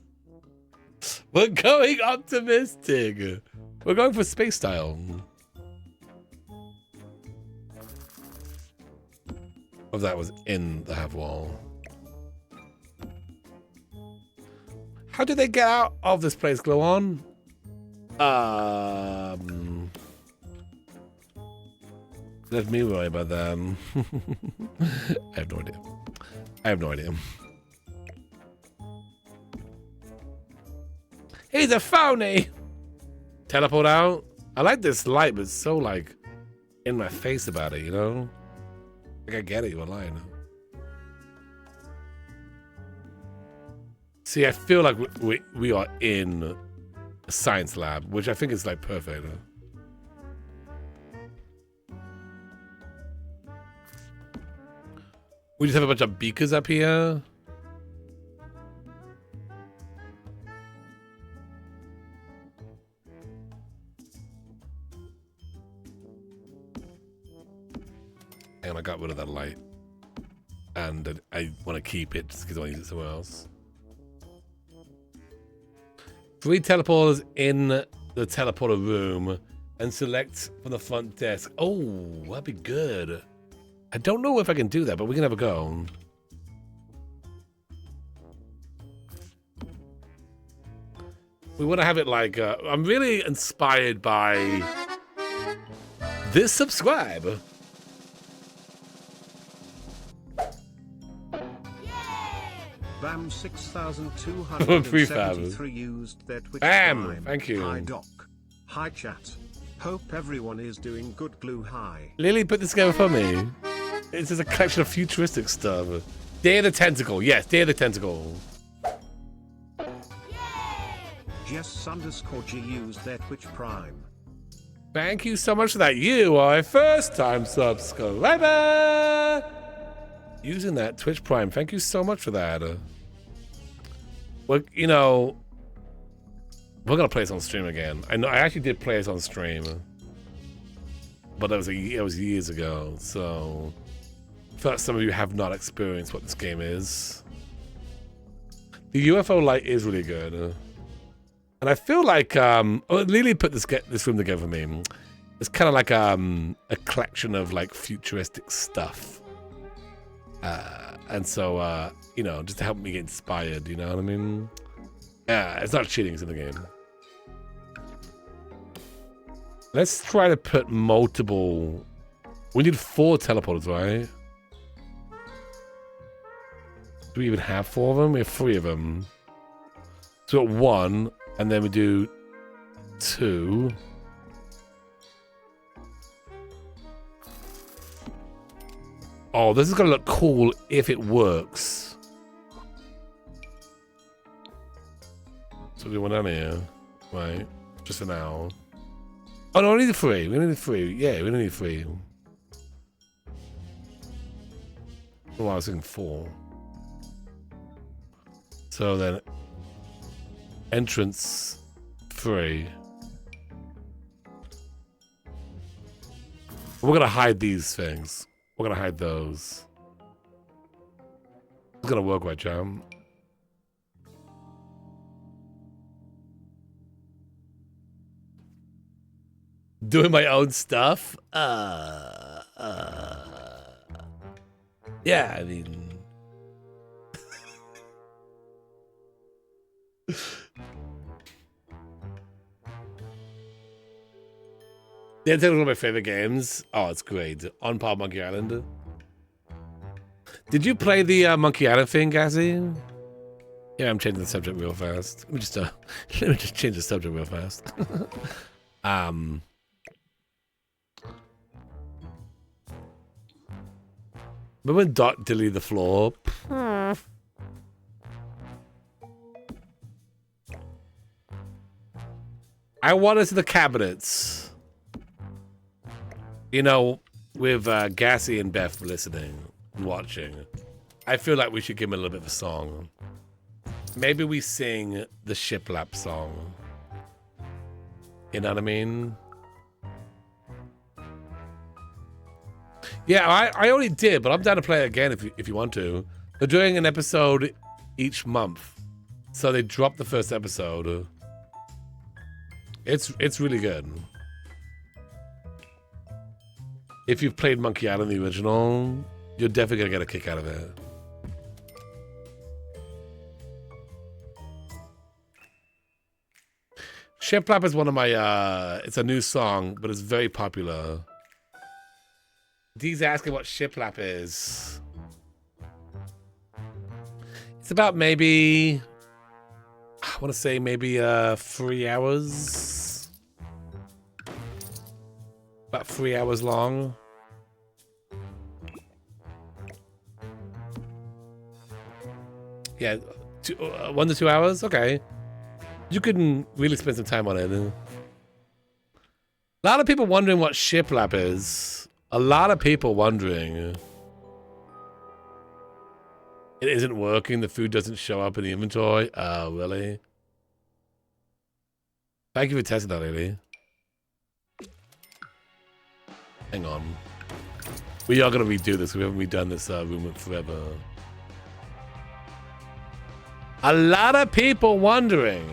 We're going optimistic. We're going for space style. Oh, that was in the half wall. How did they get out of this place, Glow On? Let me worry about them. I have no idea. I have no idea. He's a phony! Teleport out? I like this light, but it's so, like, in my face about it, you know? Like, I get it, you're lying. See, I feel like we are in a science lab, which I think is, like, perfect. We just have a bunch of beakers up here. And I got rid of that light. And I want to keep it just because I want to use it somewhere else. 3 teleporters in the teleporter room and select from the front desk. Oh, that'd be good. I don't know if I can do that, but we can have a go. We want to have it like, I'm really inspired by this subscribe. Bam 6273 used their Twitch Bam! Prime. Thank you. Hi Doc. Hi chat. Hope everyone is doing good. Glue hi. Lily put this together for me. It's just a collection of futuristic stuff. Day of the Tentacle. Yes, Day of the Tentacle. Jess_G used their Twitch Prime. Thank you so much for that. You are a first-time subscriber. Using that Twitch Prime. Thank you so much for that. Well, you know, we're gonna play this on stream again. I know I actually did play this on stream, but that was it was years ago. So, I feel like some of you have not experienced what this game is. The UFO light is really good, and I feel like Lily put this room together for me. It's kind of like a collection of like futuristic stuff, and so you know, just to help me get inspired. You know what I mean? Yeah, it's not cheating, it's in the game. Let's try to put multiple. We need 4 teleporters, right? Do we even have 4 of them? We have 3 of them. So 1, and then we do 2. Oh, this is gonna look cool if it works. So we do one down here, right? Just for now. Oh no, we need 3. We need 3. Yeah, we need 3. Oh, I was thinking 4. So then, entrance 3. We're gonna hide these things. We're gonna hide those. It's gonna work, right, Jam? Doing my own stuff? Yeah, I mean... Yeah, it's one of my favorite games. Oh, it's great. On par Monkey Island. Did you play the Monkey Island thing, Gazzy? Yeah, I'm changing the subject real fast. Let me just change the subject real fast. Remember when Dot deleted the floor? I want us to the cabinets. You know, with Gassy and Beth listening and watching, I feel like we should give him a little bit of a song. Maybe we sing the Shiplap song. You know what I mean? Yeah, I already did, but I'm down to play it again if you want to. They're doing an episode each month, so they dropped the first episode. It's really good. If you've played Monkey Island the original, you're definitely gonna get a kick out of it. Shiplap is one of my it's a new song, but it's very popular. Dee's asking what Shiplap is. It's about maybe, I want to say maybe 3 hours. About 3 hours long. Yeah, 1 to 2 hours. Okay, you can really spend some time on it. A lot of people wondering what Shiplap is. A lot of people wondering. It isn't working. The food doesn't show up in the inventory. Oh, really? Thank you for testing that, lady. Hang on. We are going to redo this. We haven't redone this room in forever. A lot of people wondering.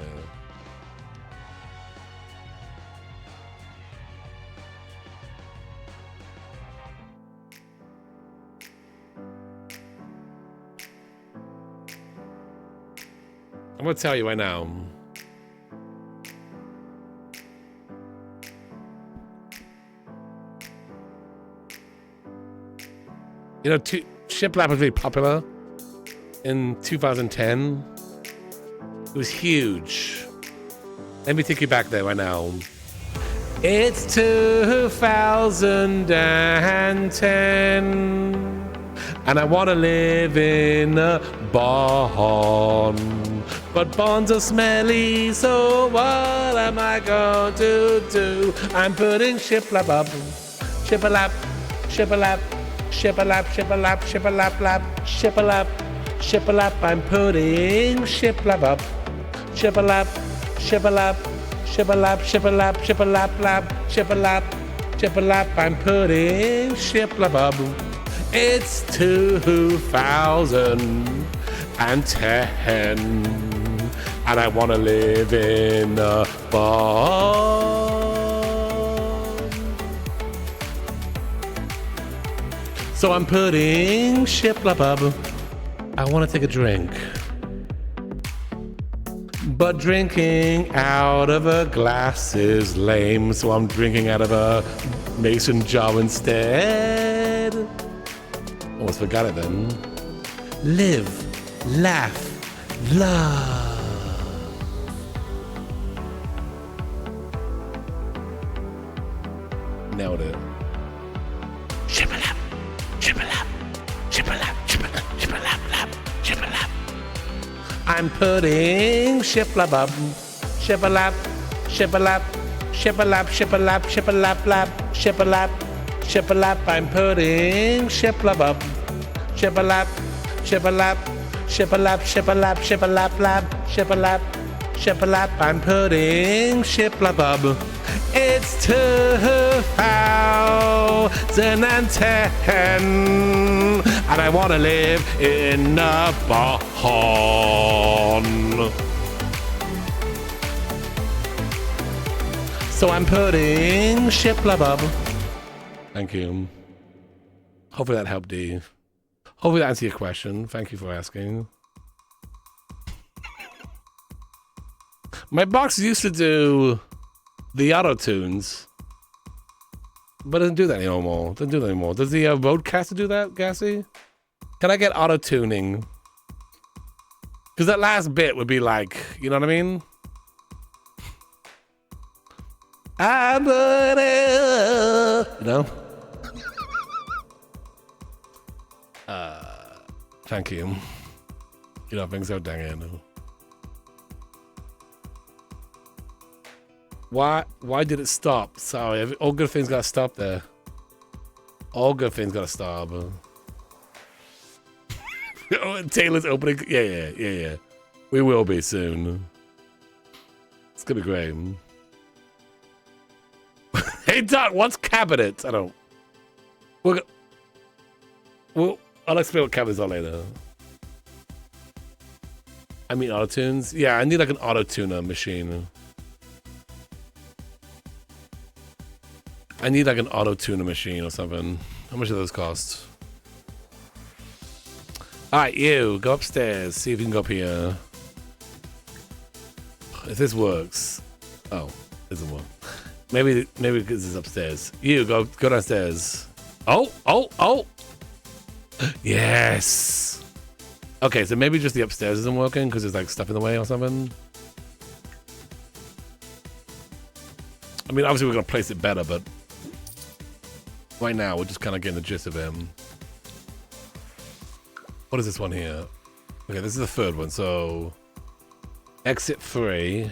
I'm going to tell you right now. You know, Shiplap was really popular. in 2010. It was huge. Let me take you back there right now. It's 2010 and I want to live in a barn. But barns are smelly, so what am I going to do? I'm putting shiplap, shiplap, shiplap, shiplap, shiplap, shiplap, lap, shiplap, shiplap. I'm putting shiplap up, shiplap, shiplap, shiplap, shiplap, shiplap, lap, shiplap, shiplap. I'm putting shiplap up. It's 2010 and I want to live in a barn. So I'm putting shiplap. I want to take a drink. But drinking out of a glass is lame, so I'm drinking out of a mason jar instead. Almost forgot it then. Live, laugh, love. Nailed it. Shippalap, shippalap, shippalap, shippalap, shippalap, lap, shippalap. I'm putting shiplap, shiplap, shiplap, shiplap, shiplap, shiplap, lap, shiplap, shiplap. I'm putting shiplap, shiplap, shiplap, shiplap, shiplap, shiplap, lap, shiplap, shiplap. I'm putting shiplap. It's 2010 and I want to live in a barn. So I'm putting shiplap. Thank you. Hopefully that helped, Dave. Hopefully that answered your question. Thank you for asking. My box used to do the auto tunes, but it doesn't do that anymore. Doesn't do that anymore. Does the Rodecaster do that, Gassy? Can I get auto tuning? Because that last bit would be like, you know what I mean? I put it, you know? Thank you. You don't think so, dang it. Why did it stop? Sorry, all good things gotta stop there. All good things gotta stop. Oh, Taylor's opening. Yeah. We will be soon. It's gonna be great. Hey, Dot, what's cabinet? I don't. I'll explain what cabinets are later. I mean auto-tunes? Yeah, I need like an auto-tuner machine. I need like an auto-tuner machine or something. How much do those cost? Alright, you, go upstairs. See if you can go up here. If this works. Oh, it doesn't work. Maybe because it's upstairs. You, go downstairs. Oh! Yes! Okay, so maybe just the upstairs isn't working because there's like stuff in the way or something. I mean, obviously we're going to place it better, but right now we're just kind of getting the gist of him. What is this one here? Okay, this is the third one, so exit 3.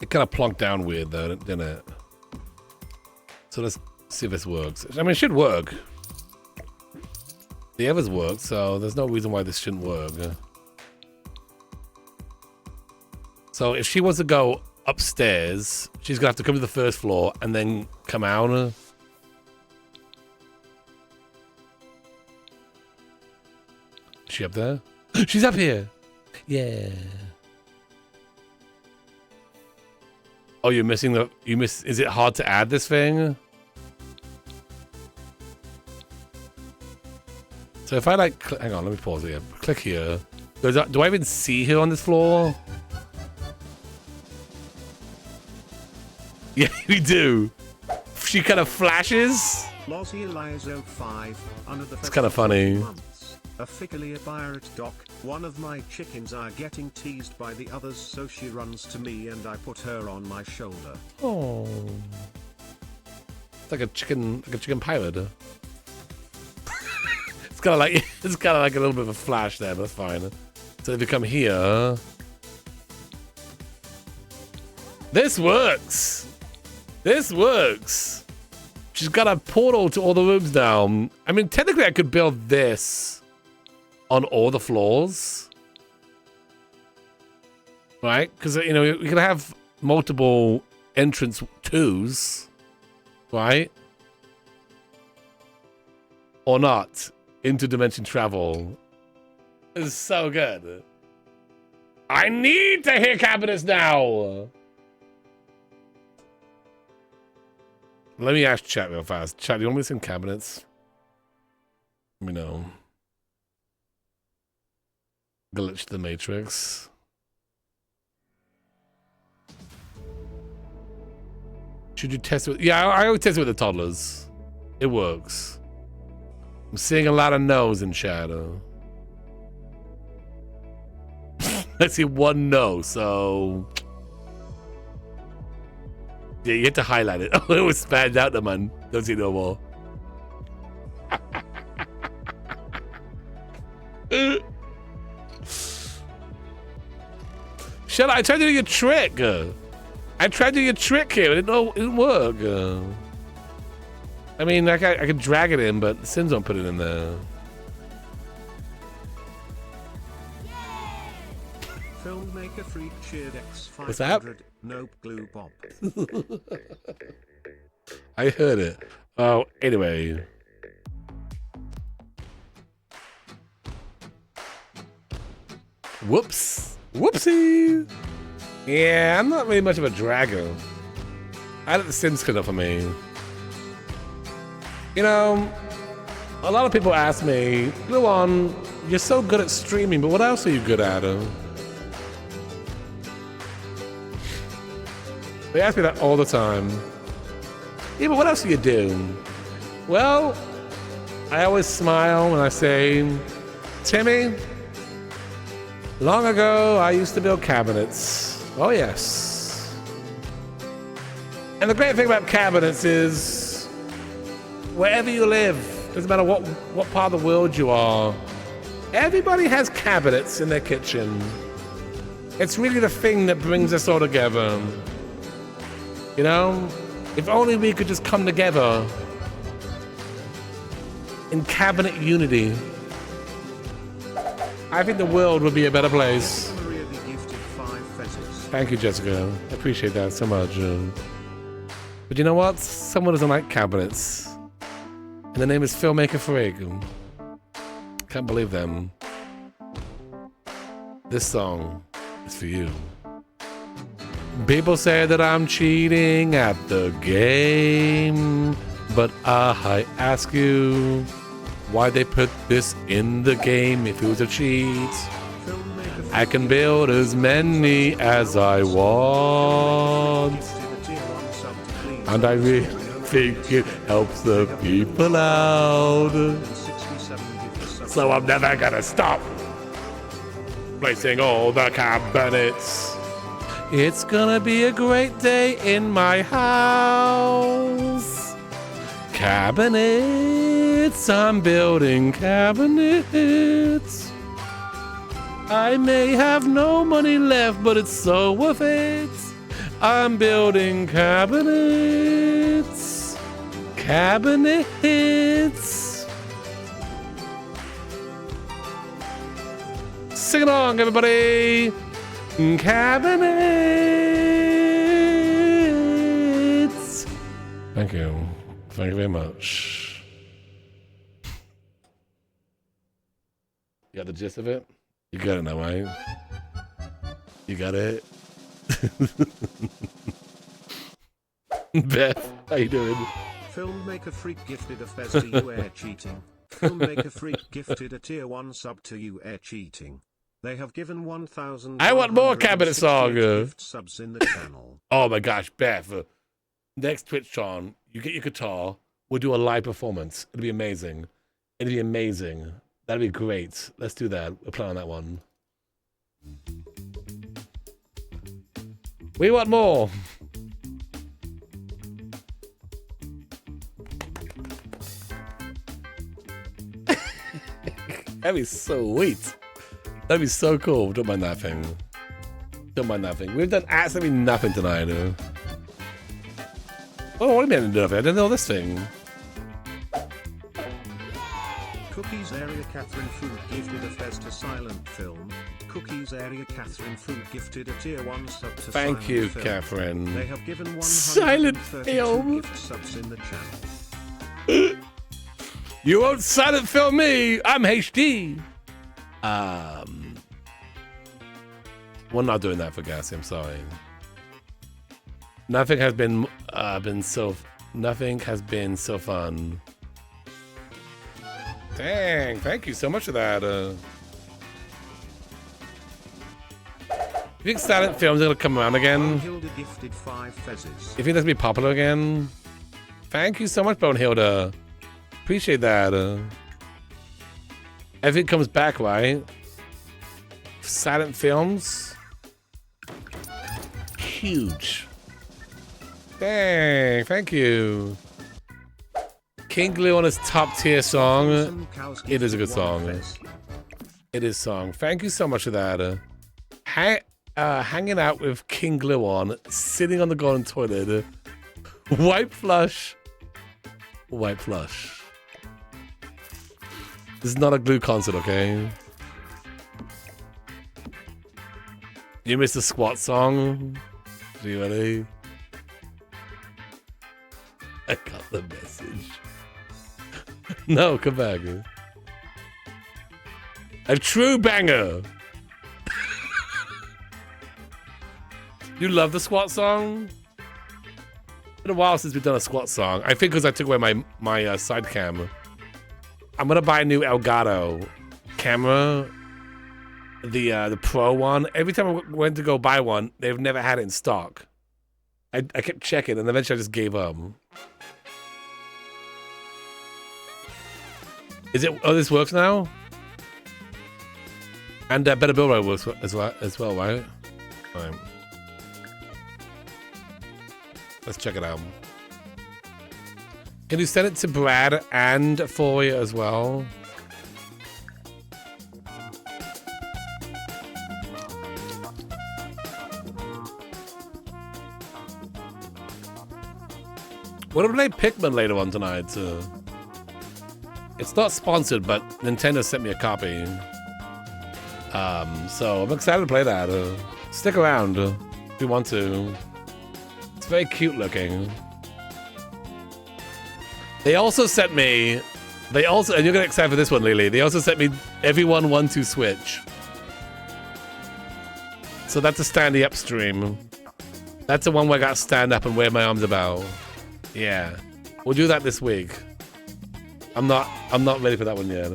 It kind of plunked down weird though, didn't it? So let's see if this works. I mean, it should work. The others worked, so there's no reason why this shouldn't work. So if she wants to go upstairs, she's gonna have to come to the first floor and then come out. Is she up there? She's up here. Yeah. Oh, you're missing the. Is it hard to add this thing? So if I like, hang on, let me pause it. Click here. Do I even see her on this floor? Yeah, we do. She kind of flashes. Lozzie Elizo 5, under the It's kind of funny. months. Officially a pirate doc. One of my chickens are getting teased by the others, so she runs to me and I put her on my shoulder. Oh. It's like a chicken pirate. It's kind of like a little bit of a flash there, but that's fine. So if you come here, this works. This works. She's got a portal to all the rooms now. I mean, technically, I could build this on all the floors, right? Because you know we could have multiple entrance twos, right? Or not. Interdimension travel is so good. I need to hear cabinets now. Let me ask chat real fast. Chat, do you want me to send cabinets? Let me know. Glitch the Matrix. Should you test it? Yeah, I always test it with the toddlers. It works. I'm seeing a lot of no's in shadow. I see one no, so... Yeah, you have to highlight it. Oh, it was spanned out, man. Don't see no more. Shut up, I tried to do your trick. I tried to do your trick here, but it didn't work. I mean, I could drag it in, but Sims don't put it in there. Filmmaker Freak cheered X500. What's that? Nope, glue Bob. I heard it. Oh, anyway. Whoops. Whoopsie. Yeah, I'm not really much of a dragger. I let the Sims cut up for me. You know, a lot of people ask me, Luan, you're so good at streaming, but what else are you good at? They ask me that all the time. Yeah, but what else do you do? Well, I always smile when I say, Timmy, long ago I used to build cabinets. Oh yes. And the great thing about cabinets is, wherever you live, doesn't matter what part of the world you are, everybody has cabinets in their kitchen. It's really the thing that brings us all together. You know, if only we could just come together in cabinet unity, I think the world would be a better place. Thank you, Jessica. I appreciate that so much. But you know what? Someone doesn't like cabinets. And the name is Filmmaker Freak. Can't believe them. This song is for you. People say that I'm cheating at the game, but I ask you why they put this in the game if it was a cheat. I can build as many as I want, and I really think it helps the people out. So I'm never gonna stop placing all the cabinets. It's gonna be a great day in my house. Cabinets, I'm building cabinets. I may have no money left, but it's so worth it. I'm building cabinets. Cabinets. Sing along, everybody. Cabinets. Thank you. Thank you very much. You got the gist of it? You got it now, right? You got it? Beth, how you doing? Filmmaker Freak gifted a fez to you air cheating. Filmmaker Freak gifted a tier 1 sub to you air cheating. They have given 1,000. I want more cabinet song. Gift subs in the channel. Oh my gosh, Beth. Next Twitch on, you get your guitar, we'll do a live performance. It'll be amazing. It'll be amazing. That'd be great. Let's do that. We'll plan on that one. We want more. That'd be so sweet. That'd be so cool. Don't mind that thing. Don't mind that thing. We've done absolutely nothing tonight. Oh, what do you mean I didn't do nothing? I didn't know this thing. Cookies Area Catherine Food gifted a Fez to Silent Film. Cookies Area Catherine Food gifted a tier 1 sub to Thank Silent you, Film. Catherine. They have given Silent 132 Film. gift subs in the channel. You won't silent film me. I'm HD. We're not doing that for Gassy. I'm sorry. Nothing has been Nothing has been so fun. Dang! Thank you so much for that. You think silent films are gonna come around again? Hilda gifted 5 fezzes. You think that's gonna be popular again? Thank you so much, Bonehilda. Appreciate that. Everything comes back, right? Silent films. Huge. Dang, thank you. King Leona's top tier song. It is a good song. It is song. Thank you so much for that. Hanging out with King Leon, sitting on the golden toilet. White flush. White flush. This is not a Glue concert, okay? You missed the squat song? Are you ready? I got the message. No, come back. A true banger. You love the squat song? It's been a while since we've done a squat song. I think because I took away my side cam. I'm gonna buy a new Elgato camera, the Pro one. Every time I went to go buy one, they've never had it in stock. I kept checking, and eventually I just gave up. Is it? Oh, this works now. And Better Build Right works as well, right? All right. Let's check it out. Can you send it to Brad and Foy as well? We're gonna play Pikmin later on tonight. It's not sponsored, but Nintendo sent me a copy. So I'm excited to play that. Stick around if you want to. It's very cute looking. They also sent me, and you're gonna excited for this one, Lily. They also sent me Everyone 1-2 Switch. So that's a standy up stream. That's the one where I got to stand up and wave my arms about. Yeah, we'll do that this week. I'm not ready for that one yet.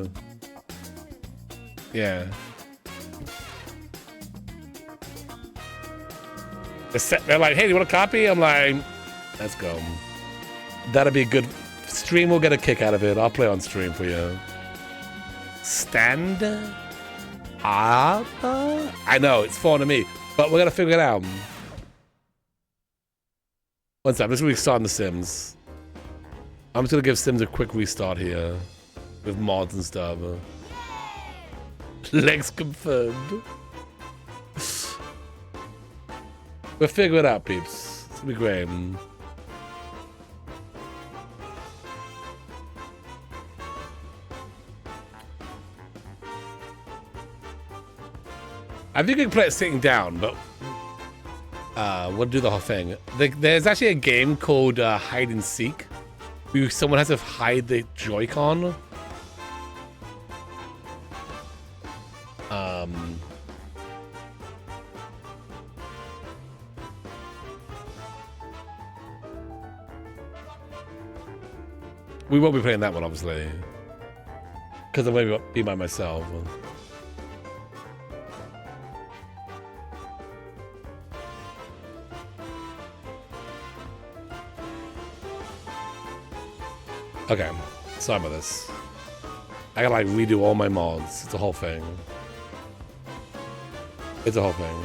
Yeah. They're like, hey, do you want a copy? I'm like, let's go. That'll be a good stream. Will get a kick out of it. I'll play on stream for you. Stand up. I know it's foreign to me, but we're gonna figure it out. One second. This is restarting The Sims. I'm just gonna give Sims a quick restart here with mods and stuff. Legs confirmed. We'll figure it out, peeps. It's gonna be great. I think we can play it sitting down, but we'll do the whole thing. There's actually a game called Hide and Seek, where someone has to hide the Joy-Con. We won't be playing that one, obviously, because I'm going to be by myself. Okay, sorry about this. I gotta like redo all my mods. It's a whole thing. It's a whole thing.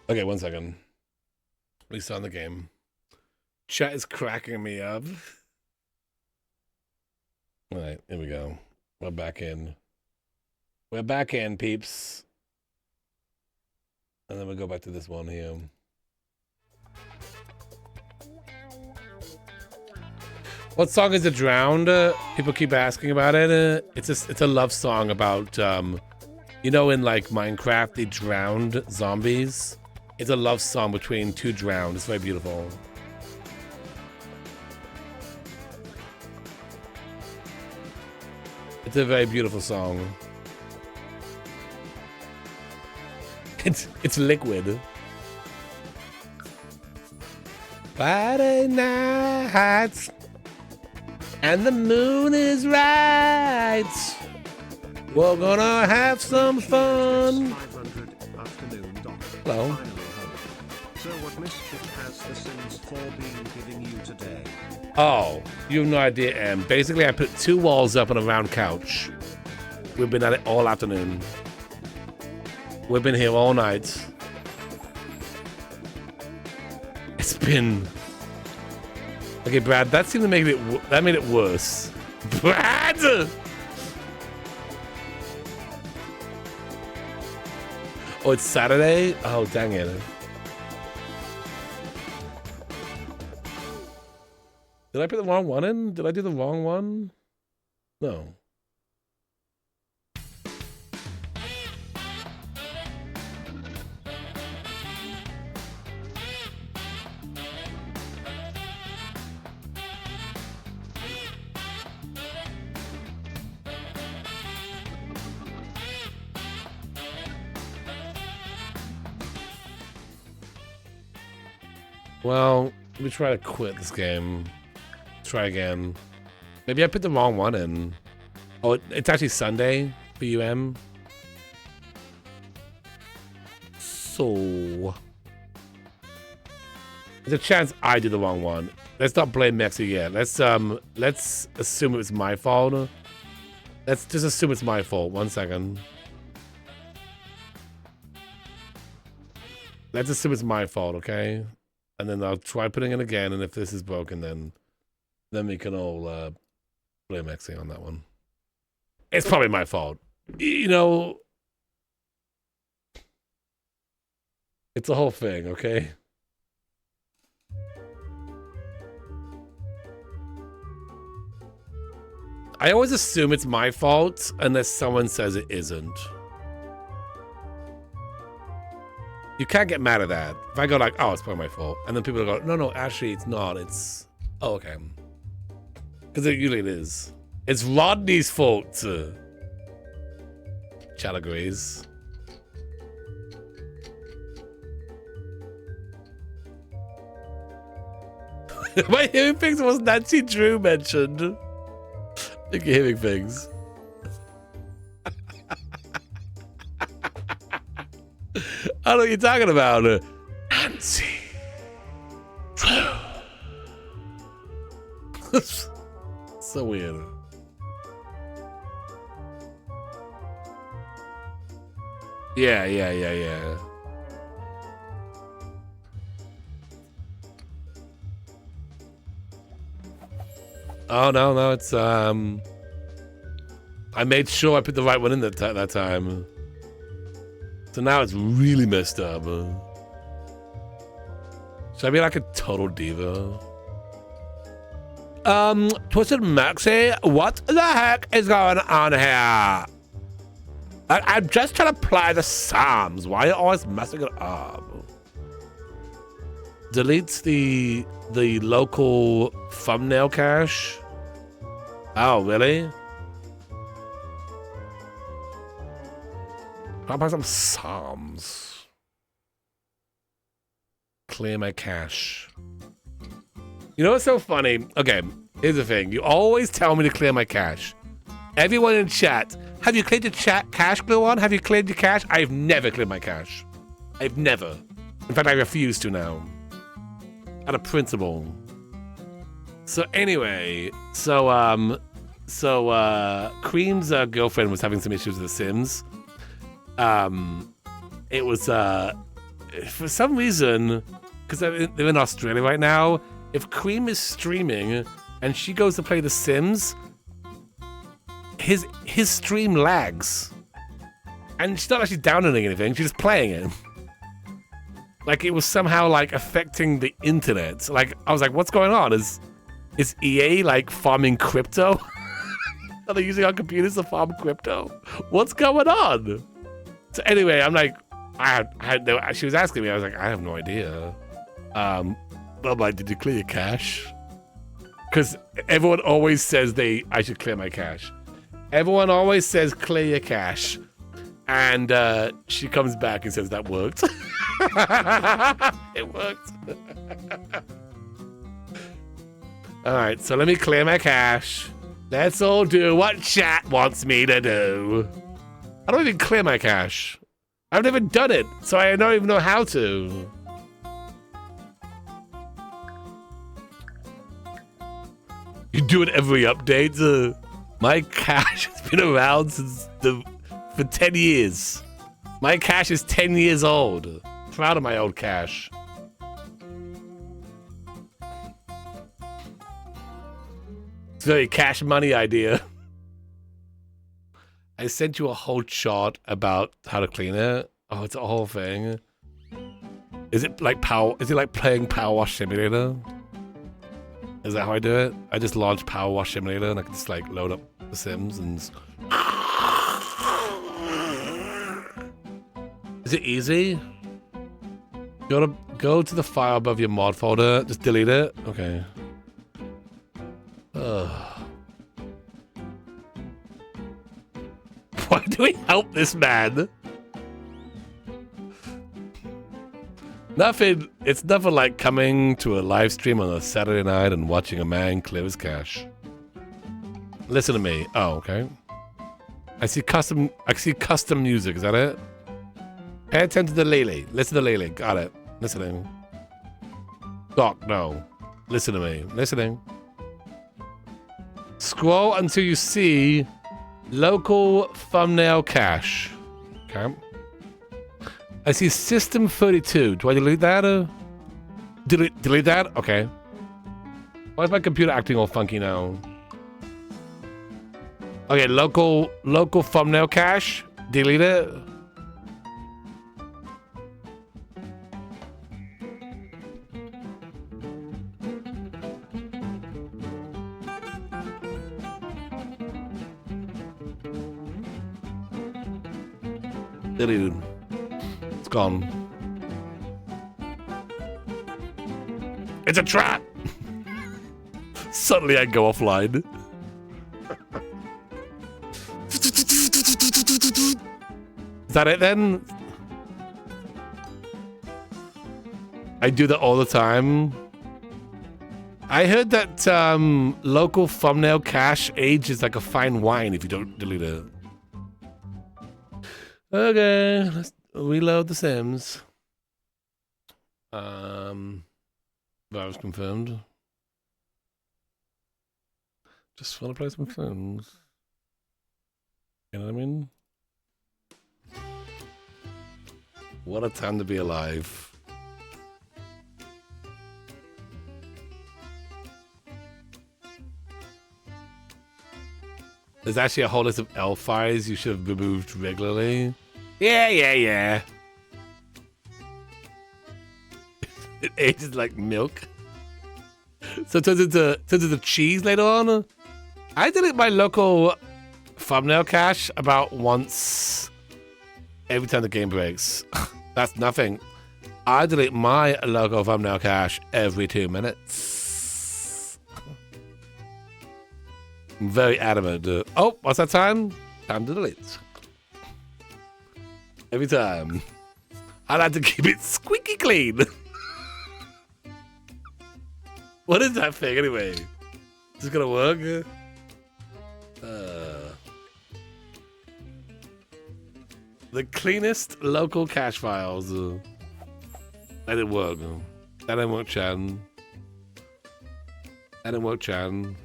Okay, 1 second. Restart the game. Chat is cracking me up. All right, here we go. We're back in. We're back in, peeps. And then we'll go back to this one here. What song is it? Drowned? People keep asking about it. It's a love song about, you know, in like Minecraft, they drowned zombies. It's a love song between two drowned. It's very beautiful. It's a very beautiful song. It's liquid. Friday nights. And the moon is right. We're gonna have some fun. 500 afternoon doc. Hello. Finally home. So what mischief has the Sims 4 been giving you today? Oh, you have no idea, Em. Basically, I put 2 walls up on a round couch. We've been at it all afternoon. We've been here all night. It's been... Okay, Brad, that seemed to make it... That made it worse. Brad! Oh, it's Saturday? Oh, dang it. Did I put the wrong one in? Did I do the wrong one? No. Well, let me try to quit this game. Try again. Maybe I put the wrong one in. Oh, it's actually Sunday for UM. So there's a chance I did the wrong one. Let's not blame Mexi yet. Let's assume it was my fault. Let's just assume it's my fault. 1 second. Let's assume it's my fault, okay? And then I'll try putting it again, and if this is broken, then we can all blame Mexi on that one. It's probably my fault. You know, it's a whole thing, okay? I always assume it's my fault unless someone says it isn't. You can't get mad at that. If I go like, oh, it's probably my fault. And then people go, no, actually, it's not. It's, oh, okay. Because usually it is. It's Rodney's fault. Chad agrees. Am I hearing things? Was Nancy Drew mentioned? I think you're hearing things. I don't know what you're talking about. Nancy Drew. So weird. Yeah. Oh no, it's I made sure I put the right one in that time. So now it's really messed up. Should I be like a total diva? Twisted Maxi, what the heck is going on here? I'm just trying to play the Psalms. Why are you always messing it up? Deletes the local thumbnail cache. Oh, really? How about some Psalms? Clear my cache. You know what's so funny? Okay, here's the thing. You always tell me to clear my cache. Everyone in chat, have you cleared your cache, Gluon? Have you cleared your cache? I've never cleared my cache. I've never. In fact, I refuse to now. Out of principle. So anyway, Cream's girlfriend was having some issues with The Sims. It was for some reason, because they're in Australia right now. If Cream is streaming and she goes to play The Sims, his stream lags, and she's not actually downloading anything. She's just playing it. Like it was somehow like affecting the internet. Like I was like, what's going on? Is EA like farming crypto? Are they using our computers to farm crypto? What's going on? So anyway, I'm like, I had no. She was asking me. I was like, I have no idea. I'm like, did you clear your cache? Because everyone always says I should clear my cache. Everyone always says clear your cache, and she comes back and says that worked. It worked. All right, so let me clear my cache. Let's all do what chat wants me to do. I don't even clear my cache. I've never done it, so I don't even know how to. You do it every update. My cache has been around for 10 years. My cache is 10 years old. Proud of my old cache. It's a very cash money idea. I sent you a whole chart about how to clean it. Oh, it's a whole thing. Is it like playing Power Wash Simulator? Is that how I do it? I just launch Power Wash Simulator and I can just like load up The Sims and... Is it easy? Go to the file above your mod folder. Just delete it. Okay. Why do we help this man? Nothing. It's nothing like coming to a live stream on a Saturday night and watching a man clear his cache. Listen to me. Oh, okay. I see custom music. Is that it? Pay attention to the Lily. Listen to Lily. Got it. Listening. Doc, no. Listen to me. Listening. Scroll until you see local thumbnail cache. Okay. I see system 32. Do I delete that? Delete that? Okay. Why is my computer acting all funky now? Okay, local thumbnail cache. Delete it. Deleted. It's gone. It's a trap! Suddenly I go offline. Is that it then? I do that all the time. I heard that local thumbnail cache age is like a fine wine if you don't delete it. Okay, let's reload The Sims. Virus confirmed. Just want to play some Sims. You know what I mean? What a time to be alive. There's actually a whole list of elf fires you should have removed regularly. Yeah. It ages like milk. So it turns into cheese later on. I delete my local thumbnail cache about once every time the game breaks. That's nothing. I delete my local thumbnail cache every 2 minutes. I'm very adamant. Oh, what's that time? Time to delete. Every time. I like to keep it squeaky clean. What is that thing anyway? Is this gonna work? The cleanest local cache files. That didn't work. That didn't work, Chan. That didn't work, Chan.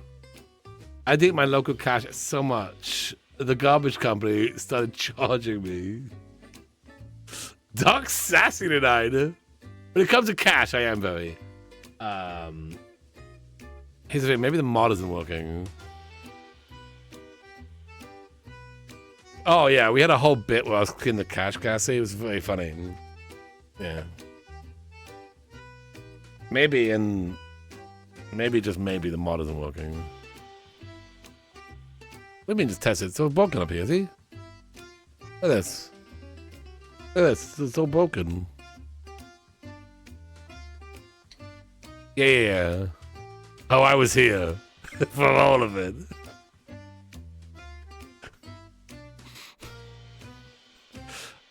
I think my local cash so much. The garbage company started charging me. Doc's sassy tonight. When it comes to cash, I am very. Here's the thing, maybe the mod isn't working. Oh yeah, we had a whole bit where I was cleaning the cache, Cassie. It was very funny. Yeah. Maybe just maybe the mod isn't working. What do you mean just test it? It's all broken up here, see? Look at this. Look at this. It's all broken. Yeah. Oh, I was here for all of it.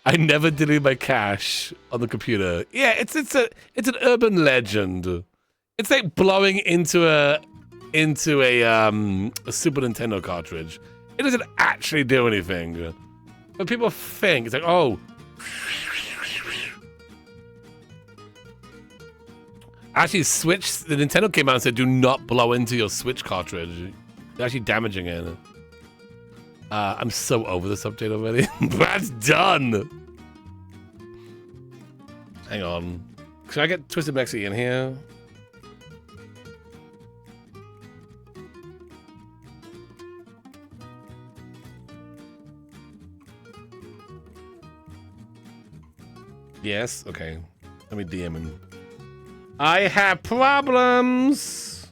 I never deleted my cache on the computer. Yeah, it's an urban legend. It's like blowing into a Super Nintendo cartridge. It doesn't actually do anything. But people think it's like, oh. Actually, Switch, the Nintendo came out and said, do not blow into your Switch cartridge. They're actually damaging it. I'm so over this update already. That's done. Hang on. Should I get Twisted Mexi in here? Yes? Okay. Let me DM him. I have problems.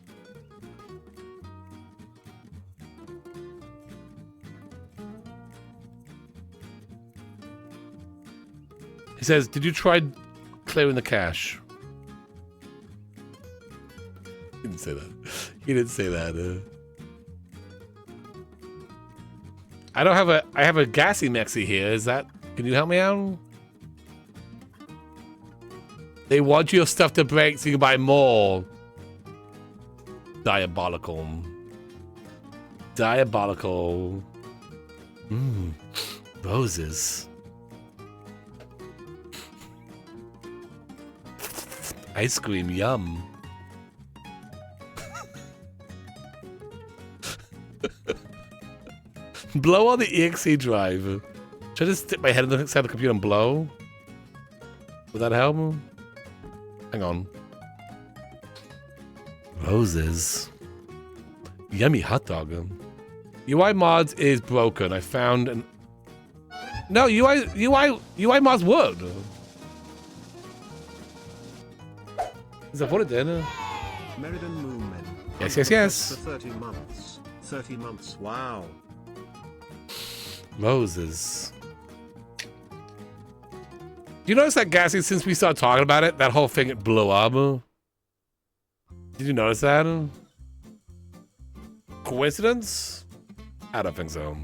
He says, did you try clearing the cache? He didn't say that. He didn't say that. I have a gassy Mexi here. Is that, can you help me out? They want your stuff to break so you can buy more. Diabolical. Diabolical. Roses. Ice cream, yum. Blow on the EXE drive. Should I just stick my head inside the computer and blow? Would that help? Hang on. Roses. Yummy hot dog. UI mods is broken. I found an... No, UI mods worked. Is that what it did? Meriden Moonmen. Yes. For 30 months. 30 months. Wow. Roses. Do you notice that, Gassy, since we started talking about it, that whole thing blew up? Did you notice that? Coincidence? I don't think so.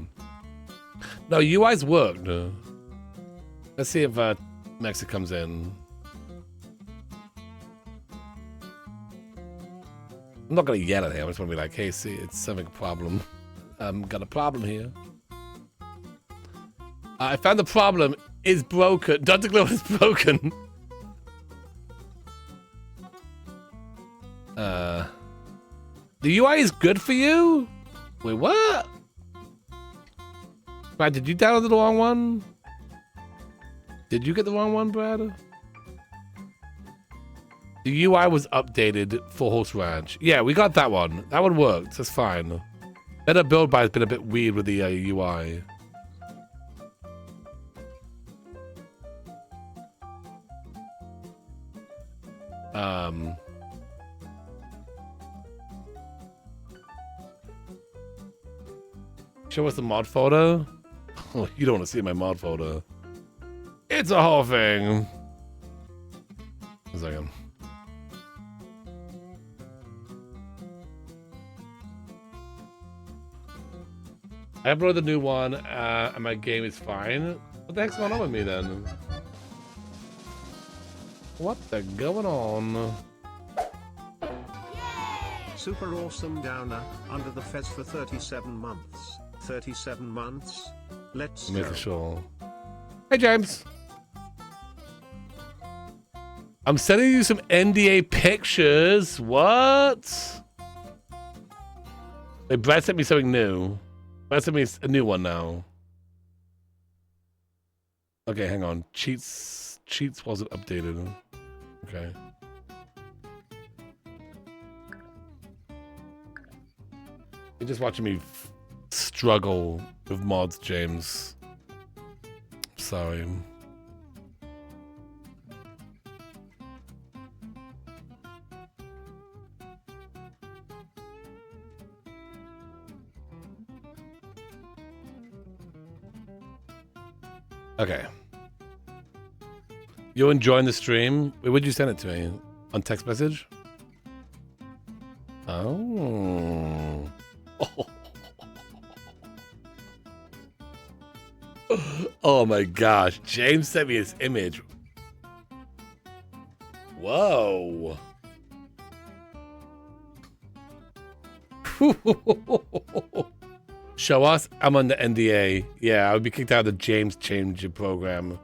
No, UI's worked. Let's see if Mexi comes in. I'm not gonna yell at him. I just want to be like, hey, see, it's something problem. Got a problem here. I found the problem is broken. Dr. Glow is broken. The UI is good for you? Wait, what? Brad, did you download the wrong one? Did you get the wrong one, Brad? The UI was updated for Horse Ranch. Yeah, we got that one. That one worked. That's fine. Better Build By has been a bit weird with the UI. Show us the mod photo. Oh, you don't want to see my mod photo. It's a whole thing. 1 second. I uploaded the new one, and my game is fine. What the heck's going on with me then? What the going on? Super awesome Downer, under the fez for 37 months. 37 months? Let's go. For sure. Hey, James. I'm sending you some NDA pictures. What? Wait, Brad sent me something new. Brad sent me a new one now. Okay, hang on. Cheats wasn't updated. Okay. You're just watching me struggle with mods, James. Sorry. Okay. You're enjoying the stream? Wait, would you send it to me? On text message? Oh. Oh my gosh. James sent me his image. Whoa. Show us? I'm on the NDA. Yeah, I would be kicked out of the James Changer program.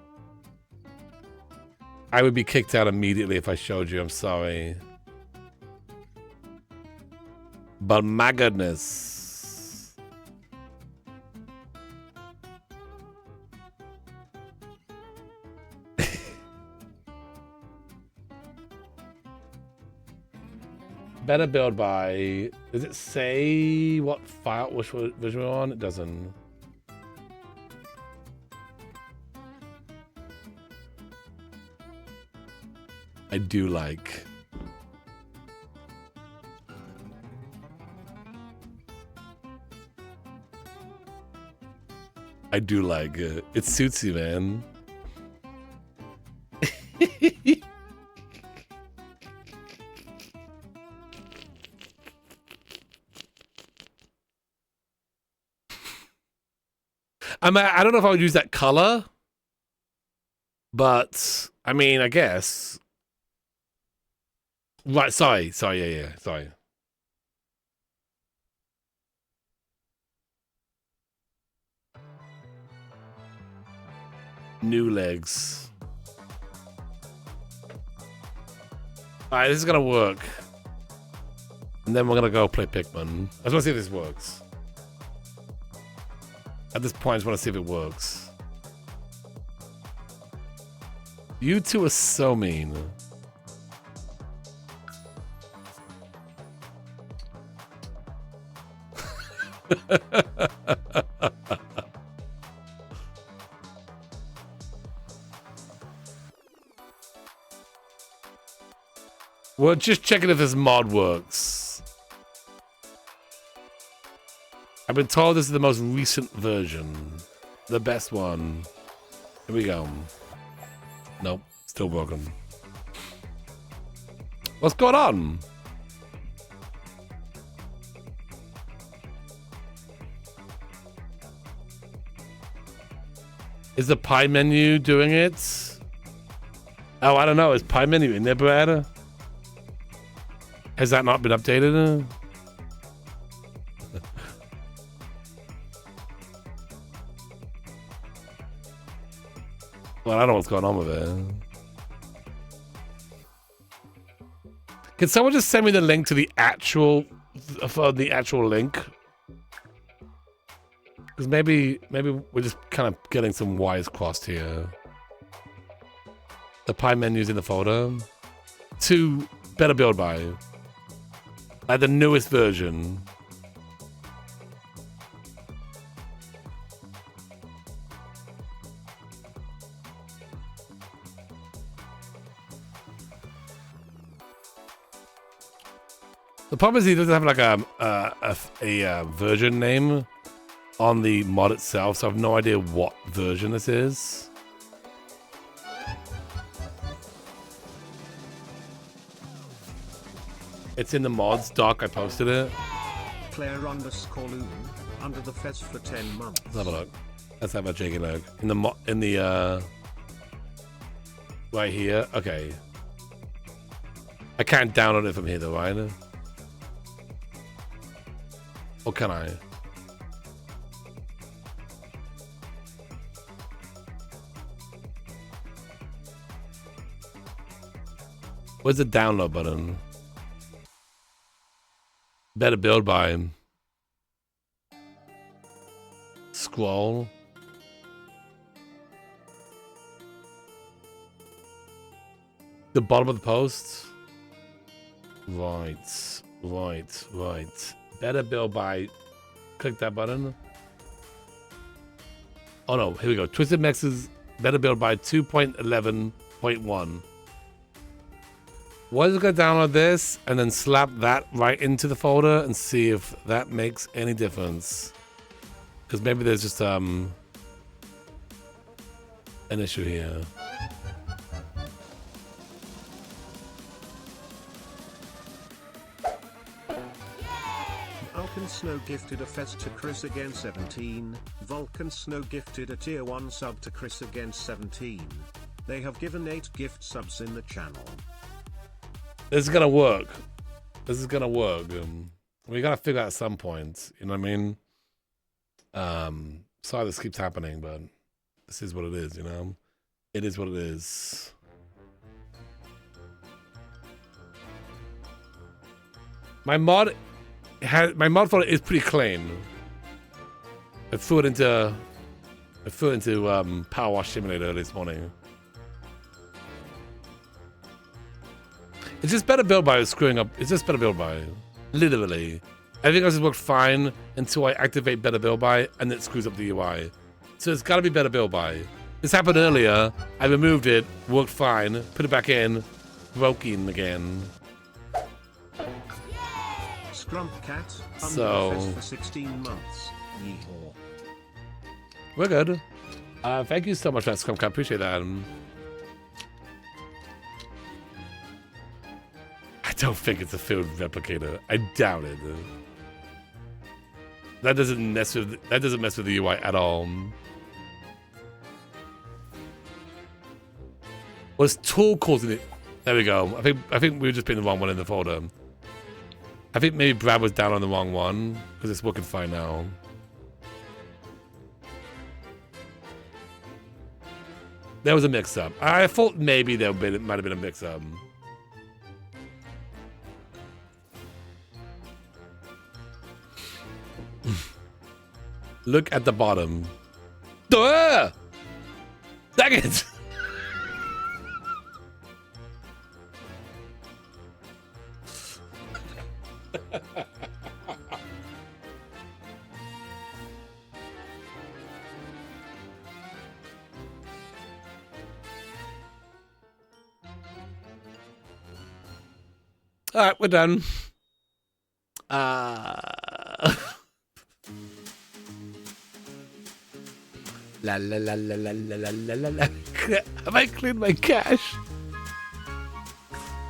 I would be kicked out immediately if I showed you. I'm sorry. But my goodness. Better build by... Does it say what file, which version we're on? It doesn't. I do like. I do like it. It suits you, man. I don't know if I would use that color, but I mean, I guess. Right, sorry, yeah, sorry. New legs. Alright, this is gonna work. And then we're gonna go play Pikmin. I just wanna see if this works. At this point, I just wanna see if it works. You two are so mean. We're just checking if this mod works. I've been told this is the most recent version. The best one. Here we go. Nope, still broken. What's going on? Is the pie menu doing it? Oh, I don't know. Is pie menu in there, Brad? Has that not been updated? Well, I don't know what's going on with it. Can someone just send me the link to the actual link? Because maybe we're just kind of getting some wires crossed here. The pie menu's in the folder. To better build by. Like the newest version. The problem is he doesn't have like a version name on the mod itself, so I have no idea what version this is. It's in the mods doc. I posted it. Claire_Loon under the fez for 10 months. Let's have a look. Let's have a cheeky look. In the right here. Okay. I can't download it from here though, right? Or can I? Where's the download button? Better build by him. scroll. The bottom of the post. Right. Better build by. Click that button. Oh no, here we go. Twisted Mex's better build by 2.11.1. What is it gonna download this and then slap that right into the folder and see if that makes any difference? Because maybe there's just an issue here. Vulcan Snow gifted a fez to Chris again 17. Vulcan Snow gifted a tier 1 sub to Chris again 17. They have given 8 gift subs in the channel. This is gonna work. We gotta figure out at some point. You know what I mean? Sorry this keeps happening, but this is what it is, you know? It is what it is. My mod folder is pretty clean. I threw it into Power Wash Simulator this morning. It's just better build by screwing up. It's just better build by, literally. Everything else has worked fine until I activate better build by, and it screws up the UI. So it's got to be better build by. This happened earlier. I removed it, worked fine, put it back in, broken again. Scrump Cat, So for 16 months. Yeehaw. We're good. Thank you so much for that, Scrump Cat. Appreciate that. I don't think it's a field replicator. I doubt it. That doesn't mess with the UI at all. Was Tool causing it? There we go. I think we were just putting the wrong one in the folder. I think maybe Brad was down on the wrong one because it's working fine now. There was a mix-up. I thought maybe might have been a mix-up. Look at the bottom. Duh! Dang it! All right, we're done. La la la la la la la la la la. Have I cleared my cache?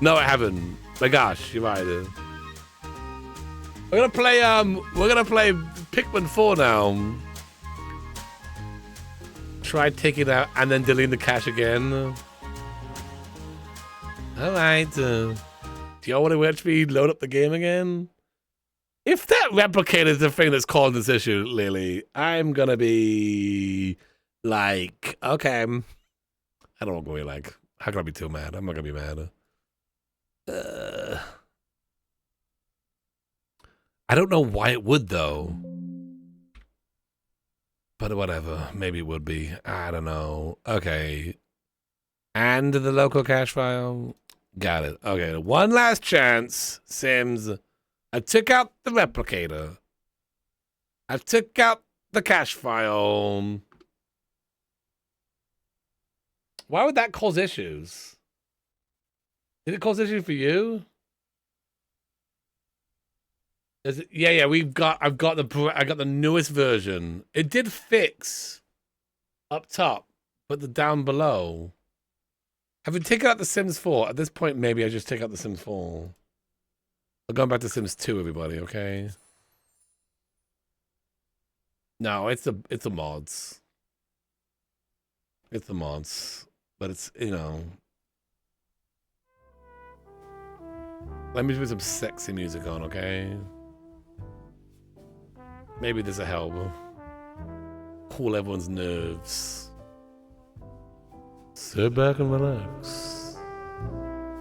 No, I haven't. My gosh, you're right. We're gonna play Pikmin 4 now. Try taking it out and then deleting the cache again. All right. Do y'all want to actually load up the game again? If that replicator is the thing that's causing this issue, Lily, I'm gonna be like, okay. I don't want to be like, how can I be too mad? I'm not gonna be mad. I don't know why it would though. But whatever, maybe it would be. I don't know. Okay. And the local cache file. Got it. Okay, one last chance, Sims. I took out the replicator. I took out the cache file. Why would that cause issues? Did it cause issues for you? Is it, yeah, I've got the newest version. It did fix up top, but the down below. Have we taken out the Sims 4? At this point, maybe I just take out the Sims 4. We're going back to Sims 2, everybody, okay? No, it's the mods. It's the mods. But it's, you know. Let me put some sexy music on, okay? Maybe this'll help. Cool everyone's nerves. Sit back and relax.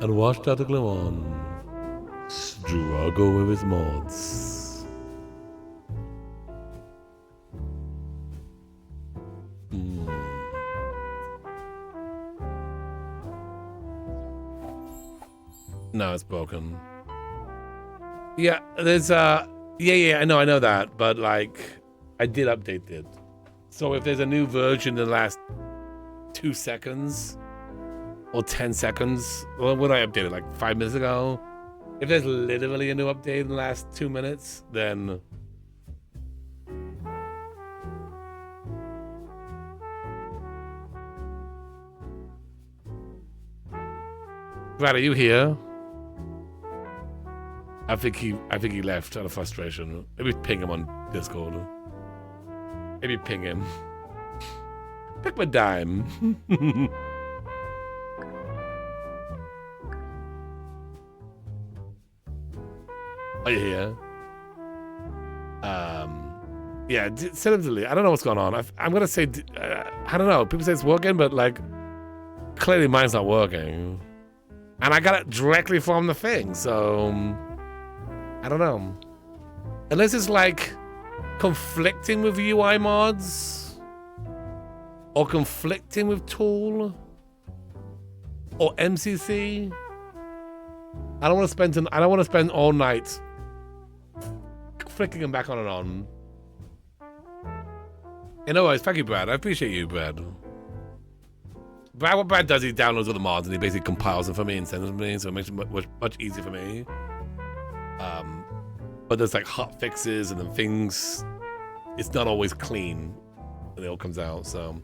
And watch Dr. Gluon struggle with his mods. No, it's broken. Yeah, there's yeah, I know that, but like I did update it. So if there's a new version in the last 2 seconds or 10 seconds, well, when I updated like 5 minutes ago, if there's literally a new update in the last 2 minutes, then Brad, are you here? I think he left out of frustration. Maybe ping him on Discord. Maybe ping him. Pick my dime. Are you here? Yeah, send him to leave. I don't know what's going on. I'm gonna say, I don't know. People say it's working, but like, clearly mine's not working. And I got it directly from the thing, so I don't know. Unless it's like conflicting with UI mods, or conflicting with Tool, or MCC. I don't want to spend all night flicking them back on and on. In other words, thank you, Brad. I appreciate you, Brad. Brad, what Brad does, he downloads all the mods and he basically compiles them for me and sends them to me, so it makes it much easier for me. But there's like hot fixes and then things. It's not always clean when it all comes out, so